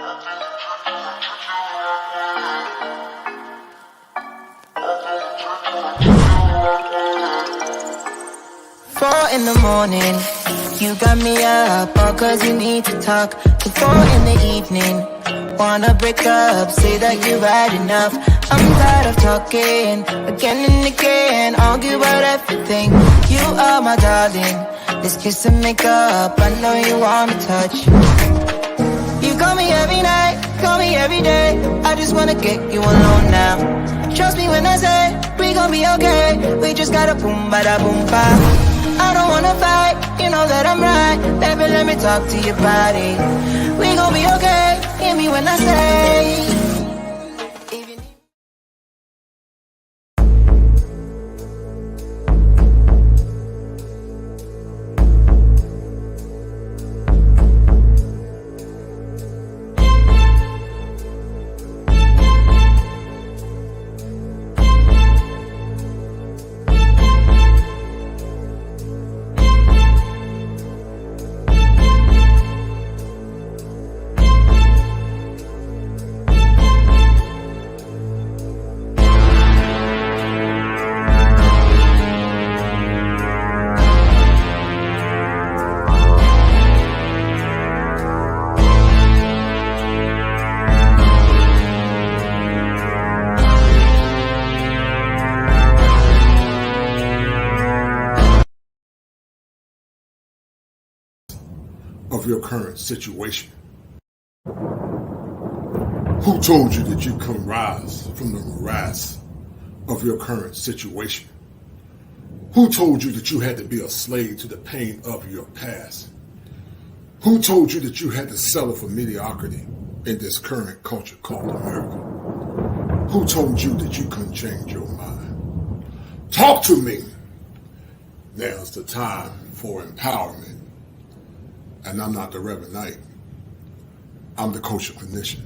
Four in the morning, you got me up, all cause you need to talk. To 4 in the evening, wanna break up, say that you've had enough. I'm tired of talking, again and again, argue about everything. You are my darling, this kiss and make up, I know you wanna touch. You call me every night, call me every day, I just wanna get you alone now. Trust me when I say, we gon' be okay, we just gotta boom bada boom ba. I don't wanna fight, you know that I'm right. Baby, let me talk to your body. We gon' be okay, hear me when I say. Of your current situation. Who told you that you couldn't rise from the morass of your current situation? Who told you that you had to be a slave to the pain of your past? Who told you that you had to settle for mediocrity in this current culture called America? Who told you that you couldn't change your mind? Talk to me. Now's the time for empowerment. And I'm not the Reverend Knight. I'm the Kosher Clinician.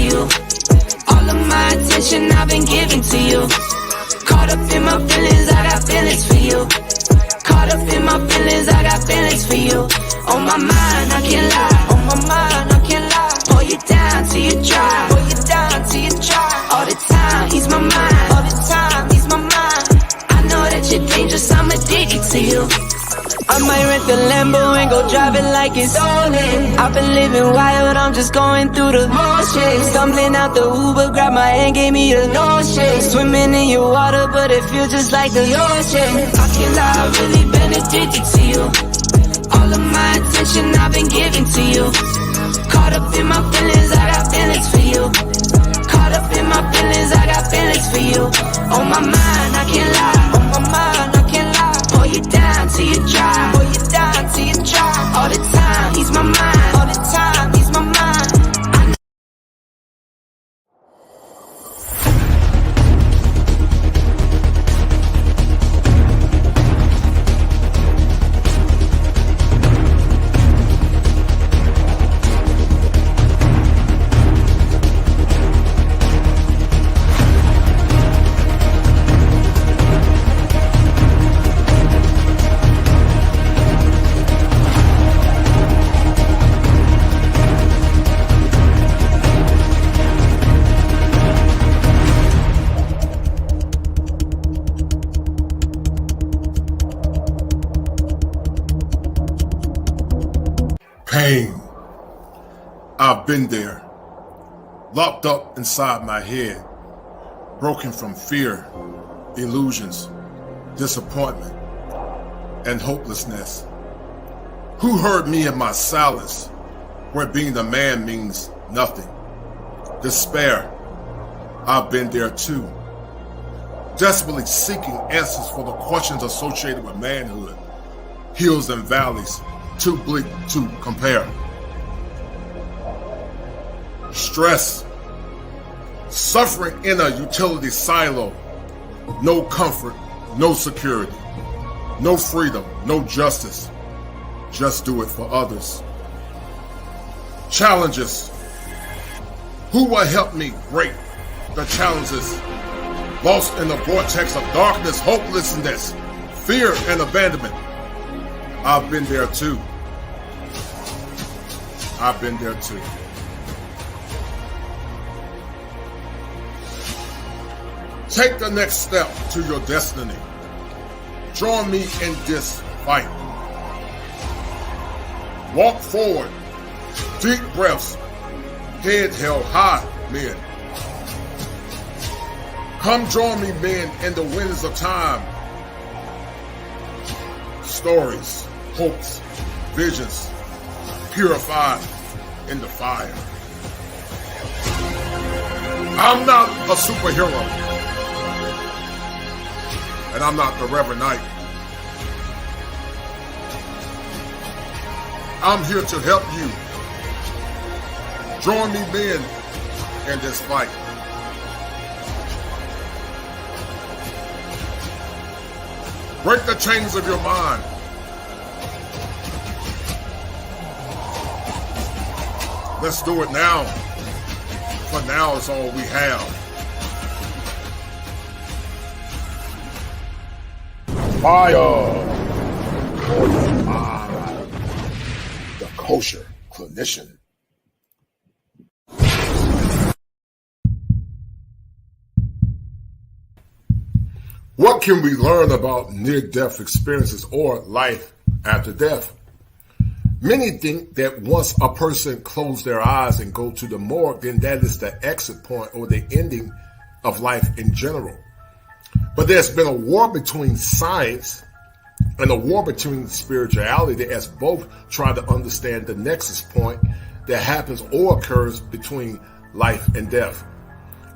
you. All of my attention I've been giving to you. Caught up in my feelings, I got feelings for you. Caught up in my feelings, I got feelings for you. On my mind, I can't lie. On my mind, I can't lie. Pull you down till you dry. Pull you down till you dry. All the time, ease my mind. All the time, ease my mind. I know that you're dangerous, I'm addicted to you. I might rent the Lambo and go drive it like it's stolen. I've been living wild, I'm just going through the motions. Stumbling out the Uber, grab my hand, gave me a notion. Swimming in your water, but it feels just like the ocean. I can't lie, I've really been addicted to you. All of my attention I've been giving to you. Caught up in my feelings, I got feelings for you. Caught up in my feelings, I got feelings for you. On my mind, I can't lie. On my mind, I can't lie. Pull you down till you dry. Pull you down till you dry. All the time, ease my mind. All the time, ease my mind. Pain. I've been there, locked up inside my head, broken from fear, illusions, disappointment, and hopelessness. Who heard me in my silence, where being a man means nothing? Despair. I've been there too, desperately seeking answers for the questions associated with manhood, hills and valleys, too bleak to compare. Stress, suffering in a utility silo, no comfort, no security, no freedom, no justice, just do it for others. Challenges, who will help me break the challenges? Lost in the vortex of darkness, hopelessness, fear, and abandonment. I've been there too. I've been there too. Take the next step to your destiny. Join me in this fight. Walk forward. Deep breaths. Head held high, men. Come join me, men, in the winds of time. Stories, hopes, visions, purified in the fire. I'm not a superhero, and I'm not the Reverend Knight. I'm here to help you. Join me, men, in this fight. Break the chains of your mind. Let's do it now. For now is all we have. Fire for your mind. The Kosher Clinician. What can we learn about near-death experiences or life after death? Many think that once a person closes their eyes and go to the morgue, then that is the exit point or the ending of life in general. But there's been a war between science and a war between spirituality that has both tried to understand the nexus point that happens or occurs between life and death.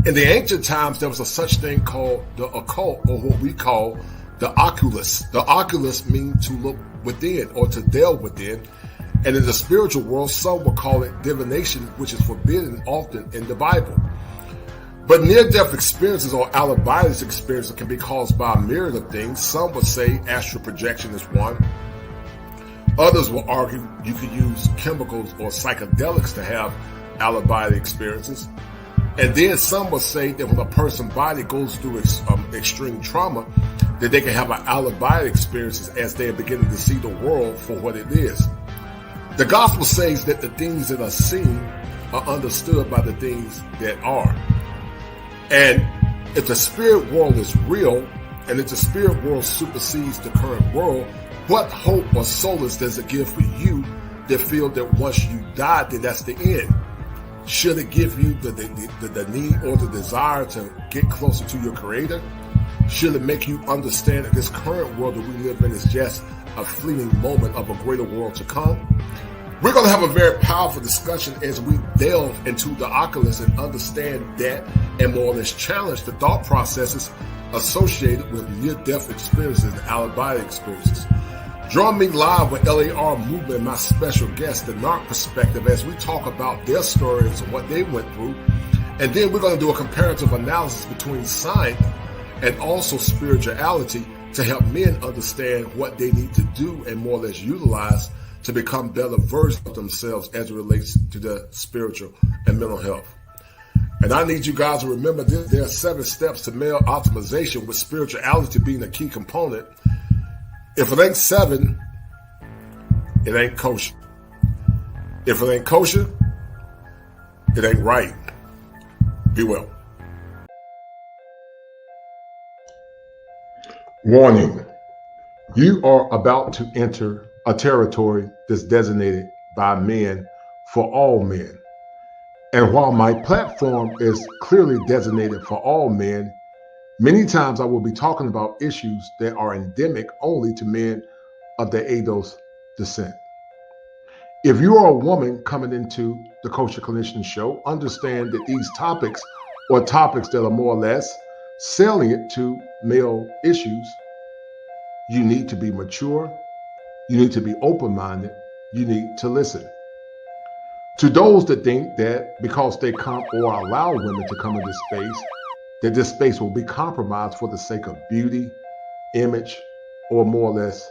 In the ancient times, there was a such thing called the occult, or what we call the oculus. The oculus means to look within or to delve within. And in the spiritual world, some will call it divination, which is forbidden often in the Bible. But near-death experiences or out-of-body experiences can be caused by a myriad of things. Some would say astral projection is one. Others will argue you could use chemicals or psychedelics to have out-of-body experiences. And then some will say that when a person's body goes through extreme trauma, that they can have an out-of-body experiences as they are beginning to see the world for what it is. The gospel says that the things that are seen are understood by the things that are. And if the spirit world is real, and if the spirit world supersedes the current world, what hope or solace does it give for you that feel that once you die, then that's the end? Should it give you the need or the desire to get closer to your Creator? Should it make you understand that this current world that we live in is just a fleeting moment of a greater world to come? We're going to have a very powerful discussion as we delve into the oculus and understand that and more or less challenge the thought processes associated with near-death experiences and out-of-body experiences. Join me live with LAR Movement and my special guest, the NARC Perspective, as we talk about their stories and what they went through. And then we're going to do a comparative analysis between science and also spirituality to help men understand what they need to do and more or less utilize to become better versions of themselves as it relates to their spiritual and mental health. And I need you guys to remember this. There are 7 steps to male optimization, with spirituality being a key component. If it ain't 7, it ain't kosher. If it ain't kosher, it ain't right. Be well. Warning. You are about to enter a territory that's designated by men for all men. And while my platform is clearly designated for all men, many times I will be talking about issues that are endemic only to men of the ADOS descent. If you are a woman coming into the Kosher Clinician show, understand that these topics are topics that are more or less salient to male issues. You need to be mature. You need to be open-minded. You need to listen. To those that think that because they come or allow women to come into space, that this space will be compromised for the sake of beauty, image, or more or less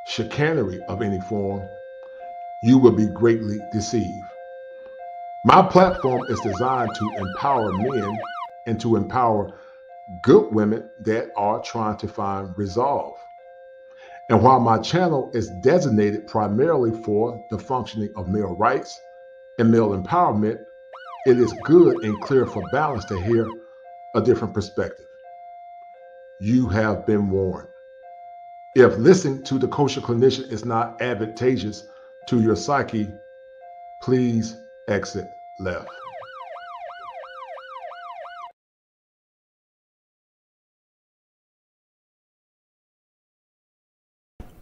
chicanery of any form, you will be greatly deceived. My platform is designed to empower men and to empower good women that are trying to find resolve. And while my channel is designated primarily for the functioning of male rights and male empowerment, it is good and clear for balance to hear a different perspective. You have been warned. If listening to the Kosher Clinician is not advantageous to your psyche, please exit left.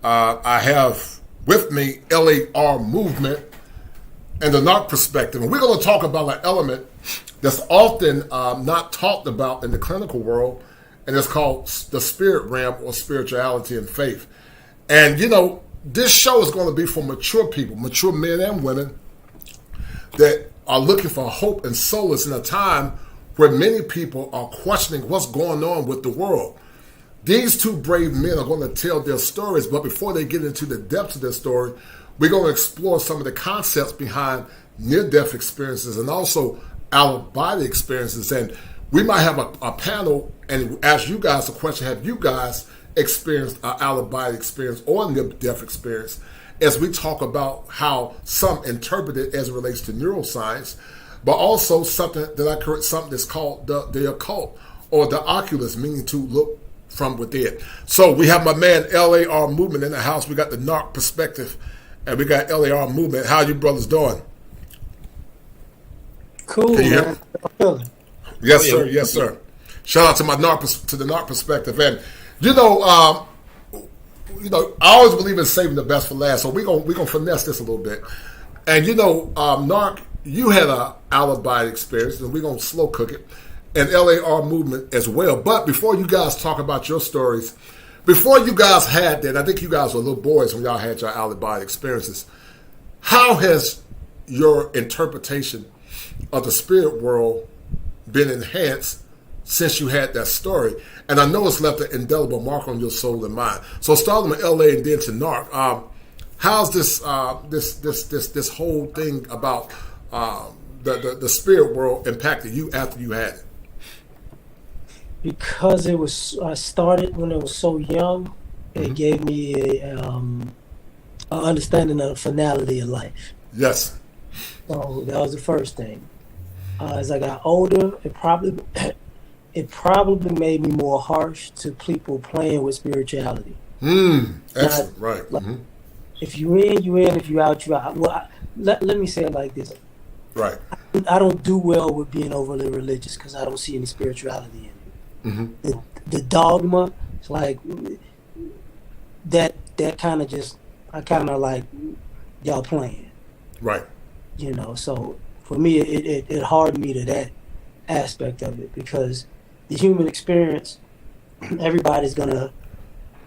I have with me LAR Movement and the NARC Perspective. And we're going to talk about an element that's often not talked about in the clinical world, and it's called the spirit realm or spirituality and faith. And, you know, this show is going to be for mature people, mature men and women that are looking for hope and solace in a time where many people are questioning what's going on with the world. These 2 brave men are going to tell their stories, but before they get into the depths of their story, we're going to explore some of the concepts behind near-death experiences and also out-of-body experiences. And we might have a panel and ask you guys a question: have you guys experienced an out-of-body experience or near-death experience? As we talk about how some interpret it as it relates to neuroscience, but also something that's called the occult or the oculus, meaning to look from within. So we have my man LAR Movement in the house. We got the NARC Perspective, and we got LAR Movement. How you brothers doing? Cool, man. Yes, sir. Yes, sir. Shout out to my the NARC Perspective. And you know, I always believe in saving the best for last. So we're gonna finesse this a little bit. And you know, NARC, you had a out-of-body experience, and we're gonna slow cook it. And LAR Movement as well. But before you guys talk about your stories, before you guys had that, I think you guys were little boys when y'all had your out-of-body experiences. How has your interpretation of the spirit world been enhanced since you had that story? And I know it's left an indelible mark on your soul and mind. So starting with LA and then to NARC, how's this whole thing about the spirit world impacted you after you had it? Because I started when I was so young. It gave me a understanding of the finality of life. Yes. So that was the first thing. As I got older, it probably made me more harsh to people playing with spirituality. Excellent. Right. Like, if you in, you in. If you out, you out. Well, let me say it like this. Right. I don't do well with being overly religious because I don't see any spirituality in it. The dogma, it's like that kind of just, I kind of like y'all playing. Right. You know, so for me, it hardened me to that aspect of it, because the human experience, everybody's gonna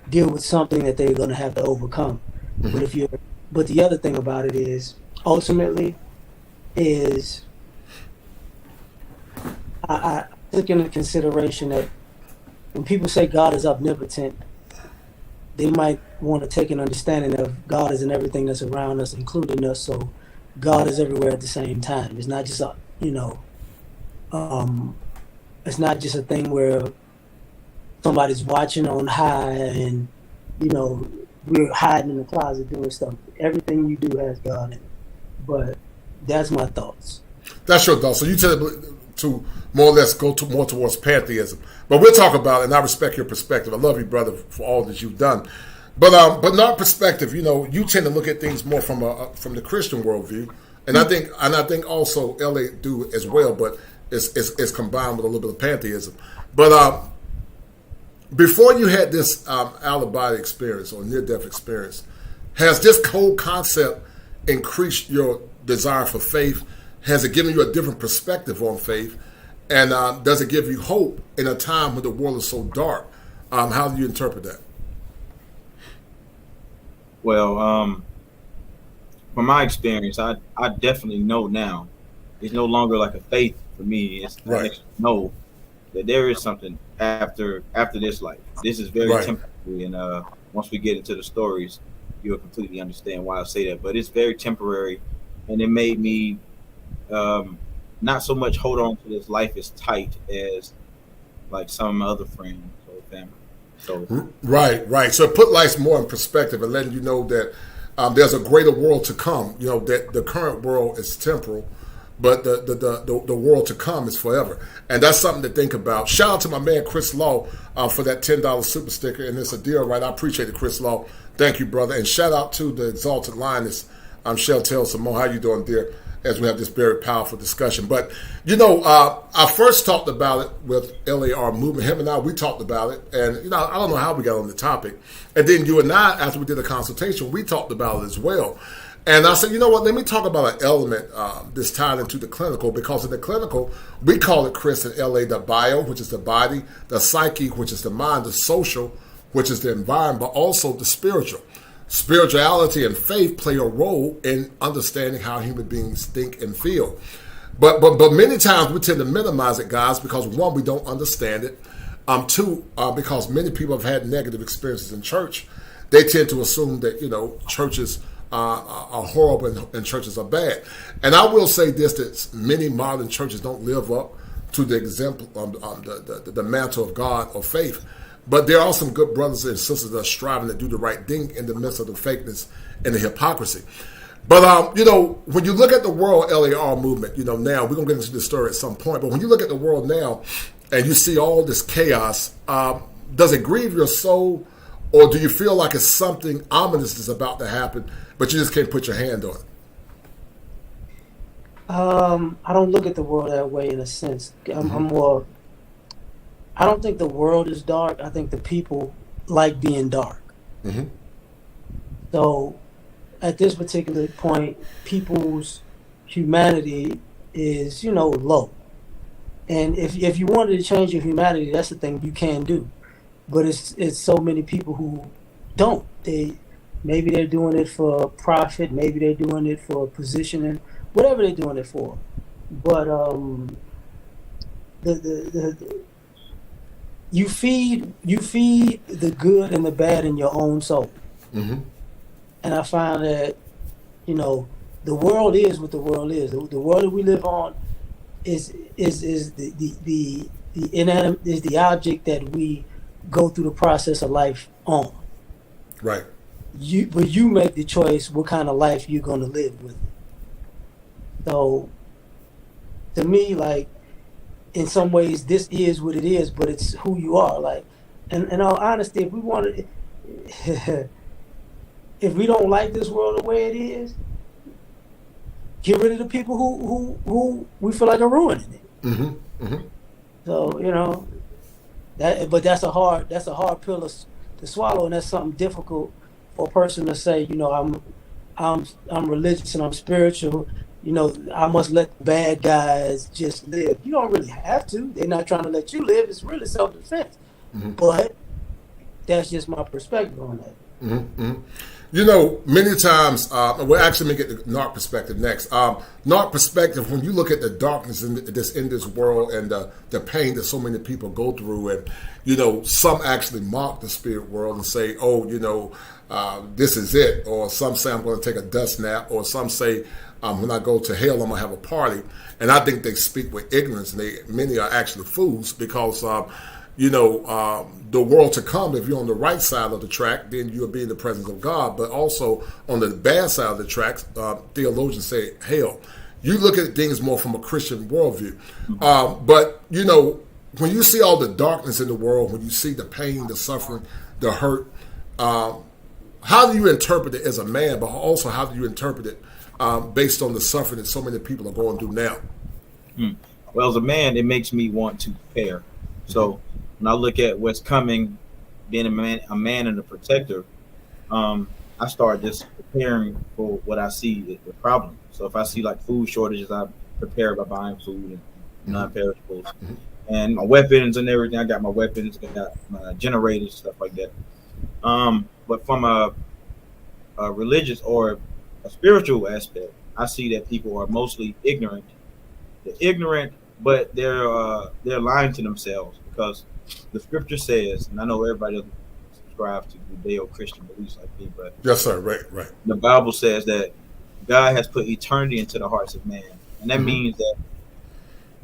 deal with something that they're gonna have to overcome. But the other thing about it is, ultimately, is I took into consideration that when people say God is omnipotent, they might want to take an understanding of God is in everything that's around us, including us. So God is everywhere at the same time. It's not just it's not just a thing where somebody's watching on high and we're hiding in the closet doing stuff. Everything you do has God in it. But that's my thoughts. That's your thoughts. So you tend to more or less go more towards pantheism. But we'll talk about it, and I respect your perspective. I love you, brother, for all that you've done. But in our perspective, you tend to look at things more from the Christian worldview, and I think also LA do as well, but it's combined with a little bit of pantheism. But before you had this out-of-body experience or near-death experience, has this whole concept increased your desire for faith? Has it given you a different perspective on faith? And does it give you hope in a time when the world is so dark? How do you interpret that? Well, from my experience, I definitely know now. It's no longer like a faith for me. It's right. I know that there is something after this life. This is very right. temporary, and once we get into the stories, you'll completely understand why I say that. But it's very temporary, and it made me not so much hold on to this life as tight as like some other friends or family. So right. So it put life more in perspective and letting you know that there's a greater world to come. That the current world is temporal, but the world to come is forever. And that's something to think about. Shout out to my man Chris Law for that $10 super sticker, and it's a deal, right? I appreciate it, Chris Law. Thank you, brother. And shout out to the Exalted Lioness, Chantel Simone. How you doing, dear? As we have this very powerful discussion. But, I first talked about it with LAR Movement. Him and I, we talked about it. And, I don't know how we got on the topic. And then you and I, after we did a consultation, we talked about it as well. And I said, you know what, let me talk about an element that's tied into the clinical, because in the clinical, we call it, Chris, in LA, the bio, which is the body, the psyche, which is the mind, the social, which is the environment, but also the spiritual. Spirituality and faith play a role in understanding how human beings think and feel. But many times we tend to minimize it, guys, because one, we don't understand it. Two, because many people have had negative experiences in church. They tend to assume that, churches are horrible and churches are bad. And I will say this, that many modern churches don't live up to the example, the mantle of God or faith. But there are some good brothers and sisters that are striving to do the right thing in the midst of the fakeness and the hypocrisy. But, when you look at the world LAR movement, now we're going to get into this story at some point. But when you look at the world now and you see all this chaos, does it grieve your soul, or do you feel like it's something ominous that's about to happen, but you just can't put your hand on it? I don't look at the world that way in a sense. I'm more... I don't think the world is dark. I think the people like being dark. Mm-hmm. So at this particular point, people's humanity is, low. And if you wanted to change your humanity, that's the thing you can do. But it's so many people who don't. Maybe they're doing it for profit. Maybe they're doing it for positioning. Whatever they're doing it for. But You feed the good and the bad in your own soul. Mm-hmm. And I found that, the world is what the world is. The world that we live on is the inanimate, is the object that we go through the process of life on. Right. But you make the choice what kind of life you're going to live with it. So, to me, like, in some ways, this is what it is, but it's who you are. Like, and in all honesty, if we want to, if we don't like this world the way it is, get rid of the people who we feel like are ruining it. Mm-hmm. Mm-hmm. So, you know, but that's a hard pill to swallow, and that's something difficult for a person to say. You know, I'm religious and I'm spiritual. You know, I must let the bad guys just live. You don't really have to. They're not trying to let you live. It's really self-defense. Mm-hmm. But that's just my perspective on that. Mm-hmm. Mm-hmm. You know, many times, we're actually going to get the narc perspective next. Narc perspective, when you look at the darkness in this world and the pain that so many people go through, and, you know, some actually mock the spirit world and say, oh, you know, this is it. Or some say, I'm going to take a dust nap. Or some say, when I go to hell, I'm going to have a party. And I think they speak with ignorance, and many are actually fools because, you know, the world to come, if you're on the right side of the track, then you'll be in the presence of God. But also on the bad side of the track, theologians say hell. You look at things more from a Christian worldview. But, you know, when you see all the darkness in the world, when you see the pain, the suffering, the hurt, how do you interpret it as a man, but also how do you interpret it based on the suffering that so many people are going through now? Well, as a man, it makes me want to prepare. So when I look at what's coming, being a man and a protector, I start just preparing for what I see the problem. So if I see like food shortages, I prepare by buying food and non-perishables, and my weapons and everything. I got my weapons, I got my generators, stuff like that. But from a religious or a spiritual aspect, I see that people are mostly ignorant. They're ignorant, but they're lying to themselves, because the scripture says, and I know everybody doesn't subscribe to Judeo-Christian beliefs like me, but yes, sir. Right. The Bible says that God has put eternity into the hearts of man, and that means that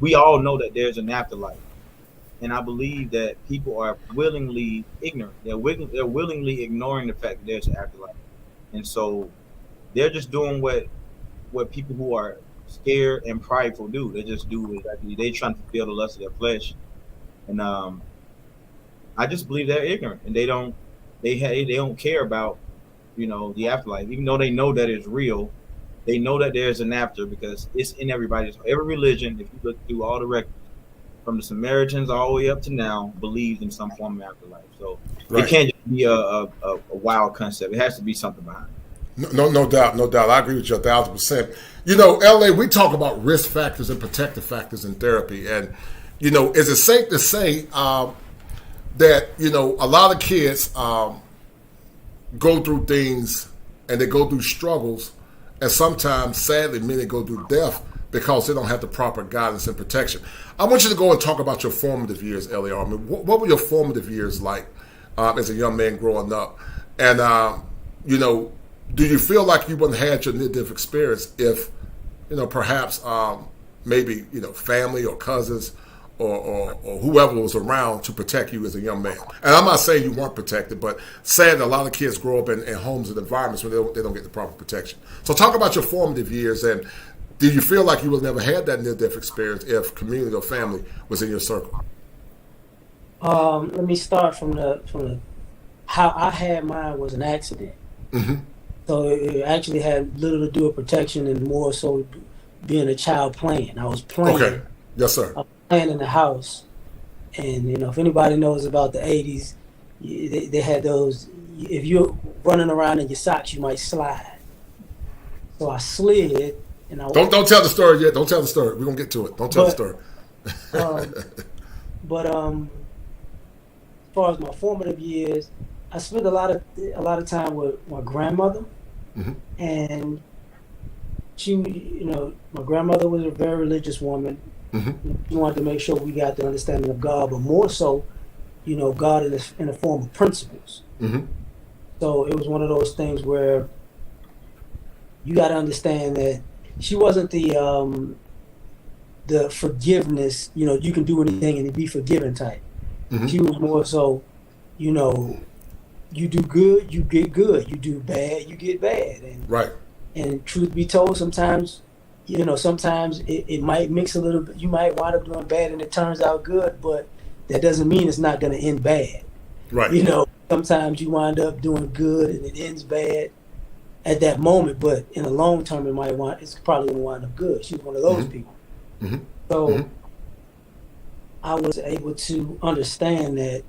we all know that there's an afterlife. And I believe that people are willingly ignorant. They're willingly ignoring the fact that there's an afterlife, and so they're just doing what people who are scared and prideful do. They just do exactly. They trying to fulfill the lust of their flesh, and I just believe they're ignorant, and they don't care about, you know, the afterlife. Even though they know that it's real, they know that there's an after, because it's in every religion. If you look through all the records, from the Samaritans all the way up to now, believes in some form of afterlife. So it can't just be a wild concept. It has to be something behind it. No doubt. I agree with you 1,000%. You know, LA, we talk about risk factors and protective factors in therapy. And, you know, is it safe to say that, you know, a lot of kids go through things and they go through struggles, and sometimes, sadly, many go through death because they don't have the proper guidance and protection. I want you to go and talk about your formative years, LAR. I mean, what were your formative years like as a young man growing up? And, you know, do you feel like you wouldn't have had your near-death experience if, you know, perhaps maybe, you know, family or cousins or whoever was around to protect you as a young man? And I'm not saying you weren't protected, but sad that a lot of kids grow up in homes and environments where they don't get the proper protection. So talk about your formative years, and did you feel like you would never had that near-death experience if community or family was in your circle? Let me start from the how I had mine was an accident. So it actually had little to do with protection and more so being a child playing. I was playing. Okay. Yes, sir. I was playing in the house, and you know, if anybody knows about the '80s, they had those. If you're running around in your socks, you might slide. So I slid. And don't tell the story yet. Don't tell the story. We're gonna get to it. Don't tell the story. But as far as my formative years, I spent a lot of time with my grandmother, and she, you know, my grandmother was a very religious woman. She wanted to make sure we got the understanding of God, but more so, you know, God in the form of principles. So it was one of those things where you got to understand that she wasn't the forgiveness, you can do anything and be forgiven type. She was more so, you know, you do good, you get good. You do bad, you get bad. Right. And truth be told, sometimes, sometimes it might mix a little bit. You might wind up doing bad and it turns out good, but that doesn't mean it's not going to end bad. Right. Sometimes you wind up doing good and it ends bad at that moment, but in the long term, it's probably going to wind up good. She's one of those people. So I was able to understand that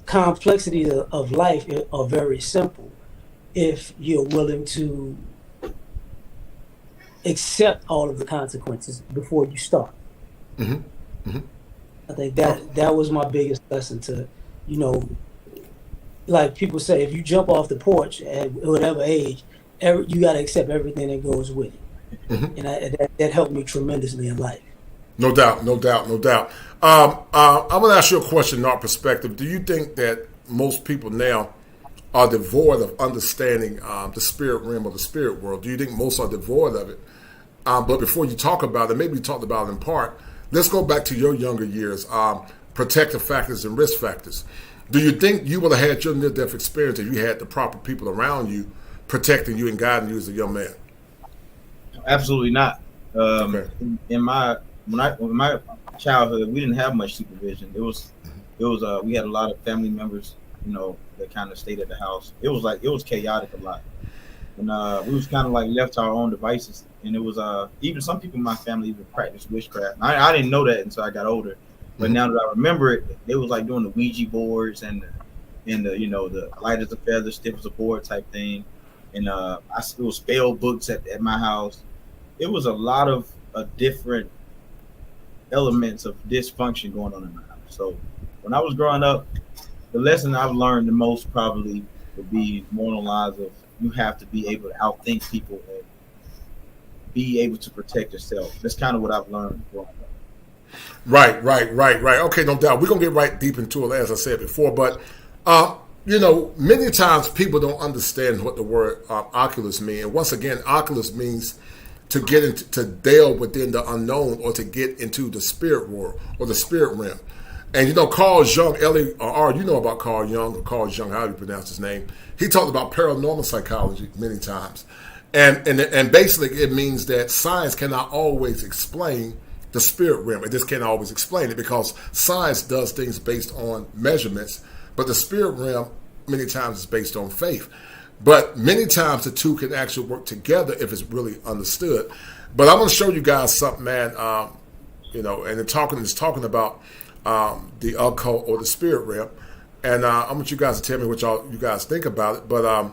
complexities of life are very simple if you're willing to accept all of the consequences before you start. I think that was my biggest lesson to, like people say, if you jump off the porch at whatever age, you got to accept everything that goes with it. And that helped me tremendously in life. No doubt. I want to ask you a question in our perspective. Do you think that most people now are devoid of understanding the spirit realm or the spirit world? Do you think most are devoid of it? But before you talk about it, maybe you talked about it in part, let's go back to your younger years, protective factors and risk factors. Do you think you would have had your near-death experience if you had the proper people around you protecting you and guiding you as a young man? Absolutely not. Okay. In my childhood, we didn't have much supervision. It was we had a lot of family members, that kind of stayed at the house. It was chaotic a lot, and we was kind of like left to our own devices. And it was even some people in my family even practiced witchcraft. I didn't know that until I got older, but now that I remember it, they was like doing the Ouija boards and the light as a feather, stiff as a board type thing, and it was spell books at my house. It was a lot of different elements of dysfunction going on in my house. So when I was growing up, the lesson I've learned the most probably would be more on the lines of you have to be able to outthink people and be able to protect yourself. That's kind of what I've learned growing up. Right. Okay, no doubt. We're going to get right deep into it, as I said before. But, many times people don't understand what the word oculus means. And once again, oculus means to get into, to delve within the unknown or to get into the spirit world or the spirit realm. And Carl Jung, L-E-R, you know about Carl Jung, or Carl Jung, how do you pronounce his name? He talked about paranormal psychology many times. And basically it means that science cannot always explain the spirit realm. It just can't always explain it because science does things based on measurements, but the spirit realm many times is based on faith. But many times the two can actually work together if it's really understood. But I'm going to show you guys something, man. And it's talking about the occult or the spirit realm. And I want you guys to tell me what you guys think about it. But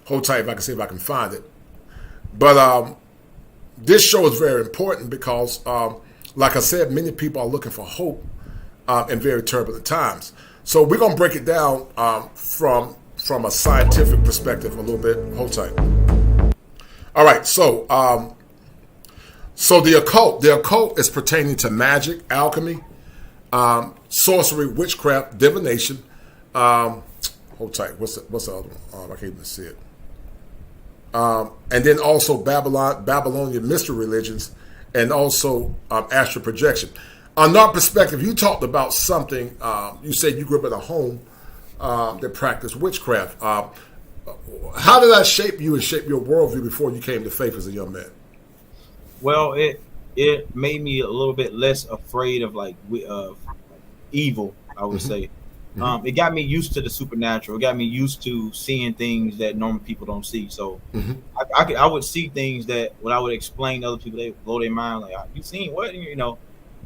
hold tight if I can see if I can find it. But this show is very important because, like I said, many people are looking for hope in very turbulent times. So we're going to break it down from a scientific perspective a little bit. Hold tight. All right, so the occult is pertaining to magic, alchemy, sorcery, witchcraft, divination. Hold tight. What's the other one? I can't even see it. And then also Babylonian mystery religions, and also astral projection. On our perspective, you talked about something. You said you grew up in a home that practiced witchcraft. How did that shape you and shape your worldview before you came to faith as a young man? Well, it made me a little bit less afraid of evil, I would say. It got me used to the supernatural. It got me used to seeing things that normal people don't see. So I would see things that when I would explain to other people, they blow their mind like, "You seen what?"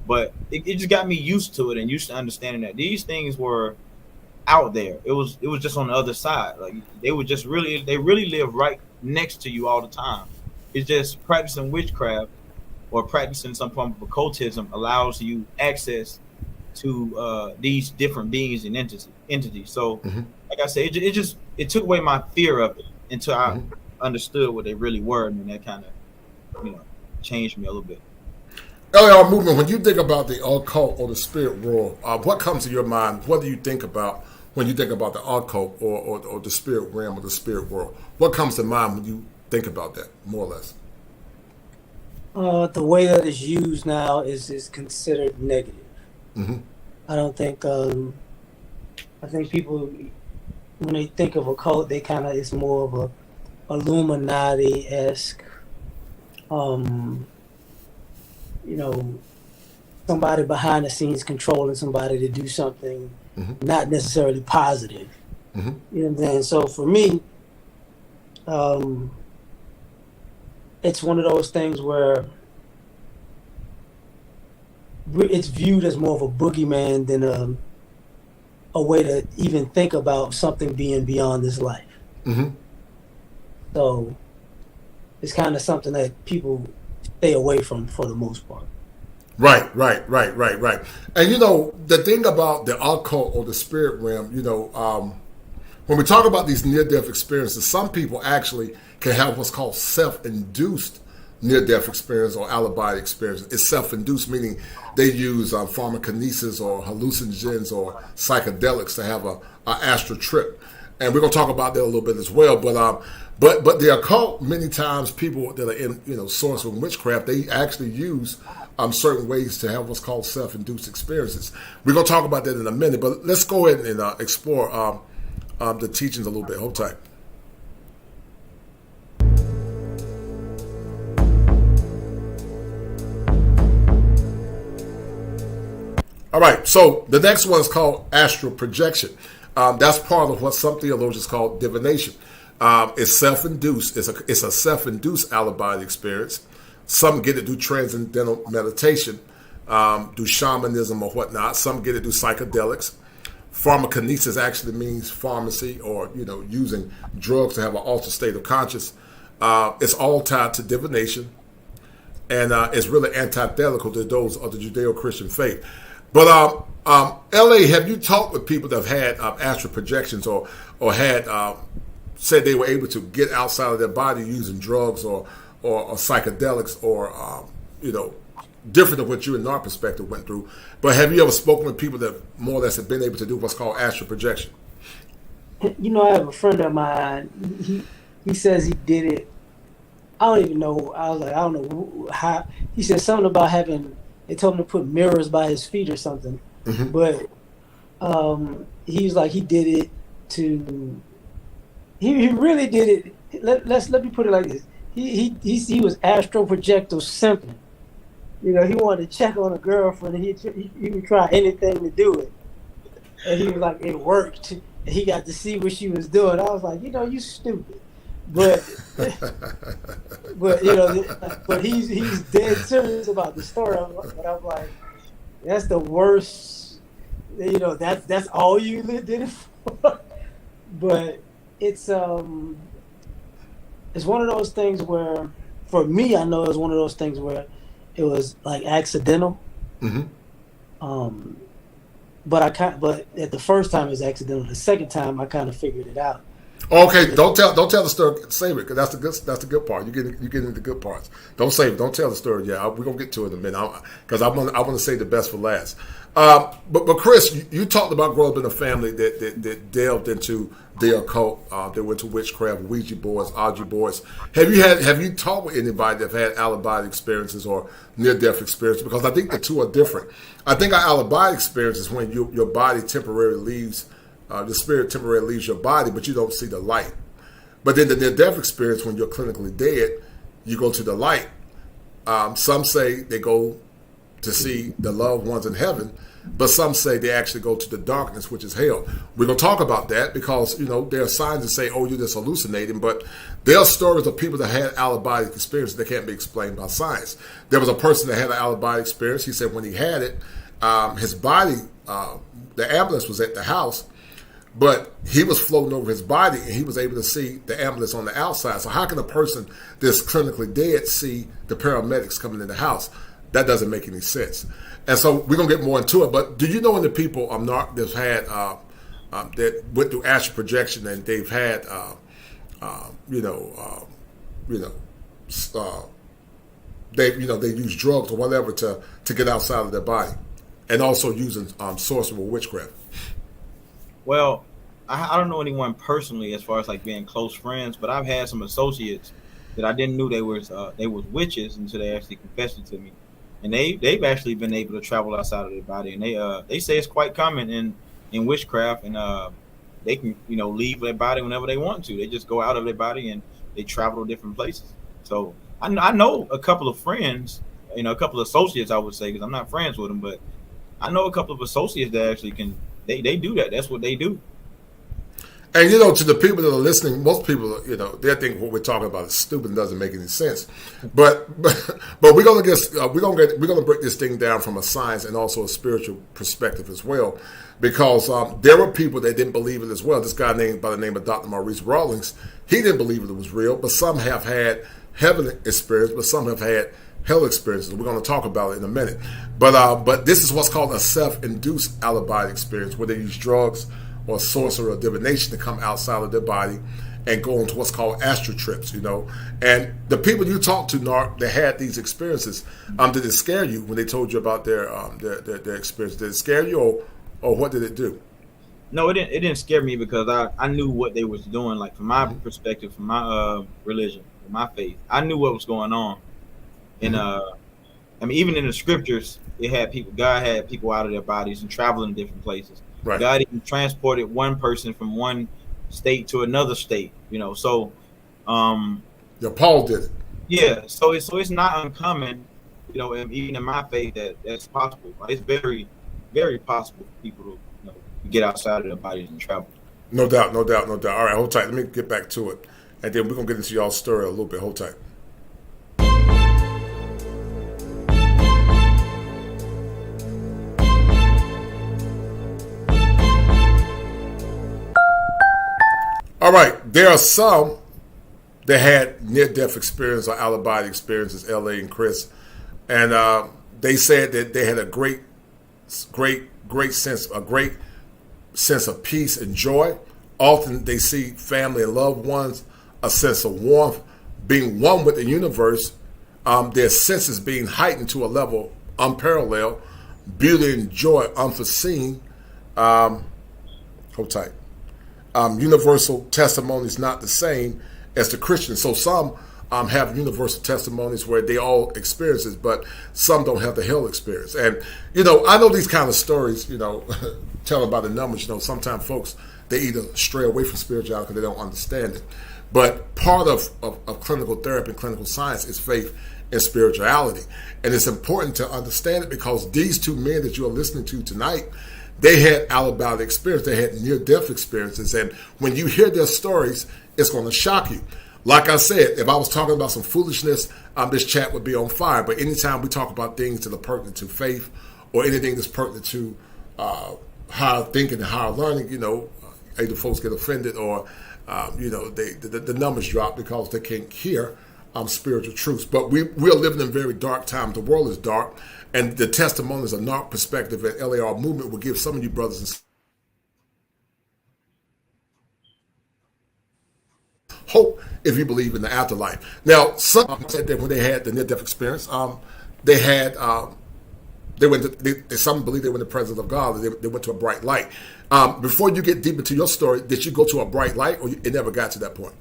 But it just got me used to it and used to understanding that these things were out there. It was just on the other side. Like they really live right next to you all the time. It's just practicing witchcraft or practicing some form of occultism allows you access to these different beings and entities. So, like I said, it took away my fear of it until I understood what they really were, and that kind of changed me a little bit. LAR movement. When you think about the occult or the spirit world, what comes to your mind? What do you think about when you think about the occult or the spirit realm or the spirit world? What comes to mind when you think about that, more or less? The way that it's used now is considered negative. Mm-hmm. I don't think. I think people, when they think of a cult, they kind of, it's more of a Illuminati-esque, somebody behind the scenes controlling somebody to do something not necessarily positive. Mm-hmm. You know what I'm saying? So for me, it's one of those things where it's viewed as more of a boogeyman than a way to even think about something being beyond this life. Mm-hmm. So it's kind of something that people stay away from for the most part. Right. And the thing about the occult or the spirit realm, when we talk about these near-death experiences, some people actually can have what's called self-induced near-death experience or out-of-body experience. It's self-induced, meaning they use pharmacokinesis or hallucinogens or psychedelics to have a astral trip. And we're going to talk about that a little bit as well. But the occult, many times people that are in source of witchcraft, they actually use certain ways to have what's called self-induced experiences. We're going to talk about that in a minute, but let's go ahead and explore the teachings a little bit. Hold tight. All right, so the next one is called astral projection. That's part of what some theologians call divination. It's self-induced. It's a self-induced out-of-body experience. Some get it through transcendental meditation, through shamanism or whatnot. Some get it through psychedelics. Pharmacokinesis actually means pharmacy or using drugs to have an altered state of conscious. It's all tied to divination, and it's really antithetical to those of the Judeo-Christian faith. But L.A., have you talked with people that have had astral projections or had said they were able to get outside of their body using drugs or psychedelics or different than what you in our perspective went through? But have you ever spoken with people that more or less have been able to do what's called astral projection? I have a friend of mine. He says he did it. I don't even know. I was like, I don't know how. He said something about they told him to put mirrors by his feet or something. Mm-hmm. But he was like, he did it to. He really did it. Let me put it like this. He was astral projector simping. He wanted to check on a girlfriend, and he would try anything to do it. And he was like, it worked. And he got to see what she was doing. I was like, you stupid. But but he's dead serious about the story. But I'm like, that's the worst. That's all you did it for. But it's one of those things where, for me, I know it was one of those things where it was like accidental. Mm-hmm. But at the first time it was accidental. The second time I kind of figured it out. Okay, don't tell the story. Save it, because that's the good part. You get into the good parts. Don't save it. Don't tell the story yet. We're gonna get to it in a minute, because I want to save the best for last. But Chris, you talked about growing up in a family that delved into the occult. They went to witchcraft, Ouija boards, Ouija boards. Have you talked with anybody that have had out-of-body experiences or near-death experiences? Because I think the two are different. I think our out-of-body experience is when your body temporarily leaves. The spirit temporarily leaves your body, but you don't see the light. But then the near-death experience, when you're clinically dead, you go to the light. Some say they go to see the loved ones in heaven, but some say they actually go to the darkness, which is hell. We're going to talk about that because, there are signs that say, oh, you're just hallucinating, but there are stories of people that had out-of-body experiences that can't be explained by science. There was a person that had an out-of-body experience. He said when he had it, his body, the ambulance was at the house, but he was floating over his body, and he was able to see the ambulance on the outside. So how can a person that's clinically dead see the paramedics coming in the house? That doesn't make any sense. And so we're going to get more into it. But do you know any people that's had that went through astral projection and they've had they use drugs or whatever to get outside of their body, and also using sorcery or witchcraft? Well, I don't know anyone personally as far as like being close friends, but I've had some associates that I didn't know they was witches until they actually confessed it to me, and they've actually been able to travel outside of their body, and they say it's quite common in witchcraft, and they can leave their body whenever they want to. They just go out of their body and they travel to different places. So I know a couple of friends, a couple of associates, I would say, because I'm not friends with them, but I know a couple of associates that actually can. They do that. That's what they do. And to the people that are listening, most people, they think what we're talking about is stupid and doesn't make any sense. But we're gonna break this thing down from a science and also a spiritual perspective as well, because there were people that didn't believe it as well. This guy by the name of Dr. Maurice Rawlings, he didn't believe it was real, but some have had heaven experience, but some have had hell experiences. We're going to talk about it in a minute. But this is what's called a self-induced out-of-body experience, where they use drugs or sorcery or divination to come outside of their body and go into what's called astral trips, And the people you talked to, Nark, that had these experiences, did it scare you when they told you about their experience? Did it scare you, or what did it do? No, it didn't scare me, because I knew what they was doing. Like, from my perspective, from my religion, from my faith, I knew what was going on. And even in the scriptures, God had people out of their bodies and traveling to different places. Right. God even transported one person from one state to another state. So Paul did it. Yeah, so it's not uncommon, and even in my faith, that's possible. It's very, very possible for people to get outside of their bodies and travel. No doubt. All right, hold tight. Let me get back to it, and then we're gonna get into y'all's story a little bit. Hold tight. All right, there are some that had near-death experience or out-of-body experiences, L.A. and Chris, and they said that they had a great sense of peace and joy. Often they see family and loved ones, a sense of warmth, being one with the universe, their senses being heightened to a level unparalleled, beauty and joy unforeseen. Hold tight. Universal testimony is not the same as the Christian. So some have universal testimonies where they all experience it, but some don't have the hell experience. And, I know these kind of stories, telling by the numbers, sometimes folks, they either stray away from spirituality because they don't understand it. But part of clinical therapy and clinical science is faith and spirituality. And it's important to understand it, because these two men that you are listening to tonight, they had out-of-body experience. They had near-death experiences. And when you hear their stories, it's going to shock you. Like I said, if I was talking about some foolishness, this chat would be on fire. But anytime we talk about things that are pertinent to faith, or anything that's pertinent to higher thinking and higher learning, either folks get offended or, the numbers drop because they can't hear spiritual truths. But we're living in very dark times. The world is dark. And the testimonies of NARC perspective and LAR movement will give some of you brothers and sisters hope if you believe in the afterlife. Now, some said that when they had the near-death experience, some believe they were in the presence of God. They went to a bright light. Before you get deep into your story, did you go to a bright light, or it never got to that point?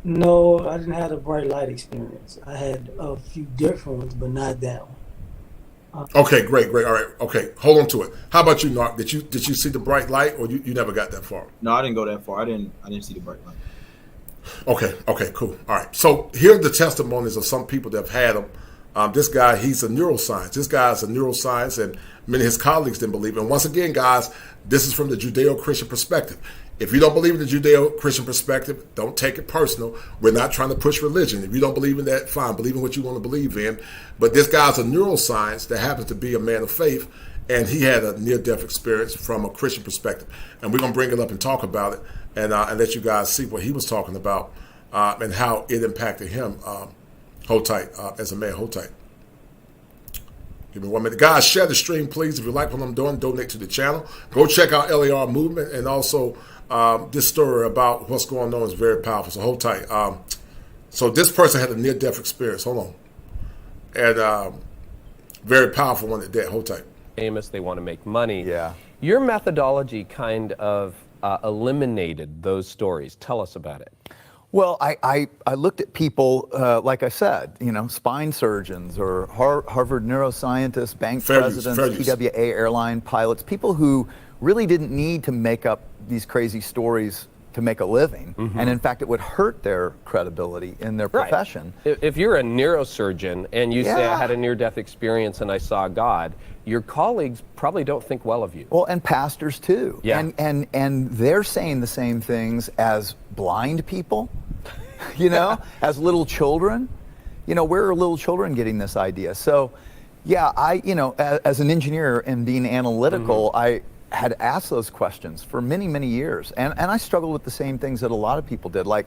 No, I didn't have a bright light experience. I had a few different ones, but not that one. Okay, great. All right. Okay, hold on to it. How about you, Nark? Did you see the bright light, or you never got that far? No, I didn't go that far. I didn't see the bright light. Okay, cool. All right. So here are the testimonies of some people that have had them. This guy, he's a neuroscience. This guy is a neuroscience, and many of his colleagues didn't believe it. And once again, guys, this is from the Judeo-Christian perspective. If you don't believe in the Judeo-Christian perspective, don't take it personal. We're not trying to push religion. If you don't believe in that, fine. Believe in what you want to believe in. But this guy's a neuroscience that happens to be a man of faith, and he had a near-death experience from a Christian perspective. And we're going to bring it up and talk about it and let you guys see what he was talking about and how it impacted him. Hold tight as a man. Hold tight. Give me 1 minute. Guys, share the stream, please. If you like what I'm doing, donate to the channel. Go check out LAR Movement, and also this story about what's going on is very powerful. So hold tight. So this person had a near-death experience. Hold on. And very powerful one at that. Hold tight. Famous, they want to make money. Yeah. Your methodology kind of eliminated those stories. Tell us about it. Well, I looked at people, like I said, spine surgeons or Harvard neuroscientists, bank presidents, TWA airline pilots, people who really didn't need to make up these crazy stories to make a living. And in fact, it would hurt their credibility in their profession. Right. If you're a neurosurgeon and you say, I had a near-death experience and I saw God, your colleagues probably don't think well of you. Well, and pastors too. Yeah. And they're saying the same things as blind people, as little children. Where are little children getting this idea? So, yeah, as an engineer and being analytical, I had asked those questions for many, many years. And I struggled with the same things that a lot of people did. Like,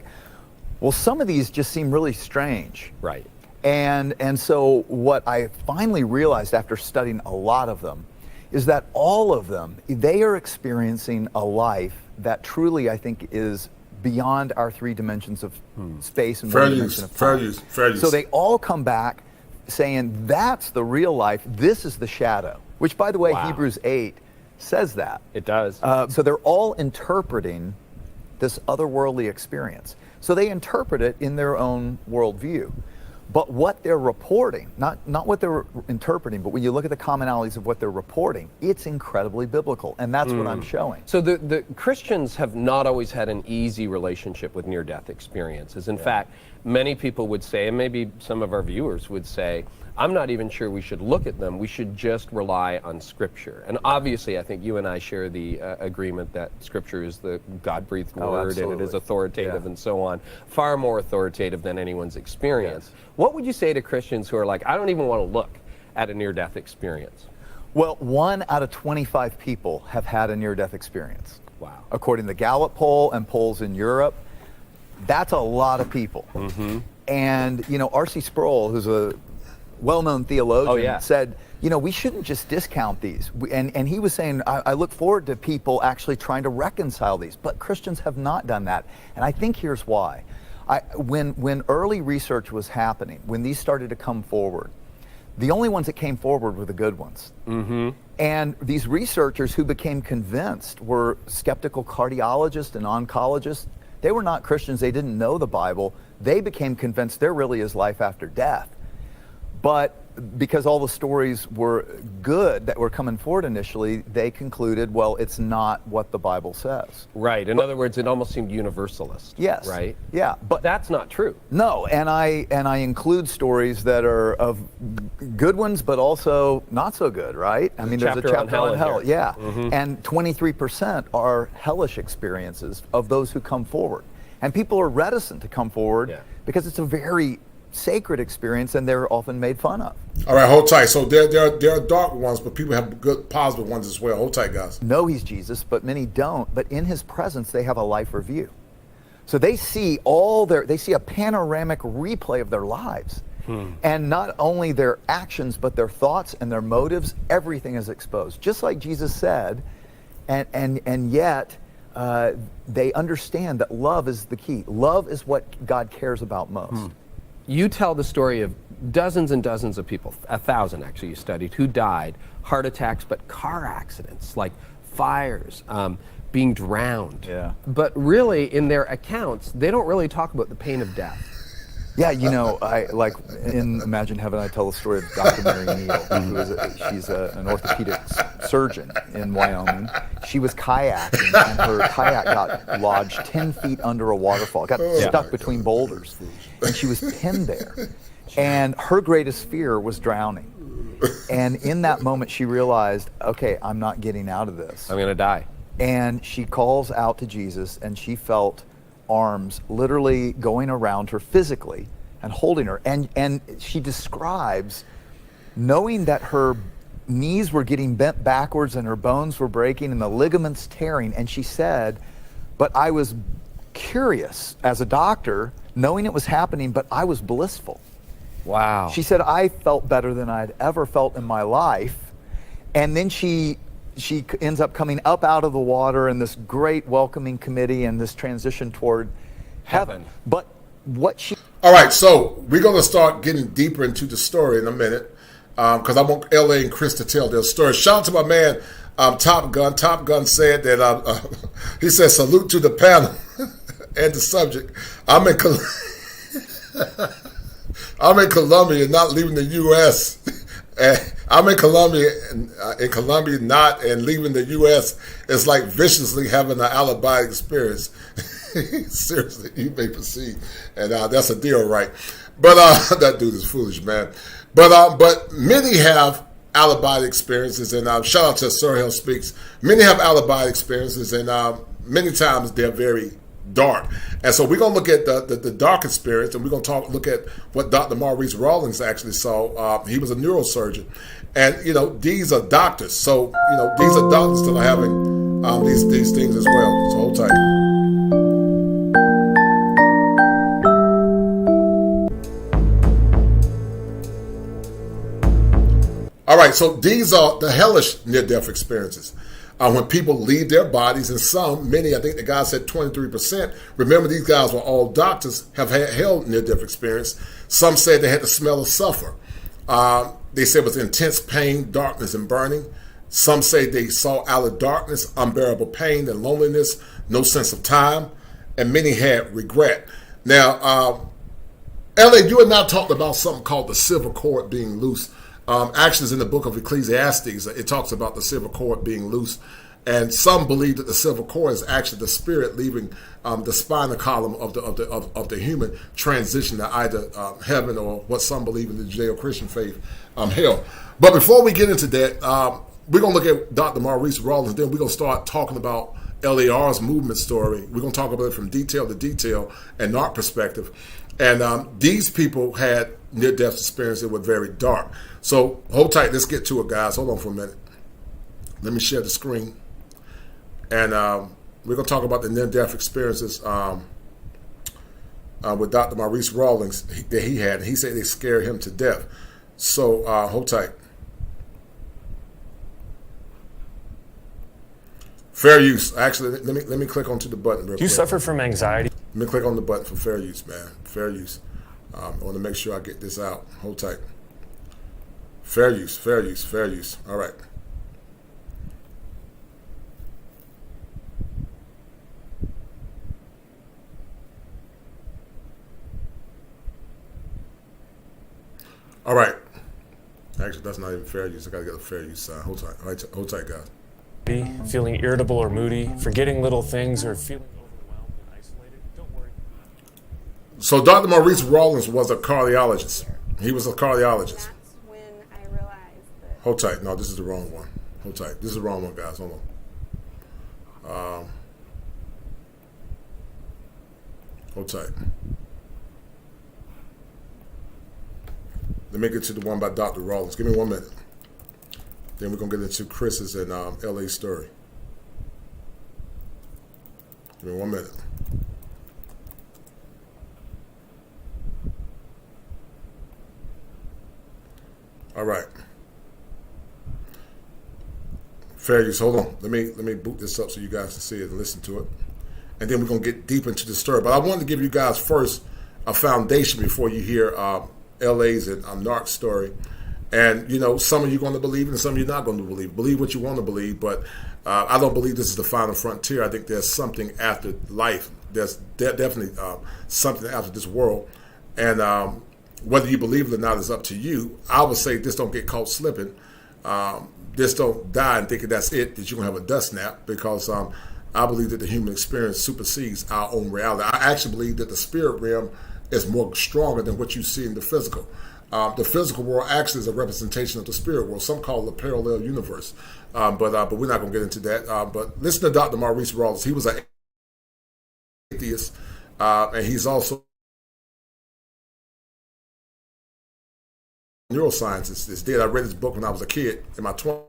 well, some of these just seem really strange. Right. And so what I finally realized after studying a lot of them is that all of them, they are experiencing a life that truly, I think, is beyond our three dimensions of space and one dimension of time. Fair use. So they all come back saying, that's the real life, this is the shadow. Which, by the way, Hebrews 8 says that. It does. So they're all interpreting this otherworldly experience. So they interpret it in their own worldview. But what they're reporting, not what they're interpreting, but when you look at the commonalities of what they're reporting, it's incredibly biblical, and that's what I'm showing. So the Christians have not always had an easy relationship with near-death experiences. In fact, many people would say, and maybe some of our viewers would say, I'm not even sure we should look at them. We should just rely on Scripture. And obviously, I think you and I share the agreement that Scripture is the God-breathed word, and it is authoritative and so on, far more authoritative than anyone's experience. Yes. What would you say to Christians who are like, I don't even want to look at a near-death experience? Well, 1 out of 25 people have had a near-death experience. Wow. According to the Gallup poll and polls in Europe, that's a lot of people. And, R.C. Sproul, who's a well-known theologian, said, we shouldn't just discount these. And he was saying, I look forward to people actually trying to reconcile these, but Christians have not done that. And I think here's why. When early research was happening, when these started to come forward, the only ones that came forward were the good ones. And these researchers who became convinced were skeptical cardiologists and oncologists. They were not Christians. They didn't know the Bible. They became convinced there really is life after death. But because all the stories were good that were coming forward initially, they concluded, well, it's not what the Bible says. Right. In other words, it almost seemed universalist. Yes. Right? Yeah. But that's not true. No, and I include stories that are of good ones, but also not so good, right? I mean, there's a chapter on hell. Yeah. And 23% are hellish experiences of those who come forward. And people are reticent to come forward because it's a very sacred experience, and they're often made fun of. All right, hold tight. So there are dark ones, but people have good positive ones as well. Hold tight, guys. Know he's Jesus, but many don't. But in his presence, they have a life review. So they see a panoramic replay of their lives. And not only their actions, but their thoughts and their motives, everything is exposed. Just like Jesus said, and yet they understand that love is the key. Love is what God cares about most. You tell the story of dozens and dozens of people, 1,000 actually you studied, who died, heart attacks, but car accidents, like fires, being drowned. Yeah. But really, in their accounts, they don't really talk about the pain of death. Yeah, I like in Imagine Heaven, I tell the story of Dr. Mary Neal, she's an orthopedic surgeon in Wyoming. She was kayaking, and her kayak got lodged 10 feet under a waterfall, got stuck between boulders, and she was pinned there. And her greatest fear was drowning. And in that moment, she realized, okay, I'm not getting out of this. I'm going to die. And she calls out to Jesus, and she felt arms literally going around her physically and holding her. And she describes knowing that her knees were getting bent backwards and her bones were breaking and the ligaments tearing. And she said, but I was curious as a doctor, knowing it was happening, but I was blissful. Wow. She said, I felt better than I'd ever felt in my life. And then she ends up coming up out of the water in this great welcoming committee and this transition toward heaven. But what she... All right, so we're going to start getting deeper into the story in a minute because I want LA and Chris to tell their story. Shout out to my man, Top Gun said that, he said, salute to the panel and the subject. I'm in Colombia, not leaving the U.S. I'm in Colombia, not, and leaving the U.S. is like viciously having an alibi experience. Seriously, you may proceed, and that's a deal, right? But that dude is foolish, man. But many have alibi experiences, and shout out to Sir Hill Speaks. Many have alibi experiences, and many times they're very dark. And so we're going to look at the dark experience, and we're going to look at what Dr. Maurice Rawlings actually saw. He was a neurosurgeon, and these are doctors. So these are doctors that are having these things as well. So hold tight. All right, so these are the hellish near-death experiences. When people leave their bodies, and many, I think the guy said 23%. Remember, these guys were all doctors, have held near-death experience. Some said they had the smell of sulfur. They said it was intense pain, darkness, and burning. Some say they saw outer darkness, unbearable pain and loneliness, no sense of time, and many had regret. Now, L.A., you and I talked about something called the silver cord being loose. Actually, it's in the book of Ecclesiastes. It talks about the silver cord being loose. And some believe that the silver cord is actually the spirit leaving the spinal column of the human, transition to either heaven or what some believe in the Judeo-Christian faith, hell. But before we get into that, we're going to look at Dr. Maurice Rawlings. Then we're going to start talking about LAR's movement story. We're going to talk about it from detail to detail and our perspective. And these people had near-death experiences that were very dark. So hold tight. Let's get to it, guys. Hold on for a minute. Let me share the screen. And we're going to talk about the near-death experiences with Dr. Maurice Rawlings that he had. And he said they scared him to death. So hold tight. Fair use. Actually, let me click onto the button real quick. Do you suffer from anxiety? Let me click on the button for fair use, man. Fair use. I want to make sure I get this out. Hold tight. Fair use, fair use, fair use. All right. All right. Actually, that's not even fair use. I got to get a fair use sign. Hold tight. All right, hold tight, guys. Feeling irritable or moody, forgetting little things, or feeling overwhelmed and isolated? Don't worry. So Dr. Maurice Rawlings was a cardiologist. He was a cardiologist. That's when I realized that. Hold tight. No, this is the wrong one. Hold tight. This is the wrong one, guys. Hold on. Hold tight. Let me get to the one by Dr. Rawlings. Give me 1 minute. Then we're going to get into Chris's and LA story. Give me 1 minute. All right. Fair use. Hold on. Let me boot this up so you guys can see it and listen to it. And then we're going to get deep into the story. But I wanted to give you guys first a foundation before you hear LA's and Narc's story. And, some of you are going to believe it and some of you are not going to believe. Believe what you want to believe, but I don't believe this is the final frontier. I think there's something after life. There's definitely something after this world. And whether you believe it or not is up to you. I would say just don't get caught slipping. Just don't die and thinking that's it, that you're going to have a dust snap, because I believe that the human experience supersedes our own reality. I actually believe that the spirit realm is more stronger than what you see in the physical. The physical world actually is a representation of the spirit world. Some call it a parallel universe, but we're not going to get into that. But listen to Dr. Maurice Rawlings. He was an atheist, and he's also a neuroscientist. Is dead. I read his book when I was a kid in my 20s.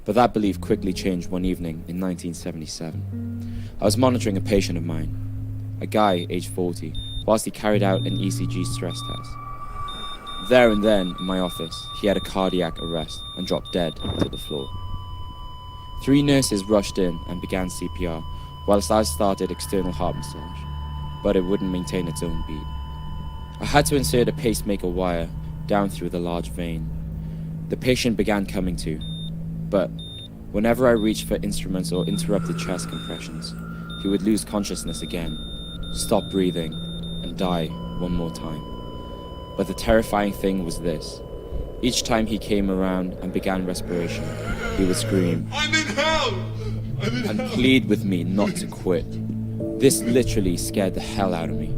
But that belief quickly changed one evening in 1977. I was monitoring a patient of mine, a guy aged 40, whilst he carried out an ECG stress test. There and then, in my office, he had a cardiac arrest and dropped dead to the floor. 3 nurses rushed in and began CPR, whilst I started external heart massage. but it wouldn't maintain its own beat. I had to insert a pacemaker wire down through the large vein. The patient began coming to, but whenever I reached for instruments or interrupted chest compressions, he would lose consciousness again, stop breathing, and die one more time. But the terrifying thing was this. Each time he came around and began respiration, he would scream, "I'm in hell!" and plead with me not to quit. This literally scared the hell out of me.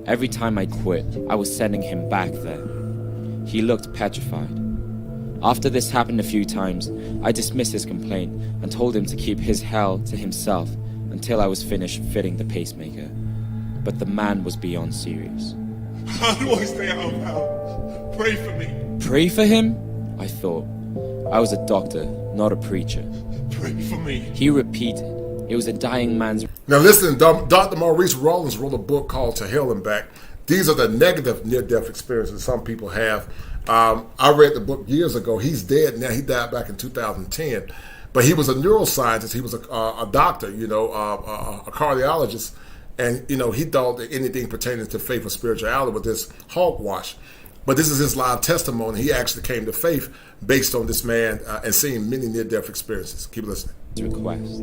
Every time I quit, I was sending him back there. He looked petrified. After this happened a few times, I dismissed his complaint and told him to keep his hell to himself until I was finished fitting the pacemaker. But the man was beyond serious. How do I stay out of hell? Pray for me. Pray for him? I thought. I was a doctor, not a preacher. Pray for me. He repeated. It was a dying man's... Now listen, Dr. Maurice Rawlings wrote a book called To Hell and Back. These are the negative near-death experiences some people have. I read the book years ago. He's dead now. He died back in 2010. But he was a neuroscientist. He was a doctor, you know, a cardiologist. And, you know, he thought that anything pertaining to faith or spirituality was this hogwash. But this is his live testimony. He actually came to faith based on this man and seeing many near-death experiences. Keep listening. Request.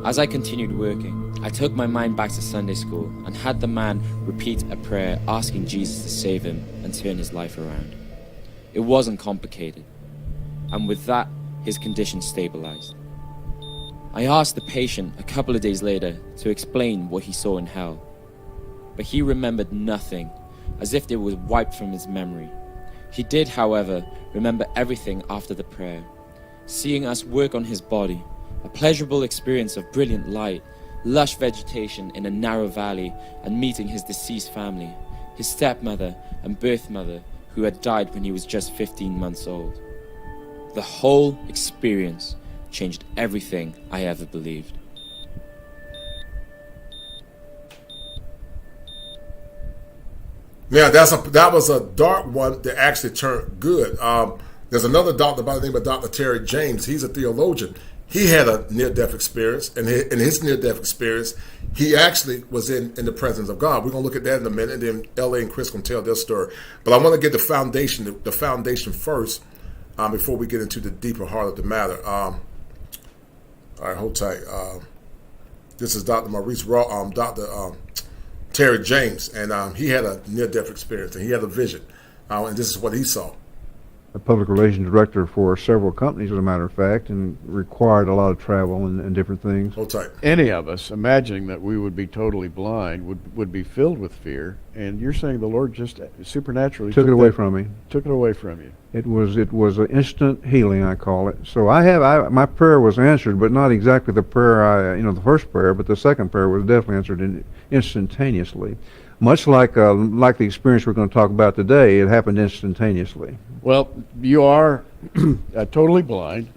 As I continued working, I took my mind back to Sunday school and had the man repeat a prayer asking Jesus to save him and turn his life around. It wasn't complicated, and with that, his condition stabilized. I asked the patient a couple of days later to explain what he saw in hell, but he remembered nothing, as if it was wiped from his memory. He did, however, remember everything after the prayer, seeing us work on his body, a pleasurable experience of brilliant light, lush vegetation in a narrow valley, and meeting his deceased family, his stepmother and birth mother, who had died when he was just 15 months old. The whole experience changed everything I ever believed. Now, that was a dark one that actually turned good. There's another doctor by the name of Dr. Terry James. He's a theologian. He had a near-death experience, and in his near-death experience, he actually was in the presence of God. We're going to look at that in a minute, and then L.A. and Chris going to tell their story. But I want to get the foundation first before we get into the deeper heart of the matter. All right, hold tight. This is Dr. Maurice Dr. Terry James, and he had a near-death experience, and he had a vision, and this is what he saw. A public relations director for several companies, as a matter of fact, and required a lot of travel and different things. Hold tight. Any of us imagining that we would be totally blind would be filled with fear, and you're saying the Lord just supernaturally took it away from me. Took it away from you. It was an instant healing, I call it. So my prayer was answered, but not exactly the prayer the first prayer, but the second prayer was definitely answered instantaneously. Much like the experience we're going to talk about today, it happened instantaneously. Well, you are totally blind,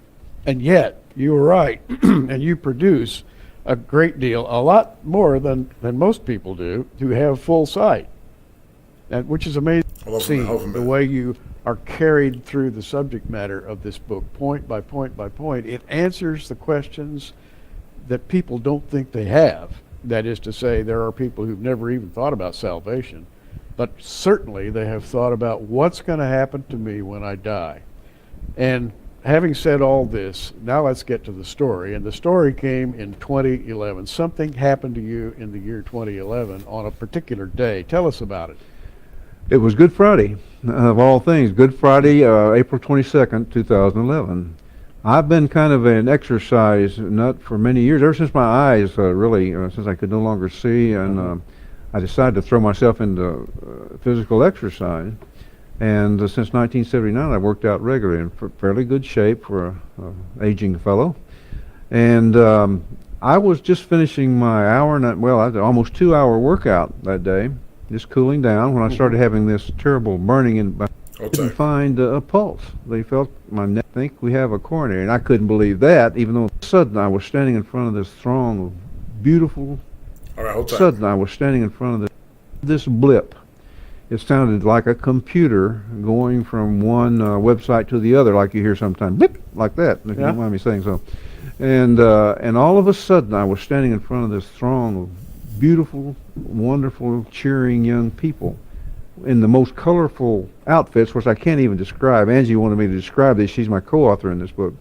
and yet you are right, and you produce a great deal, a lot more than most people do, to have full sight, which is amazing to see the way you are carried through the subject matter of this book, point by point by point. It answers the questions that people don't think they have. That is to say, there are people who've never even thought about salvation, but certainly they have thought about what's going to happen to me when I die. And having said all this, now let's get to the story. And the story came in 2011. Something happened to you in the year 2011 on a particular day. Tell us about it. It was Good Friday, of all things. Good Friday, April 22nd, 2011. I've been kind of an exercise nut for many years, ever since my eyes since I could no longer see, and I decided to throw myself into physical exercise. And since 1979, I've worked out regularly in fairly good shape for an aging fellow. And I was just finishing my almost 2-hour workout that day, just cooling down, when I started having this terrible burning in my... Didn't find a pulse. They felt my neck. Think we have a coronary, and I couldn't believe that. Even though all of a sudden I was standing in front of this throng of beautiful. All right, hold tight. Sudden I was standing in front of this blip. It sounded like a computer going from one website to the other, like you hear sometimes, blip, like that. If you don't mind me saying so. And all of a sudden I was standing in front of this throng of beautiful wonderful, cheering young people in the most colorful outfits, which I can't even describe. Angie wanted me to describe these. She's my co-author in this book.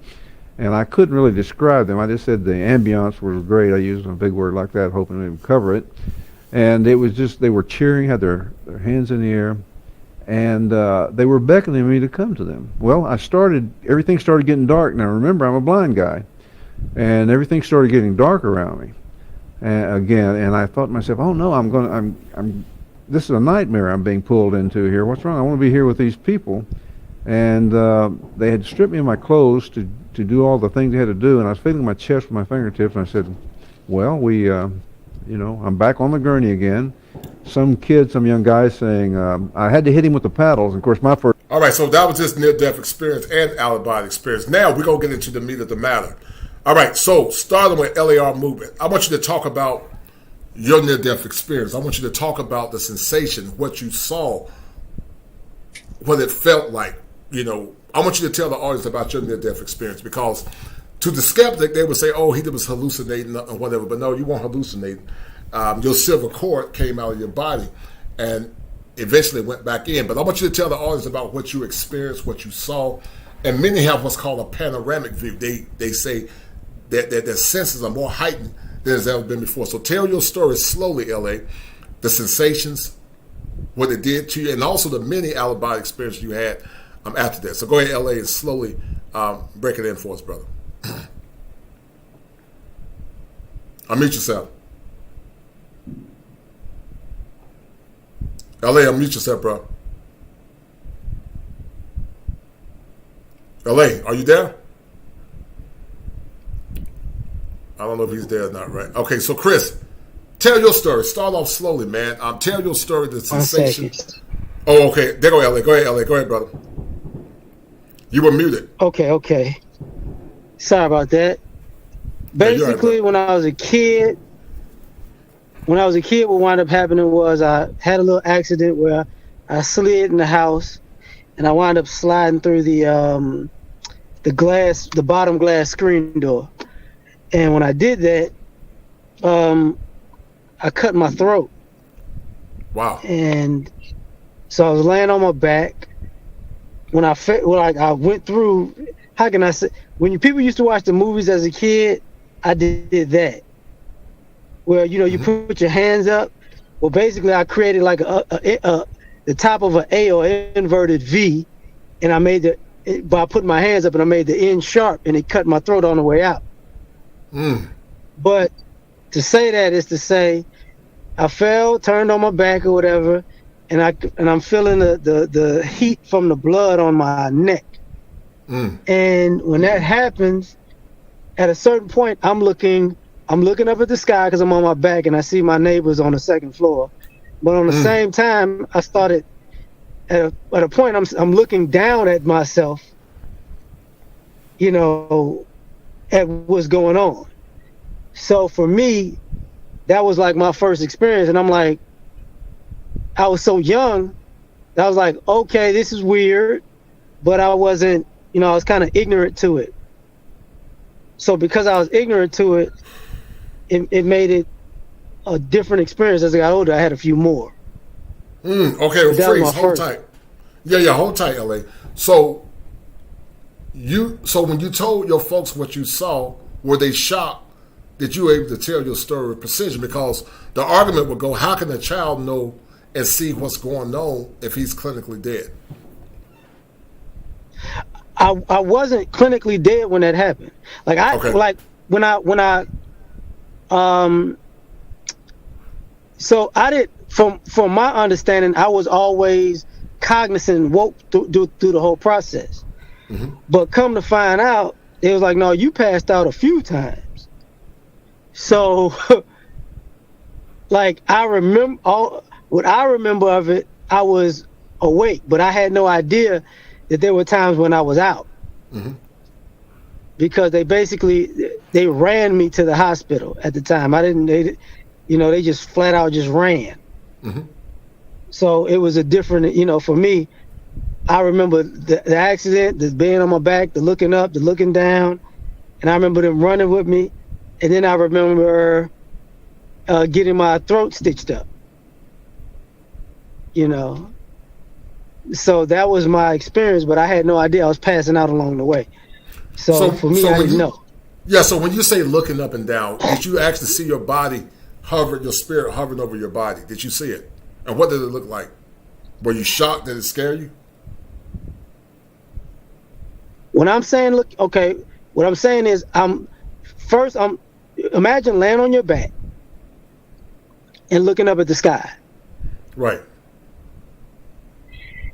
And I couldn't really describe them. I just said the ambiance was great. I used a big word like that, hoping it would cover it. And it was just, they were cheering, had their hands in the air, and they were beckoning me to come to them. Well, everything started getting dark. Now remember, I'm a blind guy. And everything started getting dark around me again. And I thought to myself, oh no, this is a nightmare I'm being pulled into here. What's wrong? I want to be here with these people. And they had stripped me of my clothes to do all the things they had to do, and I was feeling my chest with my fingertips, and I said, well, I'm back on the gurney again. Some young guy saying, I had to hit him with the paddles. And of course, my first... All right, so that was his near-death experience and out-of-body experience. Now we're going to get into the meat of the matter. All right, so starting with LAR movement, I want you to talk about your near-death experience. I want you to talk about the sensation, what you saw, what it felt like, I want you to tell the audience about your near-death experience, because to the skeptic, they would say, oh, he was hallucinating or whatever. But no, you weren't hallucinating. Your silver cord came out of your body and eventually went back in. But I want you to tell the audience about what you experienced, what you saw. And many have what's called a panoramic view. They say that their senses are more heightened than has ever been before. So tell your story slowly, L.A., the sensations, what it did to you, and also the many out-of-body experiences you had after that. So go ahead, LA, and slowly break it in for us, brother. Unmute yourself. LA, unmute yourself, bro. LA, are you there? I don't know if he's there or not, right? Okay, so Chris, tell your story. Start off slowly, man. Tell your story, the sensation. Oh, okay. There go LA. Go ahead, LA. Go ahead, brother. You were muted. Okay. Sorry about that. Basically, when I was a kid, what wound up happening was I had a little accident where I slid in the house, and I wound up sliding through the bottom glass screen door. And when I did that, I cut my throat. Wow. And so I was laying on my back. When I went through, how can I say, when people used to watch the movies as a kid, I did that. Where, you put your hands up. Well, basically, I created like the top of an A or inverted V, and I made by putting my hands up, and I made the end sharp, and it cut my throat on the way out. But to say that is to say, I fell, turned on my back or whatever, and I'm feeling the heat from the blood on my neck. And when that happens, at a certain point, I'm looking up at the sky because I'm on my back, and I see my neighbors on the second floor. But on the same time, I started at a point I'm looking down at myself, at what's going on. So for me, that was like my first experience, and I'm like, I was so young, I was like, okay, this is weird, but I wasn't, I was kind of ignorant to it. So because I was ignorant to it, it made it a different experience. As I got older, I had a few more. Okay, freeze, hold tight. Yeah, hold tight, LA. So when you told your folks what you saw, were they shocked that you were able to tell your story with precision? Because the argument would go, how can a child know and see what's going on if he's clinically dead? I wasn't clinically dead when that happened. So I did, from my understanding, I was always cognizant and woke through the whole process. But come to find out, it was like, no, you passed out a few times. So like what I remember of it, I was awake, but I had no idea that there were times when I was out. Because they ran me to the hospital at the time. They just flat out just ran. So it was a different, for me, I remember the accident, the being on my back, the looking up, the looking down, and I remember them running with me. And then I remember getting my throat stitched up. You know, so that was my experience, but I had no idea I was passing out along the way. So for me, I didn't know. Yeah, so when you say looking up and down, did you actually see your body your spirit hovering over your body? Did you see it? And what did it look like? Were you shocked? Did it scare you? When I'm saying, look, okay, what I'm saying is, imagine laying on your back and looking up at the sky. Right.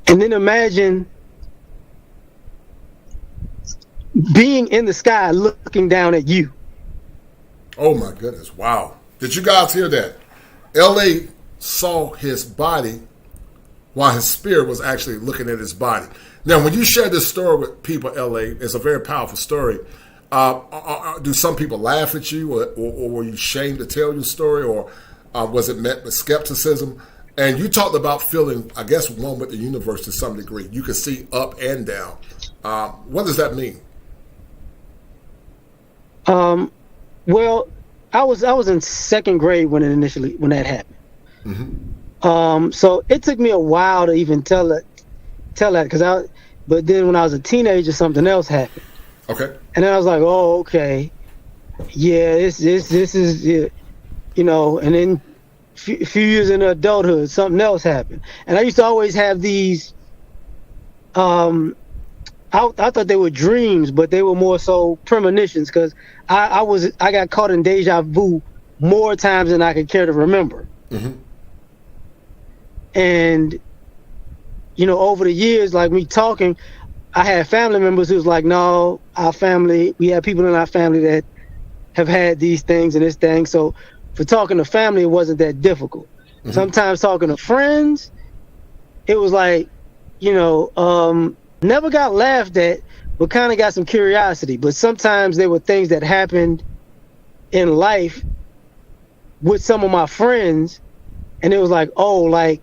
And then imagine being in the sky looking down at you. Oh my goodness. Wow. Did you guys hear that? L.A. saw his body while his spirit was actually looking at his body. Now, when you share this story with people, L.A., it's a very powerful story. Do some people laugh at you, or were you ashamed to tell your story, or was it met with skepticism? And you talked about feeling, I guess, one with the universe to some degree. You could see up and down. What does that mean? Well, I was in second grade when that happened. Mm-hmm. So it took me a while to even tell that but then when I was a teenager, something else happened. Okay. And then I was like, oh, okay, yeah, this is, you know. And then a few years in adulthood, something else happened. And I used to always have these. I thought they were dreams, but they were more so premonitions, because I got caught in deja vu more times than I could care to remember. Mm-hmm. And you know, over the years, like me talking, I had family members who was like, no, we have people in our family that have had these things and this thing. So for talking to family, it wasn't that difficult. Mm-hmm. Sometimes talking to friends, it was like, you know, never got laughed at, but kind of got some curiosity. But sometimes there were things that happened in life with some of my friends, and it was like, oh, like,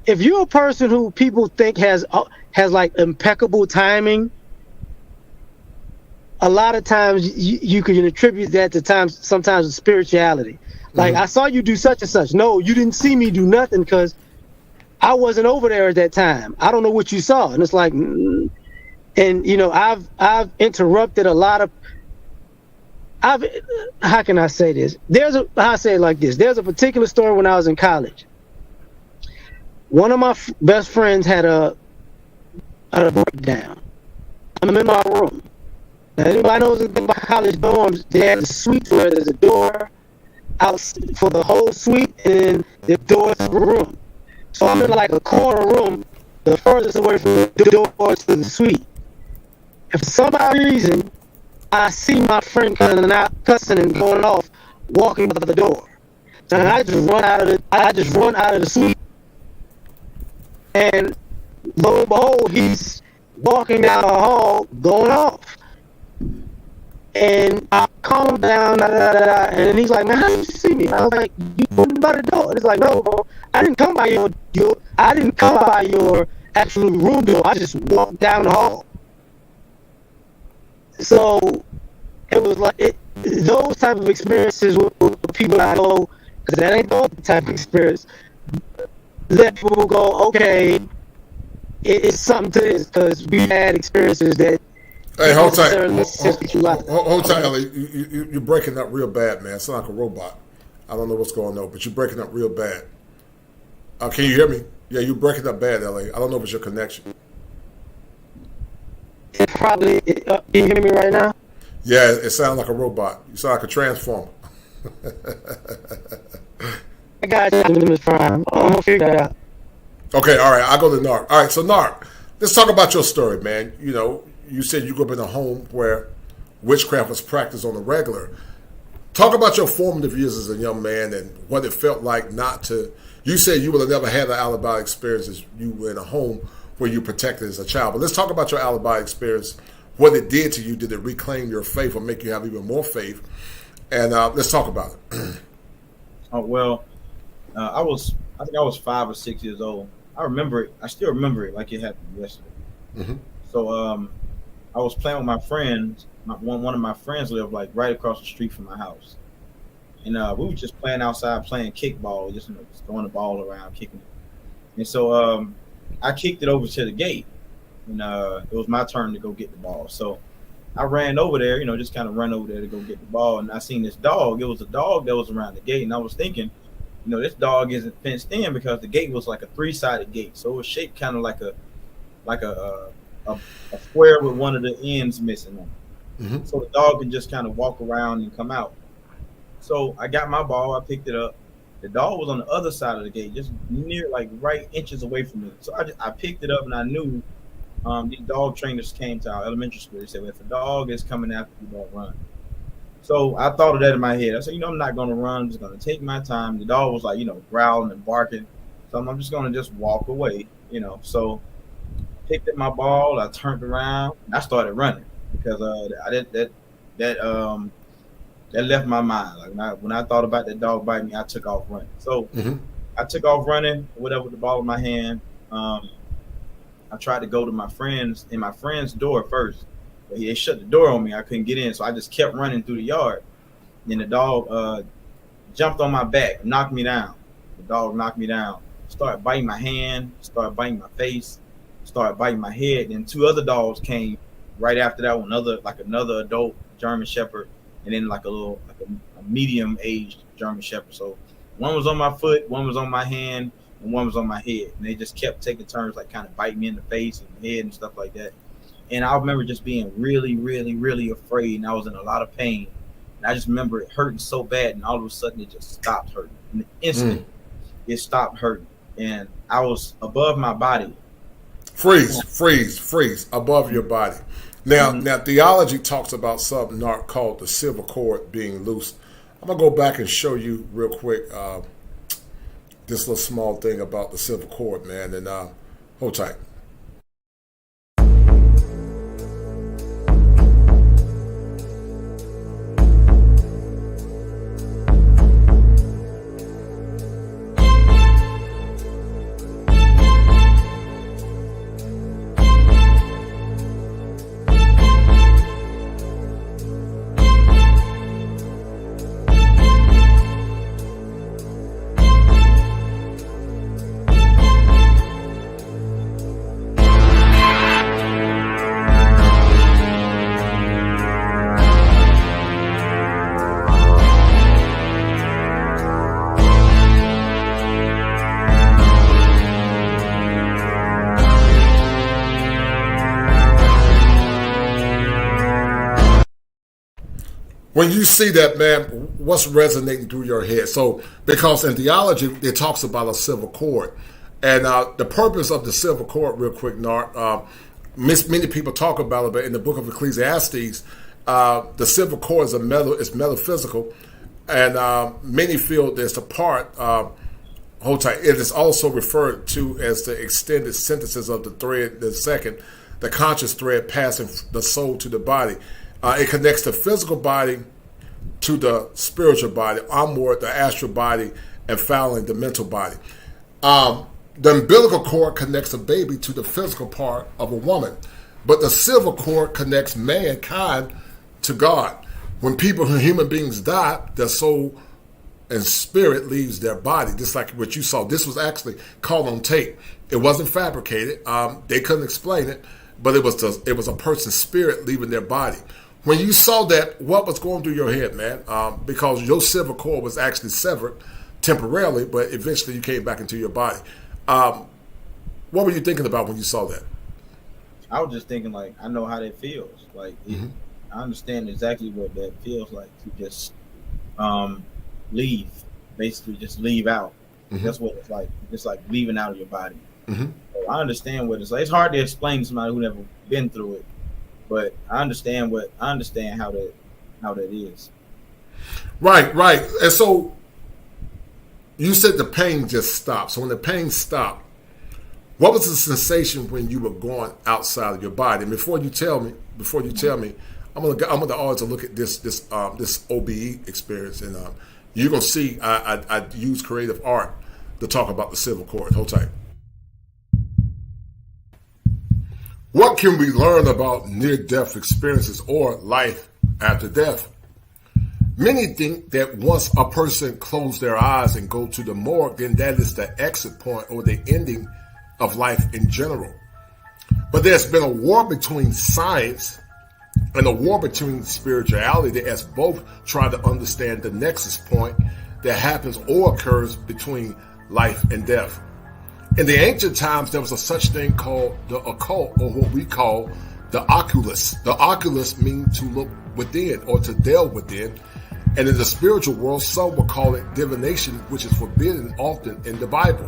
if you're a person who people think has like impeccable timing, a lot of times you can attribute that to sometimes spirituality. Like, I saw you do such and such. No, you didn't see me do nothing because I wasn't over there at that time. I don't know what you saw. And it's like, and you know, I've interrupted a lot of. How can I say this? I say it like this. There's a particular story when I was in college. One of my best friends had a breakdown. I'm in my room. Now, anybody knows about college dorms? They have a suite where there's a door out for the whole suite, and the door to the room. So I'm in like a corner room, the furthest away from the door to the suite. And for some odd reason, I see my friend coming out, cussing and going off, walking out the door. So I just run out of the suite. And lo and behold, he's walking down the hall, going off. And I calm him down, and he's like, man, how did you see me? I was like, you went by the door. And it's like, no, bro, I didn't come by your actual room door. I just walked down the hall. So it was like those type of experiences with people I know, because that ain't the type of experience. Let people go, okay, it's something to this, because we had experiences that. Hey, hold tight. Hold tight, Ellie. You're breaking up real bad, man. It's like a robot. I don't know what's going on, but you're breaking up real bad. Can you hear me? Yeah, you're breaking up bad, Ellie. I don't know if it's your connection. It probably. Can you hear me right now? Yeah, it sounds like a robot. You sound like a transformer. I got you, Mr. Prime. I'm gonna figure that out. Okay, all right. I'll go to Nark. All right, so Nark, let's talk about your story, man. You know, you said you grew up in a home where witchcraft was practiced on the regular. Talk about your formative years as a young man and what it felt like not to. You said you would have never had an alibi experience as you were in a home where you protected as a child. But let's talk about your alibi experience, what it did to you. Did it reclaim your faith or make you have even more faith? And let's talk about it. I think I was 5 or 6 years old. I remember it. I still remember it like it happened yesterday. Mm-hmm. So I was playing with my friends. One of my friends lived like right across the street from my house. and we were just playing outside, playing kickball, just, just throwing the ball around, kicking it. And so I kicked it over to the gate, and it was my turn to go get the ball. So I ran over there, just kind of run over there to go get the ball, and I seen this dog. It was a dog that was around the gate, and I was thinking, this dog isn't fenced in because the gate was like a 3-sided gate, so it was shaped kind of like a square with one of the ends missing on it. Mm-hmm. So the dog can just kind of walk around and come out. So I got my ball, I picked it up. The dog was on the other side of the gate, just near, like right inches away from me. So I picked it up, and I knew these dog trainers came to our elementary school. They said, well, if a dog is coming after you, don't run. So I thought of that in my head. I said, I'm not going to run. I'm just going to take my time. The dog was like, growling and barking. So I'm just going to just walk away, So I picked up my ball. I turned around. And I started running because that left my mind. Like when I thought about that dog biting me, I took off running. So I took off running, whatever, with the ball in my hand. I tried to go to my friend's door first, but they shut the door on me. I couldn't get in, so I just kept running through the yard. Then the dog jumped on my back, knocked me down. The dog knocked me down, started biting my hand, started biting my face, started biting my head. Then 2 other dogs came right after that one, another adult German Shepherd, and then like a medium-aged German Shepherd. So one was on my foot, one was on my hand, and one was on my head. And they just kept taking turns, like kind of biting me in the face and the head and stuff like that. And I remember just being really, really, really afraid, and I was in a lot of pain. And I just remember it hurting so bad, and all of a sudden it just stopped hurting. In the instant, it stopped hurting. And I was above my body. Freeze, above your body. Now, theology talks about something called the silver cord being loose. I'm going to go back and show you real quick this little small thing about the silver cord, man, and hold tight. When you see that, man, what's resonating through your head? So, because in theology, it talks about a silver cord. And the purpose of the silver cord, real quick, Nart, many people talk about it, but in the book of Ecclesiastes, the silver cord is metaphysical. And many feel there's a part, hold tight, it is also referred to as the extended synthesis of the thread, the conscious thread passing the soul to the body. It connects the physical body to the spiritual body, onward the astral body, and finally the mental body. The umbilical cord connects a baby to the physical part of a woman, but the silver cord connects mankind to God. When human beings die, their soul and spirit leaves their body, just like what you saw. This was actually caught on tape. It wasn't fabricated. They couldn't explain it, but it was a person's spirit leaving their body. When you saw that, what was going through your head, man? Because your silver cord was actually severed temporarily, but eventually you came back into your body. What were you thinking about when you saw that? I was just thinking, like, I know how that feels. Like, I understand exactly what that feels like to just leave, basically just leave out. That's what it's like. It's like leaving out of your body. So I understand what it's like. It's hard to explain to somebody who never been through it. But I understand how that is. Right. And so you said the pain just stopped. So when the pain stopped, what was the sensation when you were going outside of your body? And before you tell me, I'm gonna also look at this OBE experience, and you're gonna see I use creative art to talk about the silver cord. Hold tight. What can we learn about near-death experiences or life after death? Many think that once a person closes their eyes and go to the morgue, then that is the exit point or the ending of life in general. But there's been a war between science and a war between spirituality that has both tried to understand the nexus point that happens or occurs between life and death. In the ancient times, there was a such thing called the occult, or what we call the oculus. The oculus means to look within or to delve within. And in the spiritual world, some will call it divination, which is forbidden often in the Bible.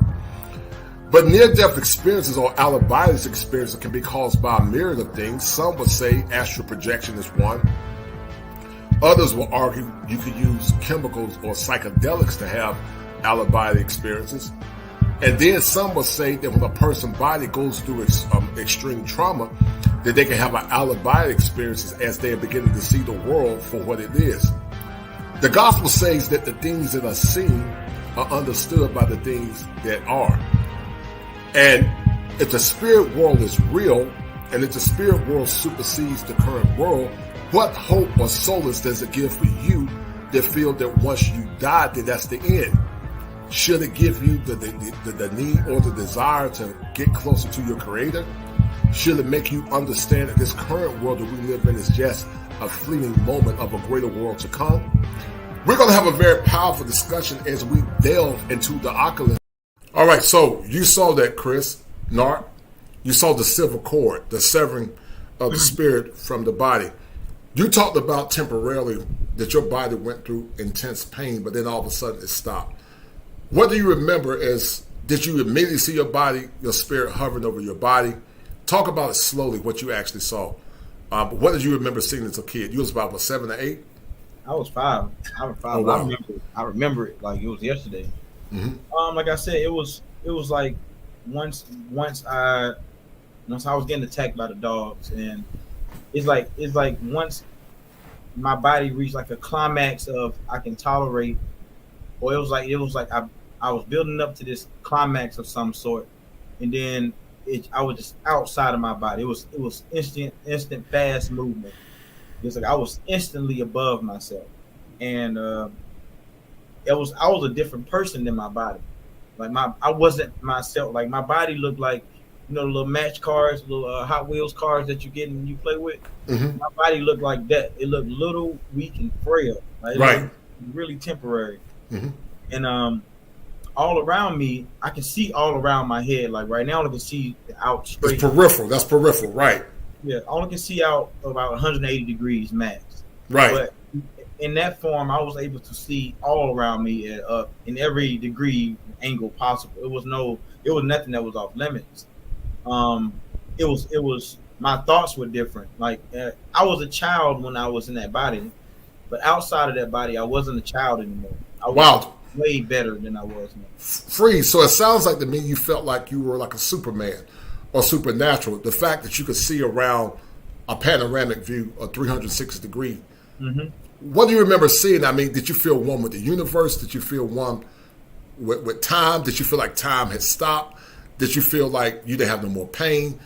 But near-death experiences or out-of-body experiences can be caused by a myriad of things. Some would say astral projection is one. Others will argue you could use chemicals or psychedelics to have out-of-body experiences. And then some will say that when a person's body goes through extreme trauma, that they can have an out-of-body experiences as they are beginning to see the world for what it is. The gospel says that the things that are seen are understood by the things that are. And if the spirit world is real, and if the spirit world supersedes the current world, what hope or solace does it give for you that feel that once you die, that that's the end? Should it give you the need or the desire to get closer to your creator? Should it make you understand that this current world that we live in is just a fleeting moment of a greater world to come? We're going to have a very powerful discussion as we delve into the oculus. All right, so you saw that, Chris, Nart. You saw the silver cord, the severing of the spirit from the body. You talked about temporarily that your body went through intense pain, but then all of a sudden it stopped. What do you remember as, did you immediately see your body, your spirit hovering over your body? Talk about it slowly, what you actually saw. But what did you remember seeing as a kid? You was about, what, 7 or 8? I was 5. I was 5. Oh, wow. I remember it like it was yesterday. Mm-hmm. Like I said, it was like once I was getting attacked by the dogs, and it's like once my body reached like a climax of I can tolerate, or it was like I was building up to this climax of some sort, and then I was just outside of my body. It was instant fast movement. It's like I was instantly above myself, and I was a different person than my body. Like I wasn't myself. Like my body looked like, you know, the little match cars, little Hot Wheels cars that you get and you play with. Mm-hmm. My body looked like that. It looked little, weak, and frail. Like, right. Really temporary. Mm-hmm. And all around me, I can see all around my head. Like right now, I can see out straight. It's peripheral. That's peripheral, right? Yeah, all I can see out about 180 degrees max. Right. But in that form, I was able to see all around me in every degree angle possible. It was nothing that was off limits. It was my thoughts were different. Like I was a child when I was in that body, but outside of that body, I wasn't a child anymore. I was way better than I was now. Free. So it sounds like to me you felt like you were like a Superman or supernatural. The fact that you could see around a panoramic view, a 360 degree. Mm-hmm. What do you remember seeing? I mean, did you feel one with the universe? Did you feel one with time? Did you feel like time had stopped? Did you feel like you didn't have no more pain?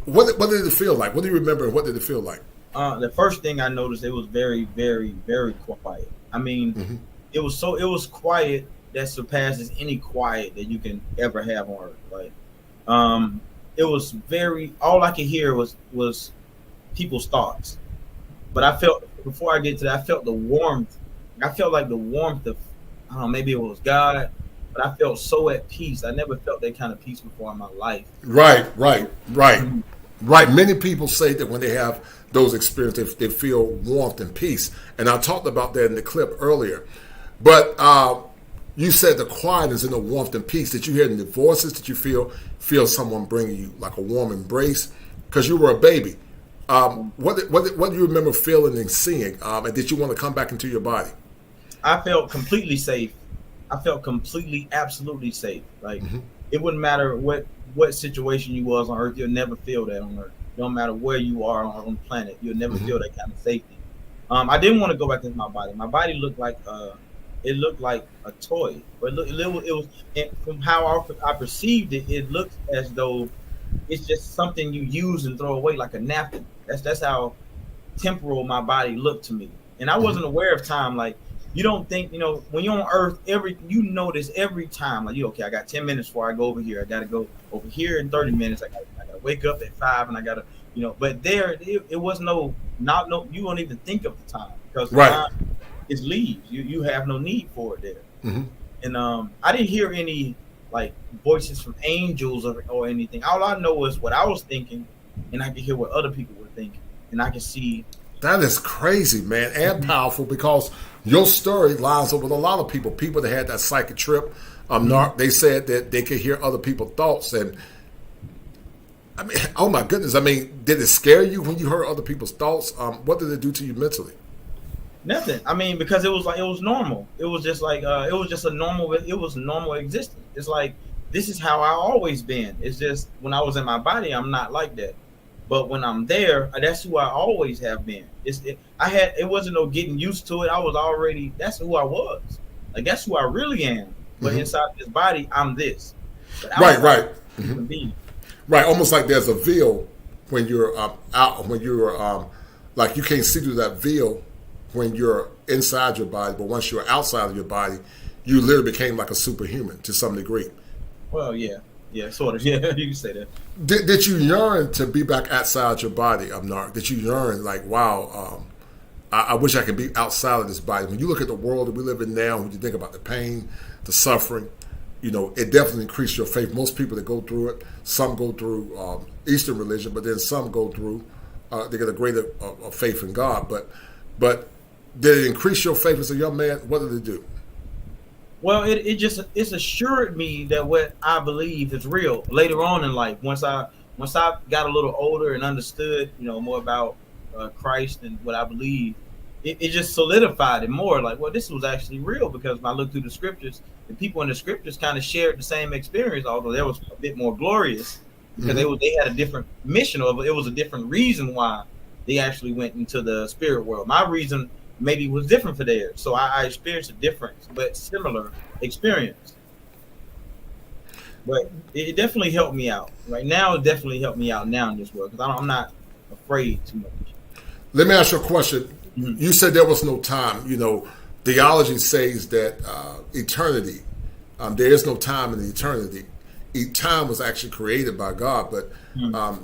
What did it feel like? What do you remember? What did it feel like? The first thing I noticed, it was very, very, very quiet. I mean, mm-hmm. It was quiet that surpasses any quiet that you can ever have on earth. Like, it was all I could hear was people's thoughts. But I felt, before I get to that, I felt the warmth. I felt like the warmth of, I don't know, maybe it was God, but I felt so at peace. I never felt that kind of peace before in my life. Right. Many people say that when they have those experiences, they feel warmth and peace. And I talked about that in the clip earlier. But you said the quietness and the warmth and peace. Did you hear in the voices? Did you feel someone bringing you like a warm embrace? Because you were a baby. What do you remember feeling and seeing? And did you want to come back into your body? I felt completely safe. I felt completely, absolutely safe. Like, mm-hmm. It wouldn't matter what situation you was on Earth, you'll never feel that on Earth. No matter where you are on the planet, you'll never mm-hmm. feel that kind of safety. I didn't want to go back into my body. My body looked like a toy. But it was, from how I perceived it, it looked as though it's just something you use and throw away like a napkin. That's how temporal my body looked to me. and I wasn't aware of time. Like, you don't think, when you're on Earth, you notice every time, like, okay, I got 10 minutes before I go over here. I got to go over here in 30 minutes. I got to wake up at 5, and I got to, but there, it was you won't even think of the time, because the time is leaves. You have no need for it there. Mm-hmm. And I didn't hear any like voices from angels or anything. All I know is what I was thinking, and I could hear what other people were thinking, and I could see. That is crazy, man, and powerful, because your story lines up with a lot of people that had that psychic trip. They said that they could hear other people's thoughts, and I mean, oh my goodness, I mean, did it scare you when you heard other people's thoughts? What did it do to you mentally? Nothing. I mean, because it was normal. It was just like it was normal existence. It's like, this is how I always been. It's just when I was in my body, I'm not like that. But when I'm there, that's who I always have been. It wasn't no getting used to it. That's who I was. Like, that's who I really am. But inside this body, I'm this. Right. Mm-hmm. Right. Almost like there's a veil when you're out, when you're like, you can't see through that veil when you're inside your body. But once you're outside of your body, you literally became like a superhuman to some degree. Well, yeah. Yeah, sort of. Yeah, you can say that. Did you yearn to be back outside your body, Narc? Did you yearn, like, wow, I wish I could be outside of this body? When you look at the world that we live in now, when you think about the pain, the suffering, it definitely increased your faith. Most people that go through it, some go through Eastern religion, but then some go through, they get a greater faith in God. But did it increase your faith as a young man? What did it do? Well, it's assured me that what I believe is real later on in life. Once I got a little older and understood, more about Christ and what I believe, it just solidified it more. Like, well, this was actually real, because when I looked through the scriptures, the people in the scriptures kind of shared the same experience, although that was a bit more glorious, because they had a different mission, or it was a different reason why they actually went into the spirit world. My reason maybe was different for theirs. So I experienced a different but similar experience. But it definitely helped me out. Right now, it definitely helped me out now in this world, because I'm not afraid too much. Let me ask you a question. Mm-hmm. You said there was no time. Theology says that eternity, there is no time in eternity. Time was actually created by God, but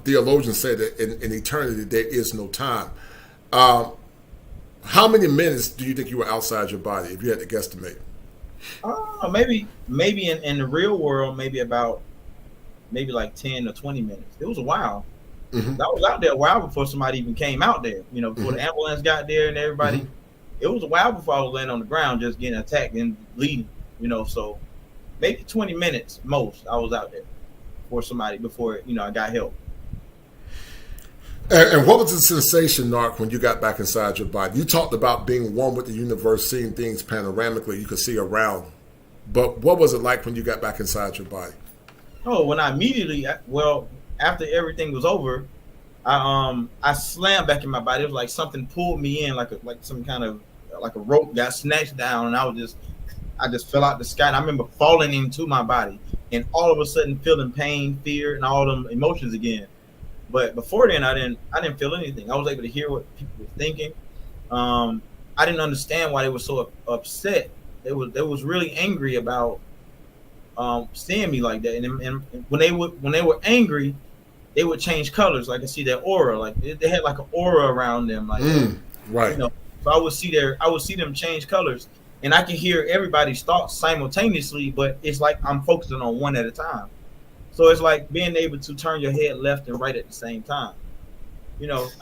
theologians say that in eternity there is no time. How many minutes do you think you were outside your body, if you had to guesstimate? Maybe in the real world, maybe like 10 or 20 minutes. It was a while. Mm-hmm. I was out there a while before somebody even came out there. Before the ambulance got there and everybody. Mm-hmm. It was a while before I was laying on the ground, just getting attacked and bleeding. So maybe 20 minutes most. I was out there before I got help. And what was the sensation, Narc, when you got back inside your body? You talked about being one with the universe, seeing things panoramically, you could see around. But what was it like when you got back inside your body? Oh, when I immediately, after everything was over, I slammed back in my body. It was like something pulled me in, like some kind of, like a rope got snatched down, and I just fell out the sky. And I remember falling into my body, and all of a sudden feeling pain, fear, and all them emotions again. But before then, I didn't feel anything. I was able to hear what people were thinking. I didn't understand why they were so upset. They was really angry about seeing me like that. And when they were angry, they would change colors. Like, I see their aura. Like, they had like an aura around them. Like, right. So I would see them change colors, and I can hear everybody's thoughts simultaneously. But it's like I'm focusing on one at a time. So it's like being able to turn your head left and right at the same time.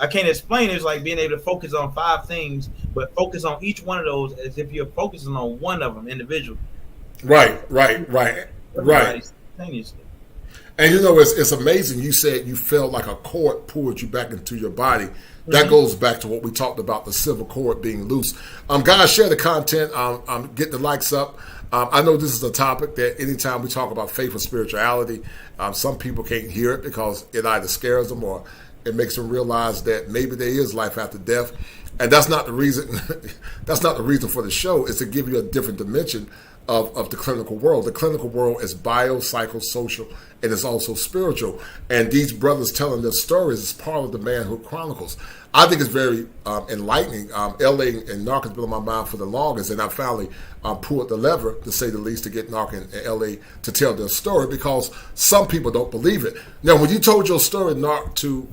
I can't explain it. It's like being able to focus on 5 things, but focus on each one of those as if you're focusing on one of them individually. Right. Simultaneously. And it's amazing. You said you felt like a cord pulled you back into your body. That goes back to what we talked about, the civil cord being loose. Guys, share the content. Get the likes up. I know this is a topic that anytime we talk about faith or spirituality, some people can't hear it because it either scares them or it makes them realize that maybe there is life after death. And that's not the reason. That's not the reason for the show. It's to give you a different dimension of the clinical world. The clinical world is bio, psychosocial, and it's also spiritual. And these brothers telling their stories is part of the Manhood Chronicles. I think it's very enlightening. LA and Narc has been on my mind for the longest, and I finally pulled the lever, to say the least, to get Narc and LA to tell their story, because some people don't believe it. Now, when you told your story, Narc, to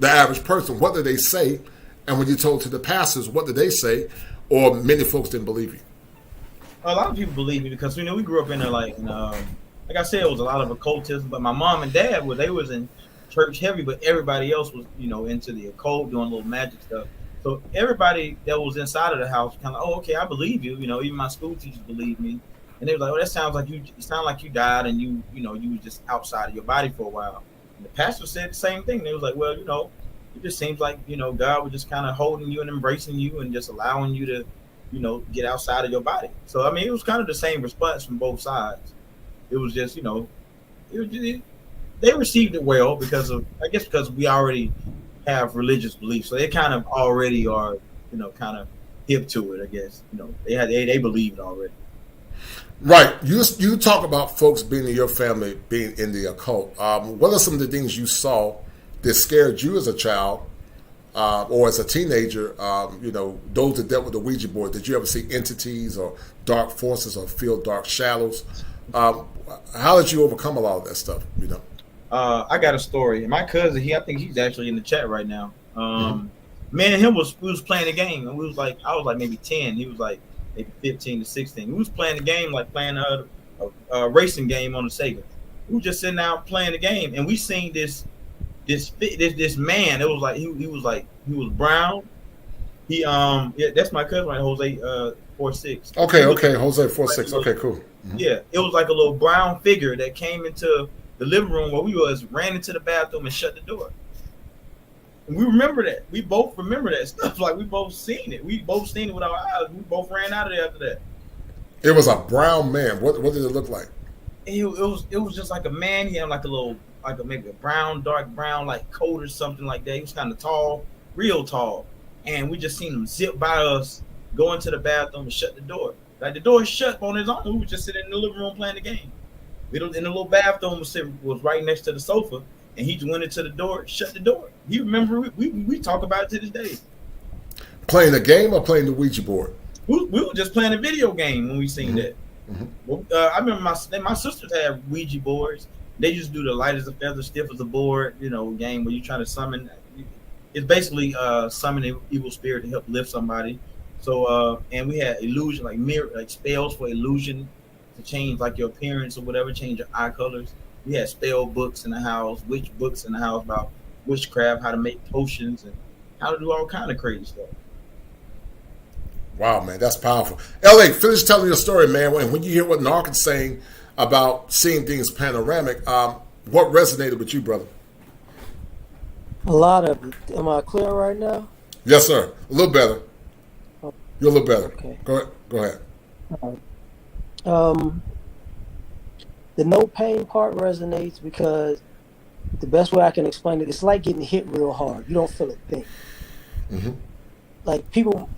the average person, what did they say? And when you told to the pastors, what did they say? Or many folks didn't believe you? A lot of people believe me because, we grew up in there, like I said, it was a lot of occultism, but my mom and dad, they was in church heavy, but everybody else was, into the occult, doing little magic stuff. So everybody that was inside of the house kind of, oh, okay, I believe you. Even my school teachers believed me. And they were like, oh, that sounds like you died and you were just outside of your body for a while. And the pastor said the same thing. They was like, well, it just seems like, God was just kind of holding you and embracing you and just allowing you to, get outside of your body. So, it was kind of the same response from both sides. It was just, they received it well because we already have religious beliefs. So they kind of already are, kind of hip to it, I guess. They believe it already. Right. You talk about folks being in your family, being in the occult. What are some of the things you saw that scared you as a child or as a teenager? Those that dealt with the Ouija board, did you ever see entities or dark forces or feel dark shadows? How did you overcome a lot of that stuff? I got a story. My cousin, I think he's actually in the chat right now. Me and him we was playing a game, and I was like maybe 10. He was like maybe 15 to 16. We was playing the game, like playing a racing game on the Sega. We were just sitting out playing the game, and we seen this man. It was like he was brown. He that's my cousin, right? Jose 46. Okay, Jose 46. Okay, cool. Mm-hmm. Yeah, it was like a little brown figure that came into the living room where we ran into the bathroom and shut the door. And we remember that. We both remember that stuff. Like, we both seen it. We both seen it with our eyes. We both ran out of there after that. It was a brown man. What did it look like? It was just like a man. He had like maybe a dark brown, like coat or something like that. He was kind of tall, real tall. And we just seen him zip by us, go into the bathroom and shut the door. Like, the door shut on his own. We were just sitting in the living room playing the game. In the little bathroom was right next to the sofa, and he just went into the door, shut the door. He remember we talk about it to this day. Playing a game or playing the Ouija board? We were just playing a video game when we seen that. Mm-hmm. I remember my sisters had Ouija boards. They just do the light as a feather, stiff as a board, game where you try to summon. It's basically summon an evil spirit to help lift somebody. So and we had illusion, like mirror, like spells for illusion, to change like your appearance or whatever, change your eye colors. We had spell books in the house, witch books in the house about witchcraft, how to make potions and how to do all kind of crazy stuff. Wow, man, that's powerful. LA, finish telling your story, man. When you hear what Narc is saying about seeing things panoramic, what resonated with you, brother? A lot of it. Am I clear right now? Yes, sir. A little better. You're a little better. Okay. Go ahead. The no pain part resonates because the best way I can explain it, it's like getting hit real hard. You don't feel a thing. Mm-hmm. Like people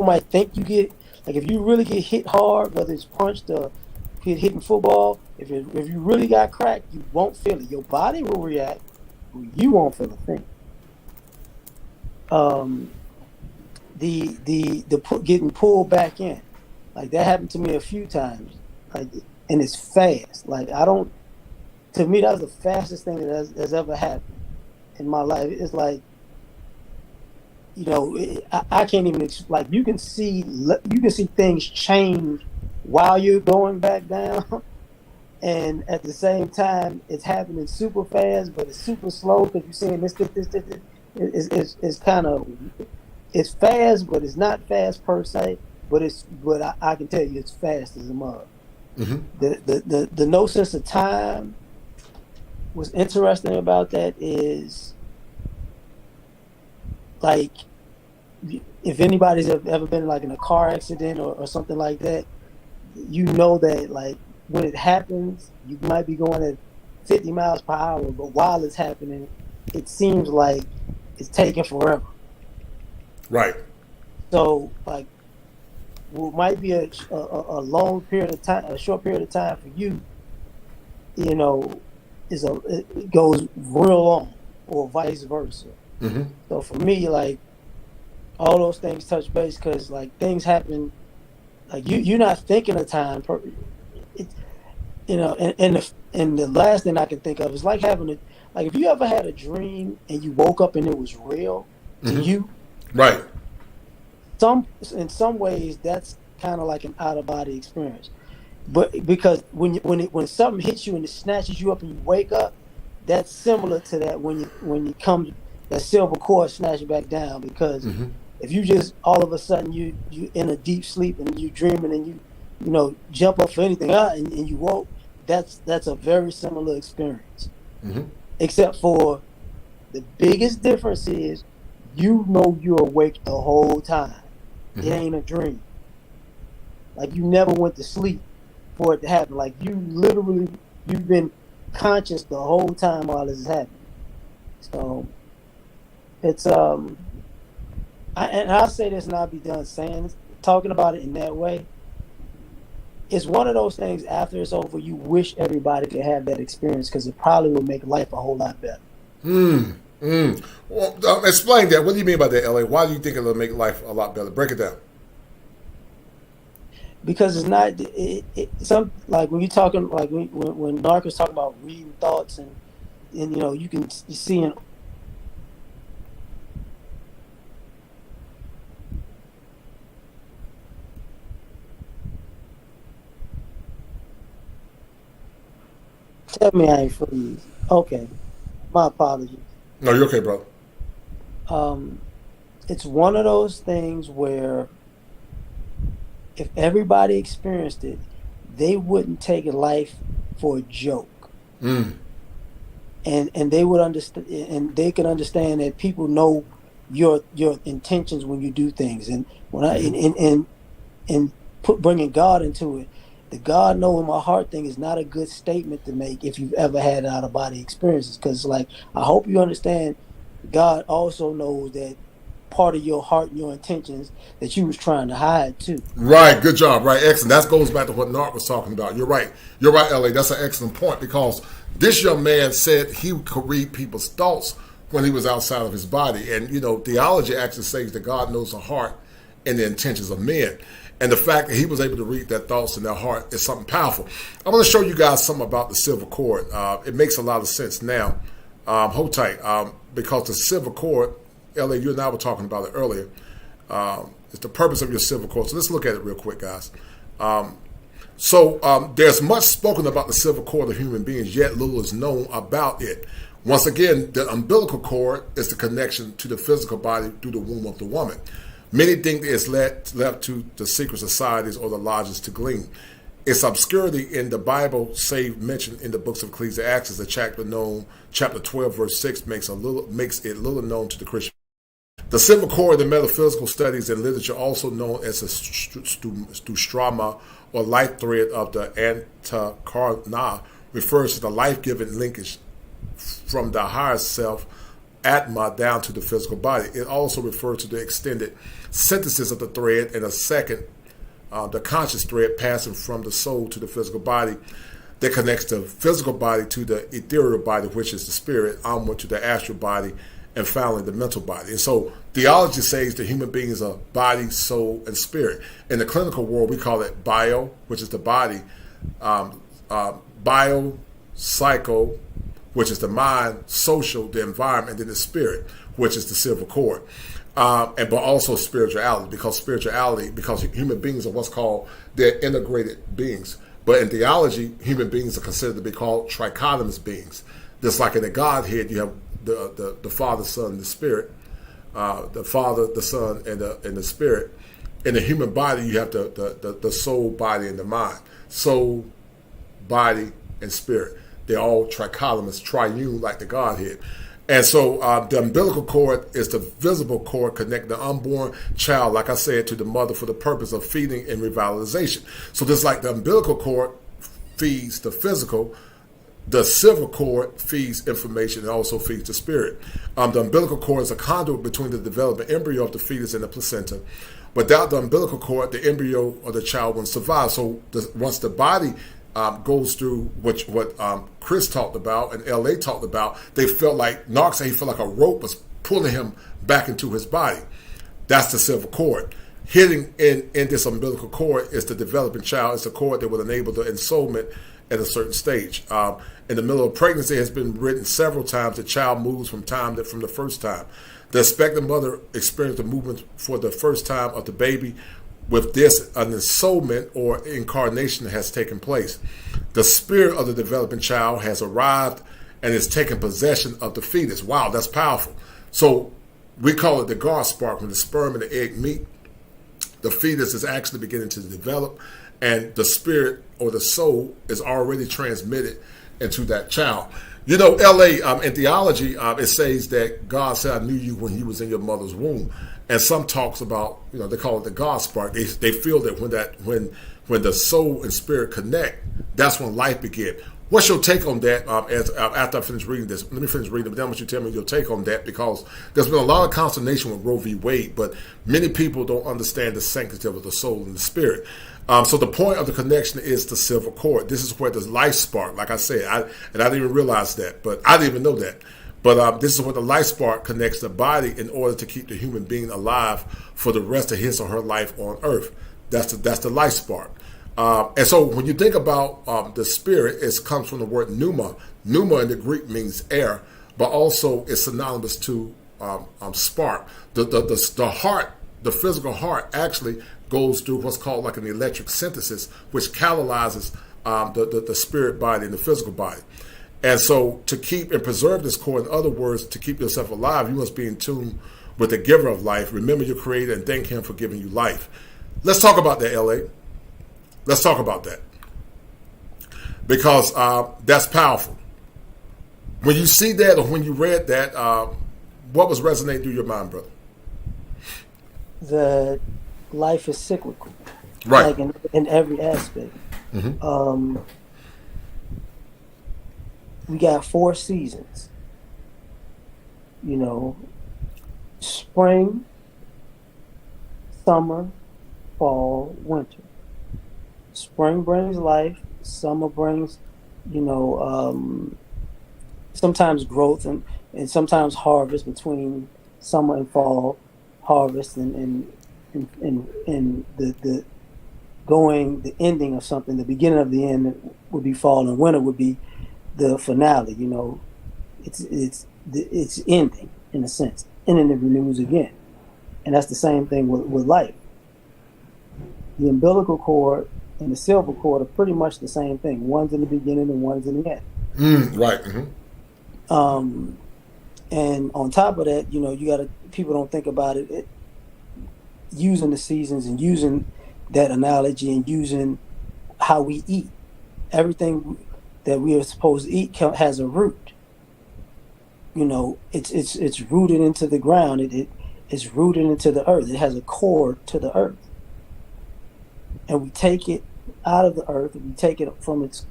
might think you get, like if you really get hit hard, whether it's punched or get hit in football, if you really got cracked, you won't feel it. Your body will react, but you won't feel a thing. The getting pulled back in, like that happened to me a few times, like, and it's fast. Like to me, that's the fastest thing that has ever happened in my life. It's like, I can't even like you can see things change while you're going back down, and at the same time it's happening super fast, but it's super slow because you're seeing this. It's kind of, it's fast, but it's not fast per se. But I can tell you it's fast as a mug. Mm-hmm. The no sense of time. What's interesting about that is, like, if anybody's ever been like in a car accident or something like that, that like when it happens, you might be going at 50 miles per hour, but while it's happening, it seems like it's taking forever. Right. So like what might be a long period of time, a short period of time for you, you know, it goes real long, or vice versa. Mm-hmm. So for me, like, all those things touch base because like things happen, like you're not thinking of time. You know, and the last thing I can think of is like like if you ever had a dream and you woke up and it was real to Mm-hmm. you, Right. in some ways that's kind of like an out of body experience. But because when something hits you and it snatches you up and you wake up, that's similar to that when you come that silver cord snatch you back down. Because Mm-hmm. if you just all of a sudden you in a deep sleep and you dreaming and you know jump up for anything and you woke, that's a very similar experience. Mm-hmm. Except for the biggest difference is you know you're awake the whole time. Mm-hmm. It ain't a dream. Like you never went to sleep for it to happen. Like you've been conscious the whole time while this is happening. So it's and I'll say this and I'll be done talking about it in that way. It's one of those things after it's over, you wish everybody could have that experience because it probably would make life a whole lot better. Well, explain that. What do you mean by that, LA? Why do you think it'll make life a lot better? Break it down. Because it's not some like when you're talking like when Narc was talking about reading thoughts and you know you can see in tell me I ain't freeze. Okay, my apologies. No, you're okay, bro. It's one of those things where if everybody experienced it, they wouldn't take life for a joke. And they would understand, and they can understand that people know your intentions when you do things. And when bringing God into it, the God know in my heart thing is not a good statement to make if you've ever had out of body experiences. Because like I hope you understand, God also knows that part of your heart and your intentions that you was trying to hide too. Right, good job. Right, excellent. That goes back to what Narc was talking about. You're right, LA. That's an excellent point because this young man said he could read people's thoughts when he was outside of his body. And, you know, theology actually says that God knows the heart and the intentions of men. And the fact that he was able to read their thoughts and their heart is something powerful. I want to show you guys something about the silver cord. It makes a lot of sense now. Hold tight. Because the silver cord, LA, you and I were talking about it earlier. It's the purpose of your silver cord. So let's look at it real quick, guys. There's much spoken about the silver cord of human beings, yet little is known about it. Once again, the umbilical cord is the connection to the physical body through the womb of the woman. Many think it's left to the secret societies or the lodges to glean. Its obscurity in the Bible, save mention in the books of Ecclesiastes, the chapter 12, verse 6, makes it little known to the Christian. The silver cord in metaphysical studies and literature, also known as the stustrama or life thread of the antakarna, refers to the life-giving linkage from the higher self, Atma, down to the physical body. It also refers to the extended synthesis of the thread and a second, the conscious thread passing from the soul to the physical body that connects the physical body to the ethereal body, which is the spirit, onward to the astral body, and finally the mental body. And so theology says that human beings are body, soul, and spirit. In the clinical world, we call it bio, which is the body, bio, psycho, which is the mind, social, the environment, and then the spirit, which is the silver cord. But also spirituality, because human beings are what's called, they're integrated beings. But in theology, human beings are considered to be called trichotomous beings. Just like in the Godhead, you have the Father, Son, and the Spirit. The Father, the Son, and the Spirit. In the human body, you have the soul, body, and the mind. Soul, body, and spirit. They're all trichotomous, triune, like the Godhead. And so the umbilical cord is the visible cord connecting the unborn child, like I said, to the mother for the purpose of feeding and revitalization. So just like the umbilical cord feeds the physical, The silver cord feeds information and also feeds the spirit. The umbilical cord is a conduit between the developing embryo of the fetus and the placenta. Without the umbilical cord, the embryo or the child won't survive. So once the body goes through what Chris talked about and LA talked about, they felt like, Narc said he felt like a rope was pulling him back into his body. That's the silver cord. Hitting in this umbilical cord is the developing child. It's the cord that will enable the ensoulment at a certain stage. In the middle of pregnancy, it has been written several times, the child moves from the first time. The expectant mother experienced the movement for the first time of the baby. With this, an ensoulment or incarnation has taken place. The spirit of the developing child has arrived and is taking possession of the fetus. Wow, that's powerful. So we call it the God spark. When the sperm and the egg meet, the fetus is actually beginning to develop, and the spirit or the soul is already transmitted into that child. You know, LA, in theology, it says that God said, I knew you when you was in your mother's womb. And some talks about, they call it the God spark. They feel that when the soul and spirit connect, that's when life begins. What's your take on that? After I finish reading this, let me finish reading, but then I want you to tell me your take on that, because there's been a lot of consternation with Roe v. Wade, but many people don't understand the sanctity of the soul and the spirit. So the point of the connection is the silver cord. This is where the life spark, like I said, I didn't even realize that, but I didn't even know that. But this is where the life spark connects the body in order to keep the human being alive for the rest of his or her life on earth. That's the life spark. And so when you think about the spirit, it comes from the word pneuma. Pneuma in the Greek means air, but also it's synonymous to spark. The heart, the physical heart, actually goes through what's called like an electric synthesis, which catalyzes the spirit body and the physical body. And so to keep and preserve this core, in other words, to keep yourself alive, you must be in tune with the giver of life. Remember your creator and thank him for giving you life. Let's talk about that, LA. Let's talk about that. Because that's powerful. When you see that or when you read that, what was resonating through your mind, brother? That life is cyclical. Right. Like in every aspect. Mm-hmm. We got 4 seasons. Spring, summer, fall, winter. Spring brings life. Summer brings, sometimes growth and sometimes harvest between summer and fall, harvest and the ending of something. The beginning of the end would be fall, and winter would be the finale. It's ending in a sense, and then it renews again, and that's the same thing with life. The umbilical cord and the silver cord are pretty much the same thing. One's in the beginning and one's in the end. Right. Mm-hmm. And on top of that, people don't think about it, using the seasons and using that analogy and using how we eat. Everything that we are supposed to eat has a root. It's rooted into the ground. It's rooted into the earth. It has a cord to the earth. And we take it out of the earth, and we take it from its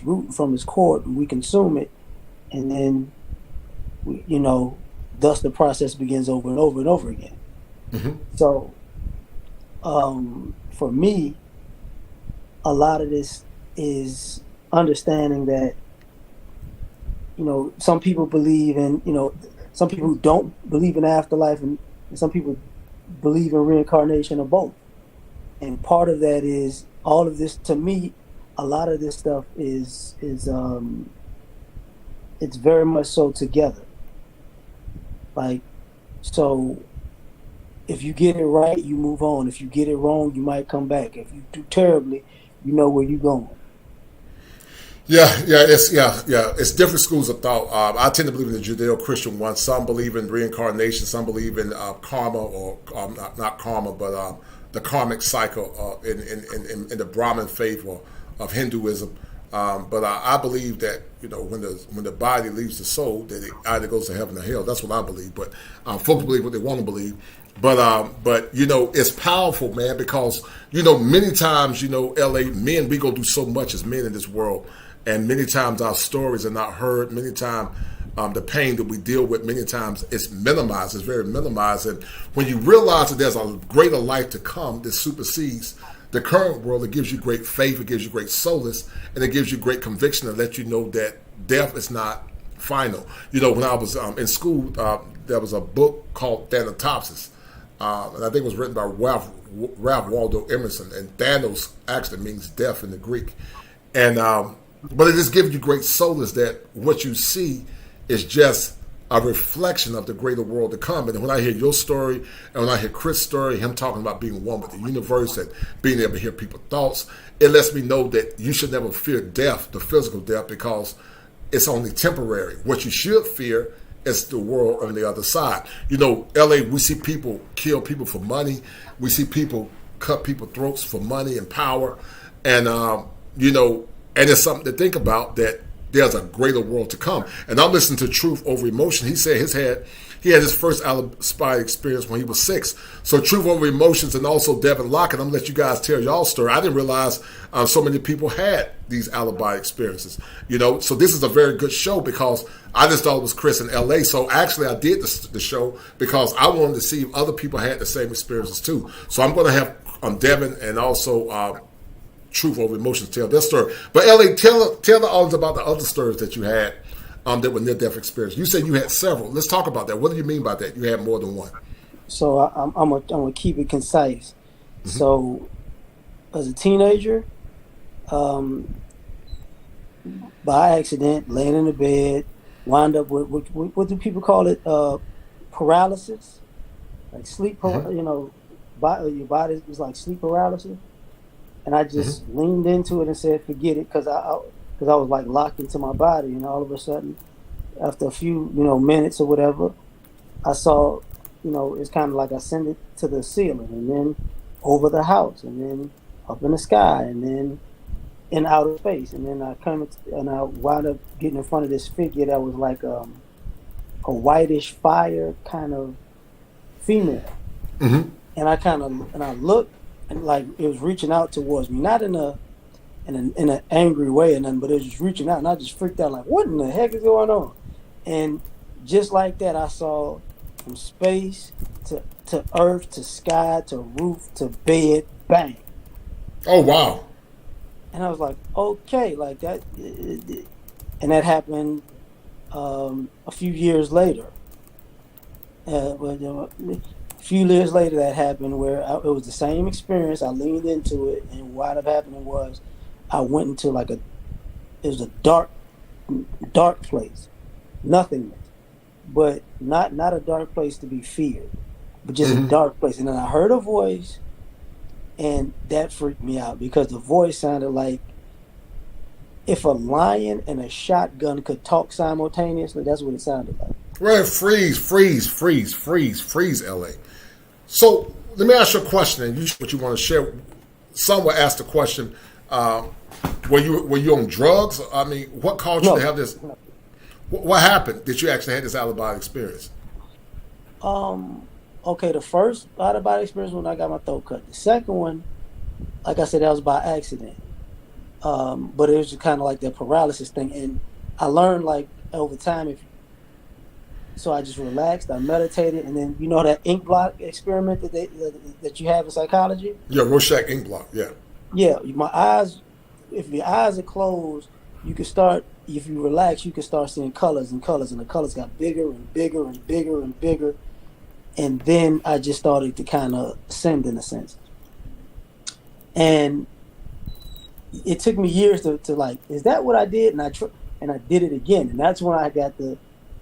root and from its cord, and we consume it, and then thus the process begins over and over and over again. Mm-hmm. So for me, a lot of this is understanding that some people believe in some people don't believe in afterlife, and some people believe in reincarnation, or both. And part of that is all of this. To me, a lot of this stuff is it's very much so together. Like, so if you get it right, you move on. If you get it wrong, you might come back. If you do terribly, you know where you're going. It's different schools of thought. I tend to believe in the Judeo-Christian one. Some believe in reincarnation. Some believe in karma, or not karma, but the karmic cycle in the Brahmin faith of Hinduism. But I believe that when the body leaves the soul, that it either goes to heaven or hell. That's what I believe. But folks believe what they want to believe. But it's powerful, man, because many times LA men, we go through so much as men in this world. And many times our stories are not heard. Many times the pain that we deal with, many times it's minimized. It's very minimized. And when you realize that there's a greater life to come that supersedes the current world, it gives you great faith, it gives you great solace, and it gives you great conviction to let you know that death is not final. You know, when I was in school, there was a book called Thanatopsis, and I think it was written by Ralph Waldo Emerson, and Thanos actually means death in the Greek. And but it just gives you great solace that what you see is just a reflection of the greater world to come. And when I hear your story, and when I hear Chris' story, him talking about being one with the universe and being able to hear people's thoughts, it lets me know that you should never fear death, the physical death, because it's only temporary. What you should fear is the world on the other side. You know, LA, we see people kill people for money. We see people cut people's throats for money and power. And, you know, and it's something to think about, that there's a greater world to come. And I'm listening to Truth Over Emotion. He said he had his first out-of-body experience when he was 6. So Truth Over Emotions, and also Devin Lockett, I'm going to let you guys tell y'all's story. I didn't realize so many people had these out-of-body experiences. You know, so this is a very good show, because I just thought it was Chris in LA. So actually I did the show because I wanted to see if other people had the same experiences too. So I'm going to have Devin and also Truth Over Emotions tell their story. But LA, tell the audience about the other stories that you had that were near-death experience. You said you had several. Let's talk about that. What do you mean by that? You had more than one. So I'm gonna keep it concise. Mm-hmm. So as a teenager, by accident, laying in the bed, wound up with what do people call it? Paralysis, like sleep. You know, your body is like sleep paralysis. And I just leaned into it and said, forget it, because I was like locked into my body. And all of a sudden, after a few, minutes or whatever, I saw, it's kind of like I sent it to the ceiling, and then over the house, and then up in the sky, and then in outer space. And then I wound up getting in front of this figure that was like a whitish fire kind of female. Mm-hmm. And I looked, and like it was reaching out towards me, not in an angry way or nothing, but it was just reaching out, and I just freaked out, like, what in the heck is going on? And just like that, I saw from space to earth to sky to roof to bed, bang. Oh wow! And I was like, okay, like that, and that happened a few years later. A few years later, that happened where it was the same experience. I leaned into it, and what ended up happening was I went into it was a dark place, nothingness, but not a dark place to be feared, but just a dark place. And then I heard a voice, and that freaked me out, because the voice sounded like if a lion and a shotgun could talk simultaneously. That's what it sounded like. Right, freeze, LA. So let me ask you a question, and what you want to share. Someone asked the question: were you on drugs? I mean, what caused you to have this? What happened that you actually had this out-of-body experience? Okay, the first out-of-body experience when I got my throat cut. The second one, like I said, that was by accident. But it was just kind of like that paralysis thing, and I learned like over time so I just relaxed, I meditated, and then that ink block experiment that you have in psychology? Yeah, Rorschach ink block, yeah. Yeah, my eyes, if your eyes are closed, you can start, if you relax, you can start seeing colors, and the colors got bigger and bigger and bigger and bigger, and then I just started to kind of ascend in a sense. And it took me years to like, is that what I did? And I did it again, and that's when I got the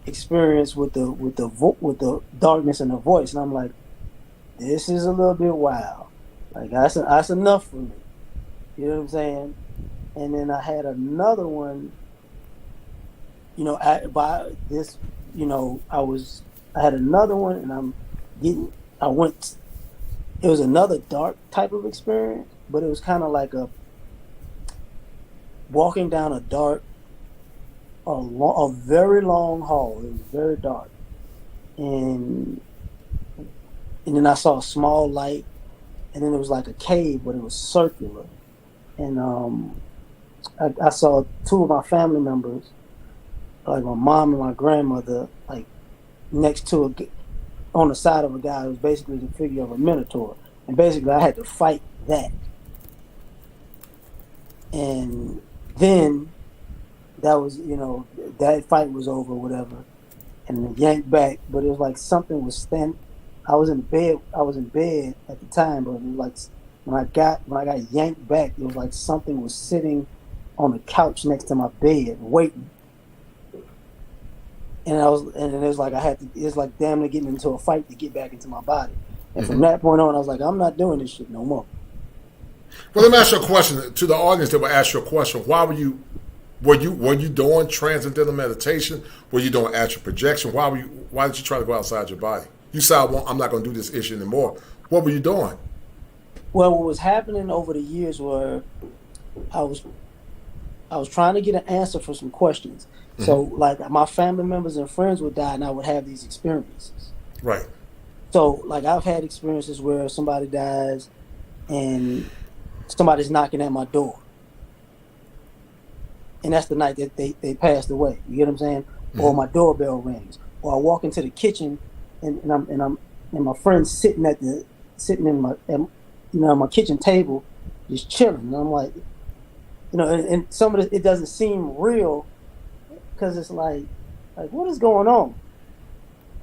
experience with the darkness and the voice, and I'm like, this is a little bit wild. Like that's enough for me. You know what I'm saying? And then I had another one. I had another one, and it was another dark type of experience, but it was kind of like walking down a very long hall. It was very dark, and then I saw a small light, and then it was like a cave, but it was circular, and I saw two of my family members, like my mom and my grandmother, like next to on the side of a guy who was basically the figure of a minotaur, and basically I had to fight that. And then that was, that fight was over, whatever, and then yanked back. But it was like something was standing. I was in bed at the time, but it was like when I got yanked back, it was like something was sitting on the couch next to my bed waiting. And it was like it's like damn near getting into a fight to get back into my body. And from that point on, I was like, I'm not doing this shit no more. Well, let me ask you a question to the audience that will ask you a question. Why were you doing transcendental meditation? Were you doing astral projection? Why did you try to go outside your body? You said, I'm not going to do this issue anymore. What were you doing? Well, what was happening over the years were I was trying to get an answer for some questions. So, like, my family members and friends would die, and I would have these experiences. Right. So, like, I've had experiences where somebody dies, and somebody's knocking at my door, and that's the night that they passed away. You get what I'm saying? Or my doorbell rings, or I walk into the kitchen, and my friend's sitting in my kitchen table, just chilling, and I'm like, and some of it doesn't seem real. Because it's like what is going on?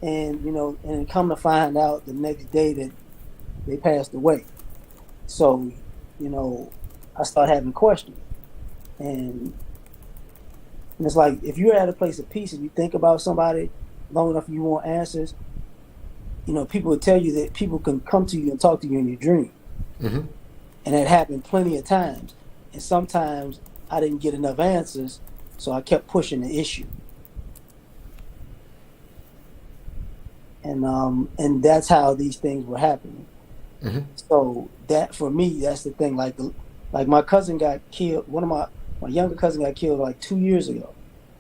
And and come to find out the next day that they passed away. So, I start having questions, and it's like if you're at a place of peace and you think about somebody long enough, and you want answers. People will tell you that people can come to you and talk to you in your dream, and that happened plenty of times. And sometimes I didn't get enough answers. So I kept pushing the issue, and that's how these things were happening. So that for me, that's the thing. Like my cousin got killed. One of my younger cousin got killed like 2 years ago.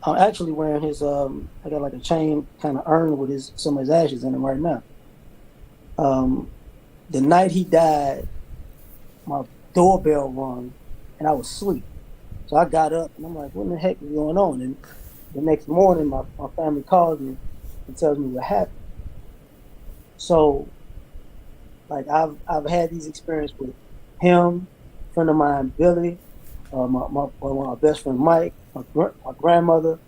I'm actually wearing his. I got like a chain kind of urn with some of his ashes in it right now. The night he died, my doorbell rung, and I was asleep. So I got up and I'm like, what in the heck is going on? And the next morning, my family calls me and tells me what happened. So, like, I've had these experiences with him, a friend of mine, Billy, my best friend Mike, my grandmother,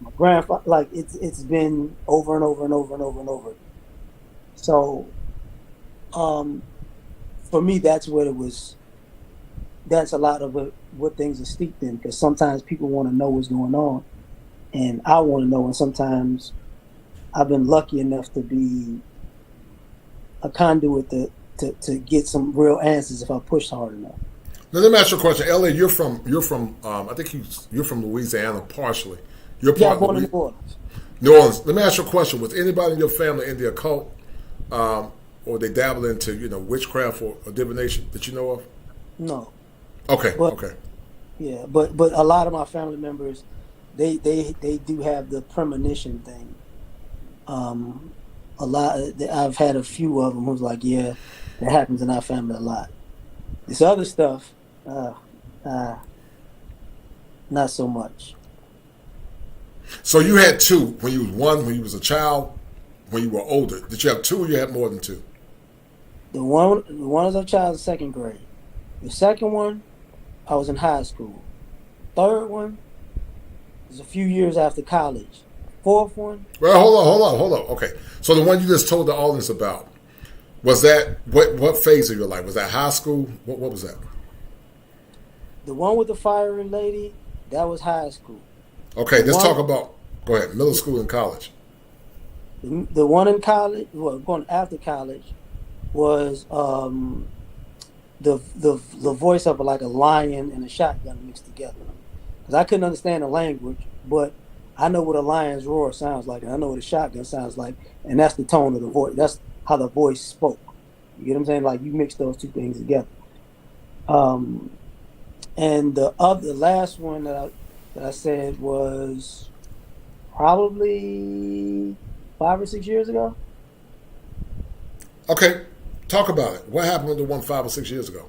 my grandfather. Like, it's been over and over and over and over and over. So, for me, that's what it was. That's a lot of what things are steeped in, because sometimes people want to know what's going on, and I want to know, and sometimes I've been lucky enough to be a conduit to get some real answers if I push hard enough. Now let me ask you a question. LA, you're from I think you're from Louisiana partially. You're part born in New Orleans. New Orleans. Let me ask you a question. Was anybody in your family in the occult, or they dabble into witchcraft or divination that you know of? No. Okay. Yeah, but a lot of my family members, they do have the premonition thing. A lot. I've had a few of them who's like, yeah, that happens in our family a lot. This other stuff, not so much. So you had two when you was one, when you was a child, when you were older. Did you have two, or you had more than two? The one as a child, second grade. The second one, I was in high school. Third one was a few years after college. Fourth one. Well, hold on. Okay, so the one you just told the audience about, was that what phase of your life? Was that high school? What was that? The one with the firing lady, that was high school. Okay, let's talk about. Go ahead, middle school and college. The one in college, going after college, was the voice of like a lion and a shotgun mixed together. Because I couldn't understand the language, but I know what a lion's roar sounds like, and I know what a shotgun sounds like, and that's the tone of the voice. That's how the voice spoke. You get what I'm saying? Like, you mix those two things together. And the last one that I said was probably 5 or 6 years ago. Okay, talk about it. What happened with the one 5 or 6 years ago?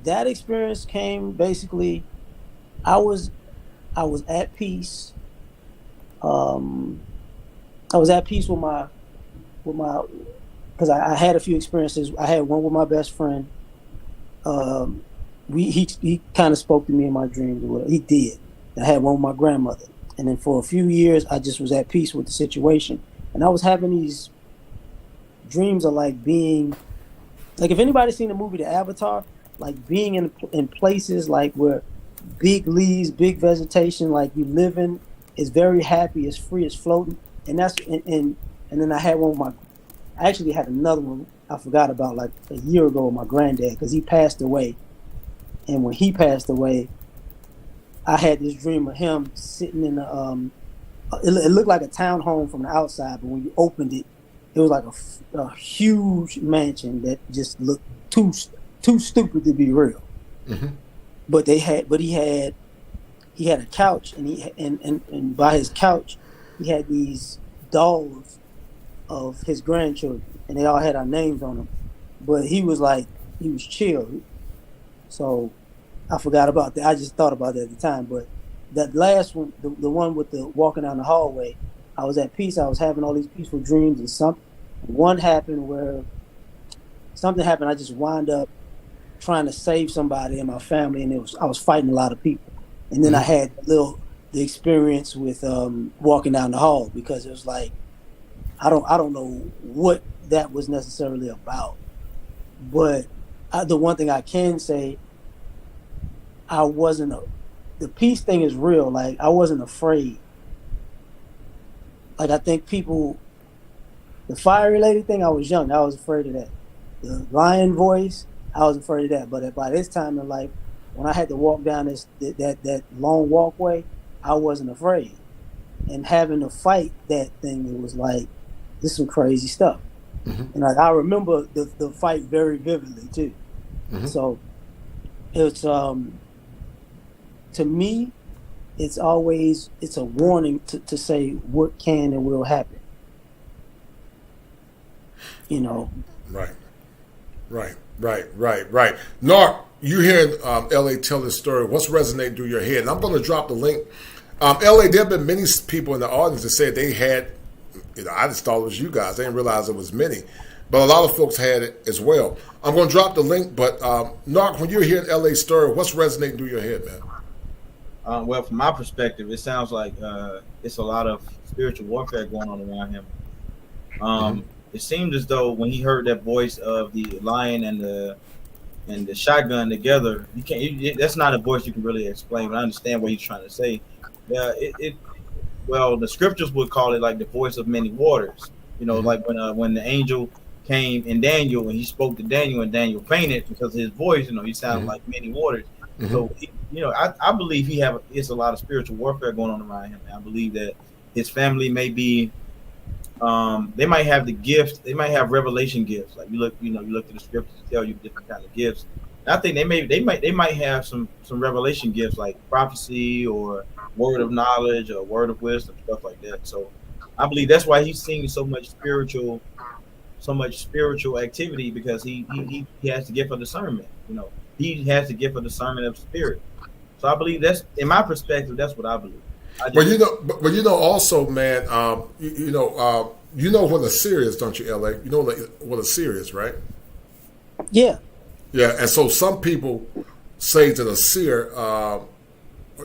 that experience came basically. I was at peace. I was at peace with my because I had a few experiences. I had one with my best friend. He kind of spoke to me in my dreams or whatever. He did. I had one with my grandmother, and then for a few years I just was at peace with the situation, and I was having these dreams of like being like, if anybody's seen the movie The Avatar, like being in places like where big leaves, big vegetation, like you living is very happy, it's free, it's floating, and that's and then I had one with my. I actually had another one I forgot about like a year ago with my granddad because he passed away, and when he passed away, I had this dream of him sitting in a it looked like a townhome from the outside, but when you opened it, it was like a huge mansion that just looked too stupid to be real. Mm-hmm. But he had a couch, and by his couch he had these dolls of his grandchildren, and they all had our names on them. But he was chill. So I forgot about that. I just thought about that at the time. But that last one, the one with the walking down the hallway, I was at peace. I was having all these peaceful dreams, and one happened where something happened. I just wound up trying to save somebody in my family, and I was fighting a lot of people. And then I had the experience with walking down the hall, because it was like I don't know what that was necessarily about, but the one thing I can say, the peace thing is real. Like, I wasn't afraid. Like, I think the fire related thing, I was young, I was afraid of that. The lion voice, I was afraid of that. But by this time in life, when I had to walk down that long walkway, I wasn't afraid. And having to fight that thing, it was like, this is some crazy stuff. Mm-hmm. And I remember the fight very vividly too. Mm-hmm. So it's to me, it's a warning to say what can and will happen. You know. Right. Narc, you hearing LA tell this story. What's resonating through your head? And I'm going to drop the link. LA, there have been many people in the audience that said they had, I just thought it was you guys. I didn't realize it was many. But a lot of folks had it as well. I'm going to drop the link, but Narc, when you're hearing LA's story, what's resonating through your head, man? Well, from my perspective, it sounds like it's a lot of spiritual warfare going on around him. It seemed as though when he heard that voice of the lion and the shotgun together, that's not a voice you can really explain, but I understand what he's trying to say. Well, the scriptures would call it like the voice of many waters. You know, like when the angel came in Daniel and he spoke to Daniel, and Daniel fainted because of his voice. You know, he sounded like many waters. So, I believe it's a lot of spiritual warfare going on around him. I believe that his family may be, they might have the gift. They might have revelation gifts. Like you look at the scriptures to tell you different kind of gifts. And I think they might have some revelation gifts, like prophecy or word of knowledge or word of wisdom, stuff like that. So I believe that's why he's seeing so much spiritual activity, because he has the gift of discernment. You know, he has the gift of discernment of spirit. So I believe that's, in my perspective, that's what I believe. But also, man, you know what a seer is, don't you, LA? You know what a seer is, right? Yeah. Yeah, and so some people say that a seer,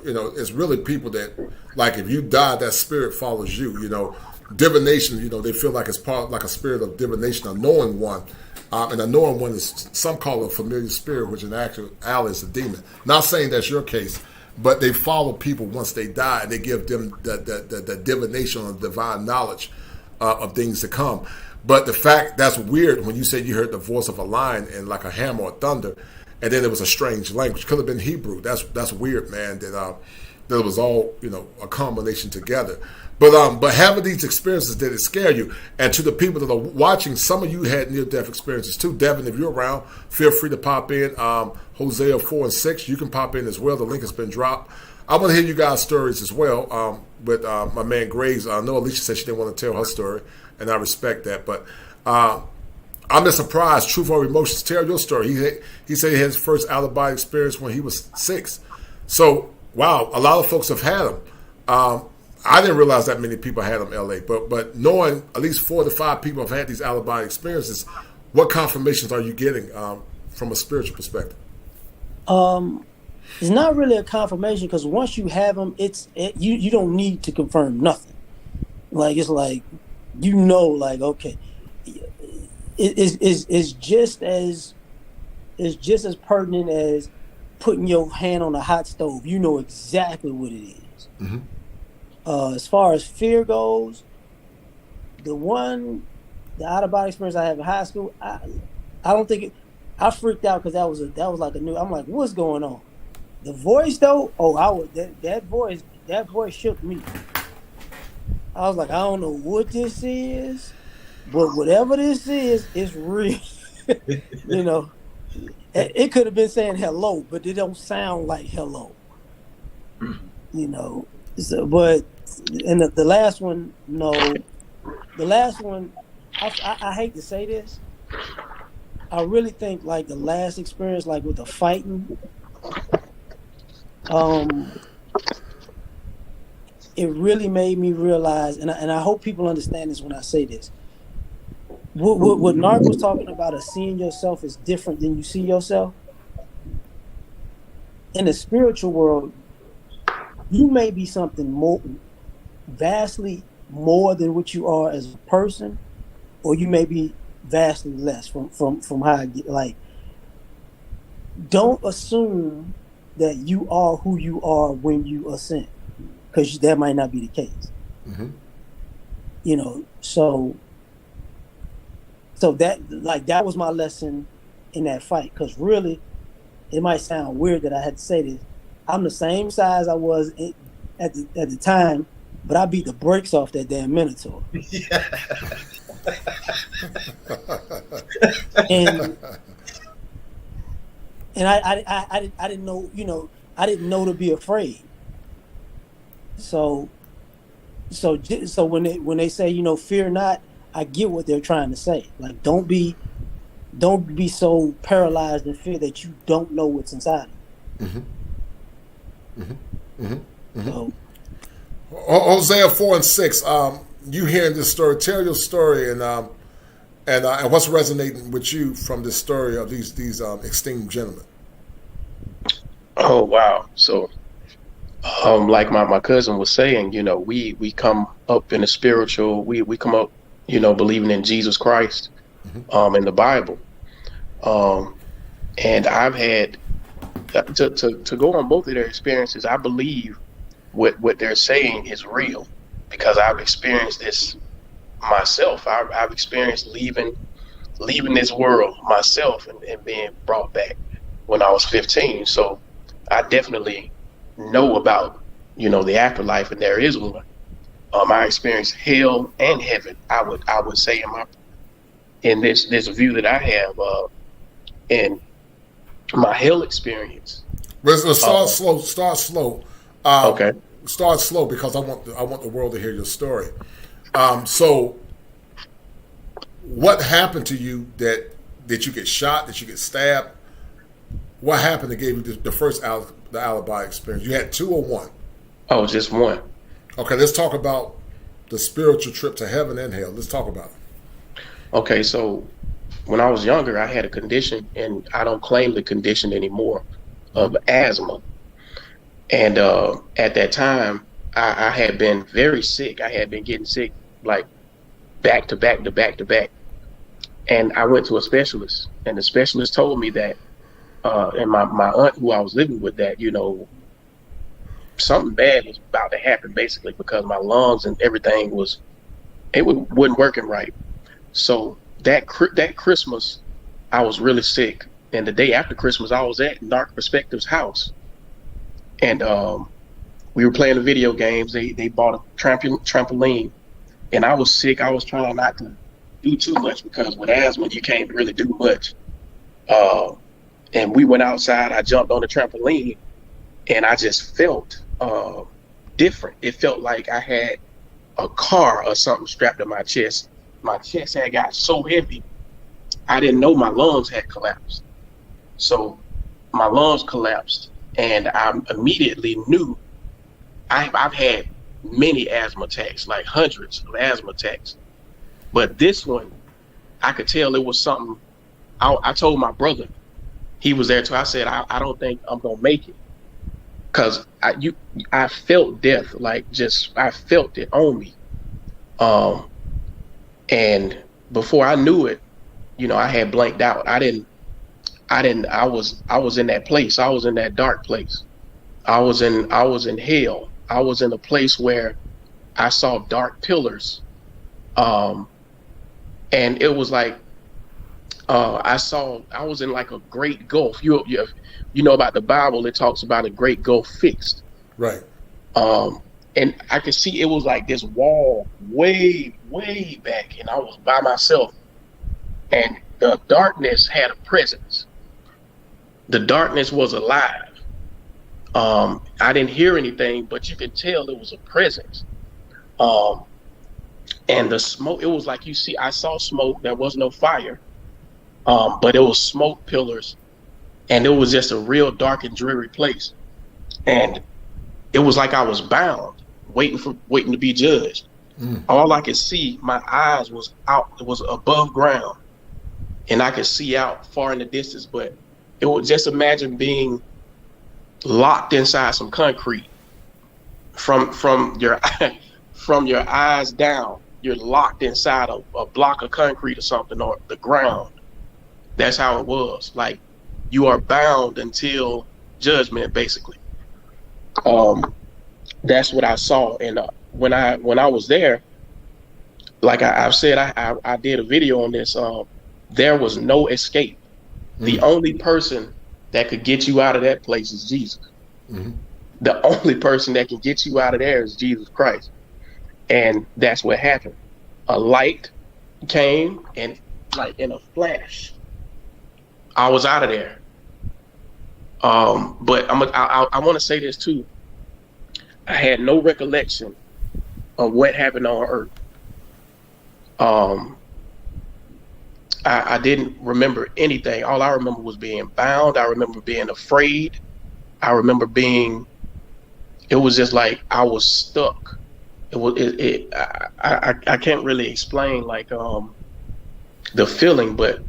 it's really people that, like, if you die, that spirit follows you. You know, divination. They feel like it's part like a spirit of divination, a knowing one. And a knowing one is, some call it a familiar spirit, which in actuality is a demon. Not saying that's your case, but they follow people once they die, and they give them the divination or divine knowledge of things to come. But the fact, that's weird when you said you heard the voice of a lion and like a hammer or thunder, and then it was a strange language. Could have been Hebrew. That's weird, man. That it was all a combination together. But having these experiences, did it scare you? And to the people that are watching, some of you had near-death experiences too. Devin, if you're around, feel free to pop in. Hosea 4 and 6, you can pop in as well. The link has been dropped. I want to hear you guys' stories as well. With my man Graves, I know Alicia said she didn't want to tell her story, and I respect that. But I'm just surprised. Truth or emotions? Tell your story. He said he had his first out-of-body experience when he was 6. So, wow, a lot of folks have had them. I didn't realize that many people had them, LA. But knowing at least 4 to 5 people have had these out-of-body experiences, what confirmations are you getting from a spiritual perspective? It's not really a confirmation, because once you have them, you don't need to confirm nothing. Like, it's like, like, okay, it's just as pertinent as putting your hand on a hot stove. You know exactly what it is. Mm-hmm. As far as fear goes, the out of body experience I have in high school, I don't think I freaked out, because that was like a new. I'm like, what's going on? The voice though, that voice shook me. I was like, I don't know what this is, but whatever this is, it's real. You know, it could have been saying hello, but it don't sound like hello. You know, so but and the last one, no, the last one, I hate to say this, I really think like the last experience, like with the fighting, it really made me realize, and I hope people understand this when I say this. What Narc was talking about, of seeing yourself is different than you see yourself. In the spiritual world, you may be something more, vastly more than what you are as a person, or you may be vastly less from how I get. Like, don't assume that you are who you are when you ascend, because that might not be the case. Mm-hmm. You know, so that was my lesson in that fight. Because really, it might sound weird that I had to say this, I'm the same size I was at the time, but I beat the brakes off that damn Minotaur. and I didn't know, you know, I didn't know to be afraid. So when they say, you know, fear not, I get what they're trying to say. Like, don't be so paralyzed in fear that you don't know what's inside of you. Mm-hmm. Mm-hmm. Mm-hmm. Mm-hmm. So, Hosea 4 and 6. You hearing this story? Tell your story and what's resonating with you from this story of these esteemed gentlemen. Oh wow! So, like my cousin was saying, you know, we come up in the spiritual. We come up, you know, believing in Jesus Christ, in the Bible, and I've had to go on both of their experiences. I believe what they're saying is real, because I've experienced this myself. I've experienced leaving this world myself and being brought back when I was 15. So I definitely know about, you know, the afterlife, and there is one. I experienced hell and heaven. I would say in this view that I have in my hell experience. Let's start slow. Start slow. Okay. Start slow, because I want the world to hear your story. So, what happened to you that you get shot? Did you get stabbed? What happened that gave you the first the alibi experience? You had 2 or 1? Oh, just 1. Okay, let's talk about the spiritual trip to heaven and hell. Let's talk about it. Okay, so when I was younger, I had a condition, and I don't claim the condition anymore, of asthma. And at that time, I had been very sick. I had been getting sick like back to back to back to back. And I went to a specialist, and the specialist told me that, and my aunt who I was living with, that, you know, something bad was about to happen, basically, because my lungs and everything wasn't working right. So that Christmas, I was really sick. And the day after Christmas, I was at Narc Perspective's house. And we were playing the video games. They bought a trampoline, and I was sick. I was trying not to do too much, because with asthma, you can't really do much. And we went outside. I jumped on the trampoline, and I just felt different. It felt like I had a car or something strapped to my chest. My chest had got so heavy I didn't know my lungs had collapsed. So my lungs collapsed, and I immediately knew I've had many asthma attacks, like hundreds of asthma attacks. But this one, I could tell it was something. I told my brother, he was there too. I said, I don't think I'm gonna make it, cause I felt death, like just I felt it on me. And before I knew it, I had blanked out. I was in that place. I was in that dark place. I was in hell. I was in a place where I saw dark pillars. And it was like, I was in like a great gulf. You know about the Bible, it talks about a great gulf fixed. Right. And I could see it was like this wall way, way back, and I was by myself. And the darkness had a presence. The darkness was alive. I didn't hear anything, but you could tell it was a presence. And the smoke, it was like I saw smoke. There was no fire, but it was smoke pillars, and it was just a real dark and dreary place. And it was like I was bound, waiting to be judged. All I could see, my eyes was out. It was above ground, and I could see out far in the distance. But it was just imagine being locked inside some concrete from your eyes down. You're locked inside a block of concrete or something, or the ground. That's how it was. Like you are bound until judgment, basically. That's what I saw. And when I was there, like I've said, I did a video on this. There was no escape. The only person that could get you out of that place is Jesus. The only person that can get you out of there is Jesus Christ. And that's what happened. A light came, and like in a flash, I was out of there. But I want to say this too. I had no recollection of what happened on earth. I didn't remember anything. All I remember was being bound. I remember being afraid. I remember it was just like I was stuck. I can't really explain like the feeling, but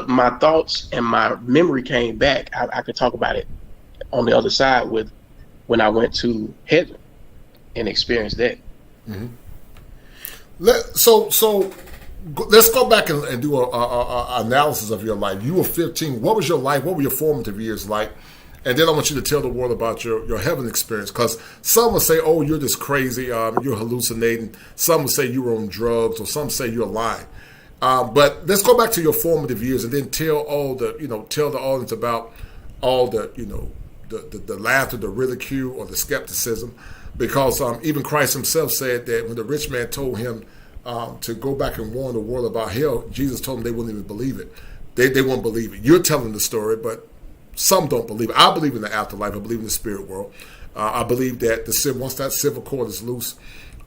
my thoughts and my memory came back. I could talk about it on the other side with when I went to heaven and experienced that. So let's go back and do a analysis of your life. You were 15. What was your life? What were your formative years like? And then I want you to tell the world about your heaven experience, because some will say, oh, you're just crazy, you're hallucinating. Some will say you were on drugs, or some say you're lying. But let's go back to your formative years and then tell the audience about all the laughter, the ridicule, or the skepticism. Because even Christ himself said that when the rich man told him to go back and warn the world about hell, Jesus told them they wouldn't even believe it. They won't believe it. You're telling the story, but some don't believe it. I believe in the afterlife. I believe in the spirit world. I believe that once that civil cord is loose,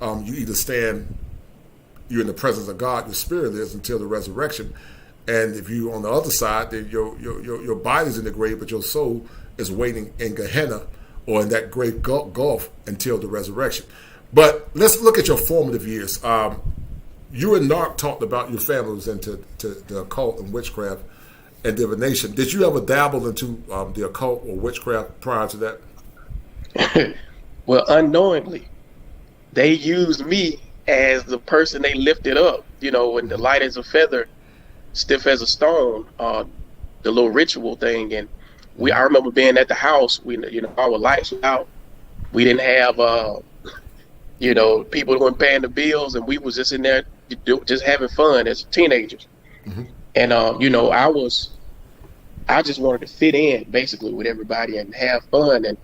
you either stand, you're in the presence of God, your spirit is, until the resurrection. And if you on the other side, then your body's in the grave, but your soul is waiting in Gehenna, or in that great gulf, until the resurrection. But let's look at your formative years. You and Nark talked about your family was into the occult and witchcraft and divination. Did you ever dabble into the occult or witchcraft prior to that? Well, unknowingly, they used me as the person they lifted up. When the light as a feather, stiff as a stone, the little ritual thing. And I remember being at the house. Our lights were out. We didn't have, people weren't paying the bills, and we was just in there just having fun as teenagers. And I just wanted to fit in basically with everybody and have fun. And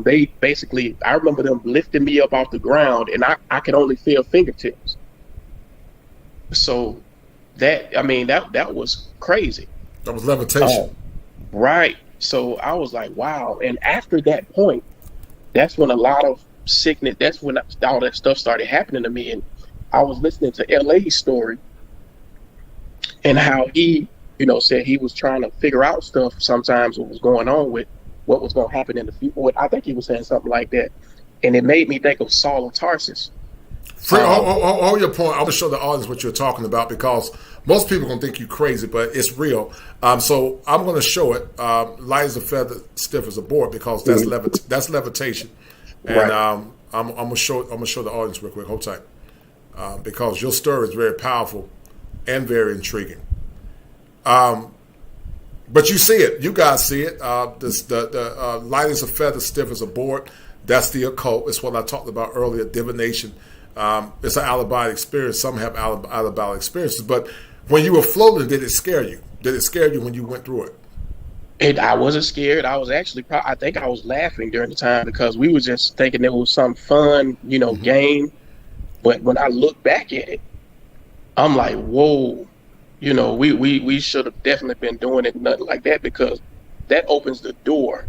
they basically, I remember them lifting me up off the ground, and I could only feel fingertips. So that was crazy. That was levitation. Right. So I was like, wow. And after that point, that's when a lot of sickness, that's when all that stuff started happening to me. And I was listening to LA's story, and how he, said he was trying to figure out stuff sometimes what was going on with what was going to happen in the future. I think he was saying something like that. And it made me think of Saul of Tarsus. Hold your point. I'm going to show the audience what you're talking about, because most people are going to think you're crazy, but it's real. So I'm going to show it. Light as a feather, stiff as a board, because that's levitation. And Right. I'm going to show the audience real quick. Hold tight. Because your story is very powerful and very intriguing. But you see it. You guys see it. The light as a feather, stiff as a board. That's the occult. It's what I talked about earlier, divination. It's an out-of-body experience. Some have out-of-body experiences. But when you were floating, did it scare you? Did it scare you when you went through it? I wasn't scared. I was actually, I think I was laughing during the time, because we were just thinking it was some fun, game. But when I look back at it, I'm like, whoa, we should have definitely been doing it, nothing like that, because that opens the door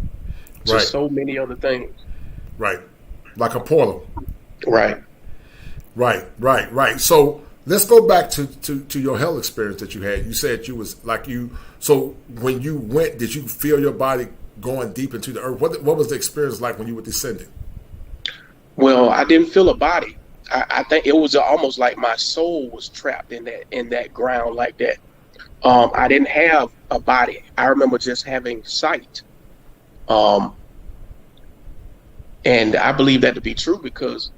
to so many other things. Right. Like a portal. Right. Right. So let's go back to your hell experience that you had. You said you was like you. So when you went, did you feel your body going deep into the earth? What was the experience like when you were descending? Well, I didn't feel a body. I think it was almost like my soul was trapped in that ground like that. I didn't have a body. I remember just having sight. And I believe that to be true, because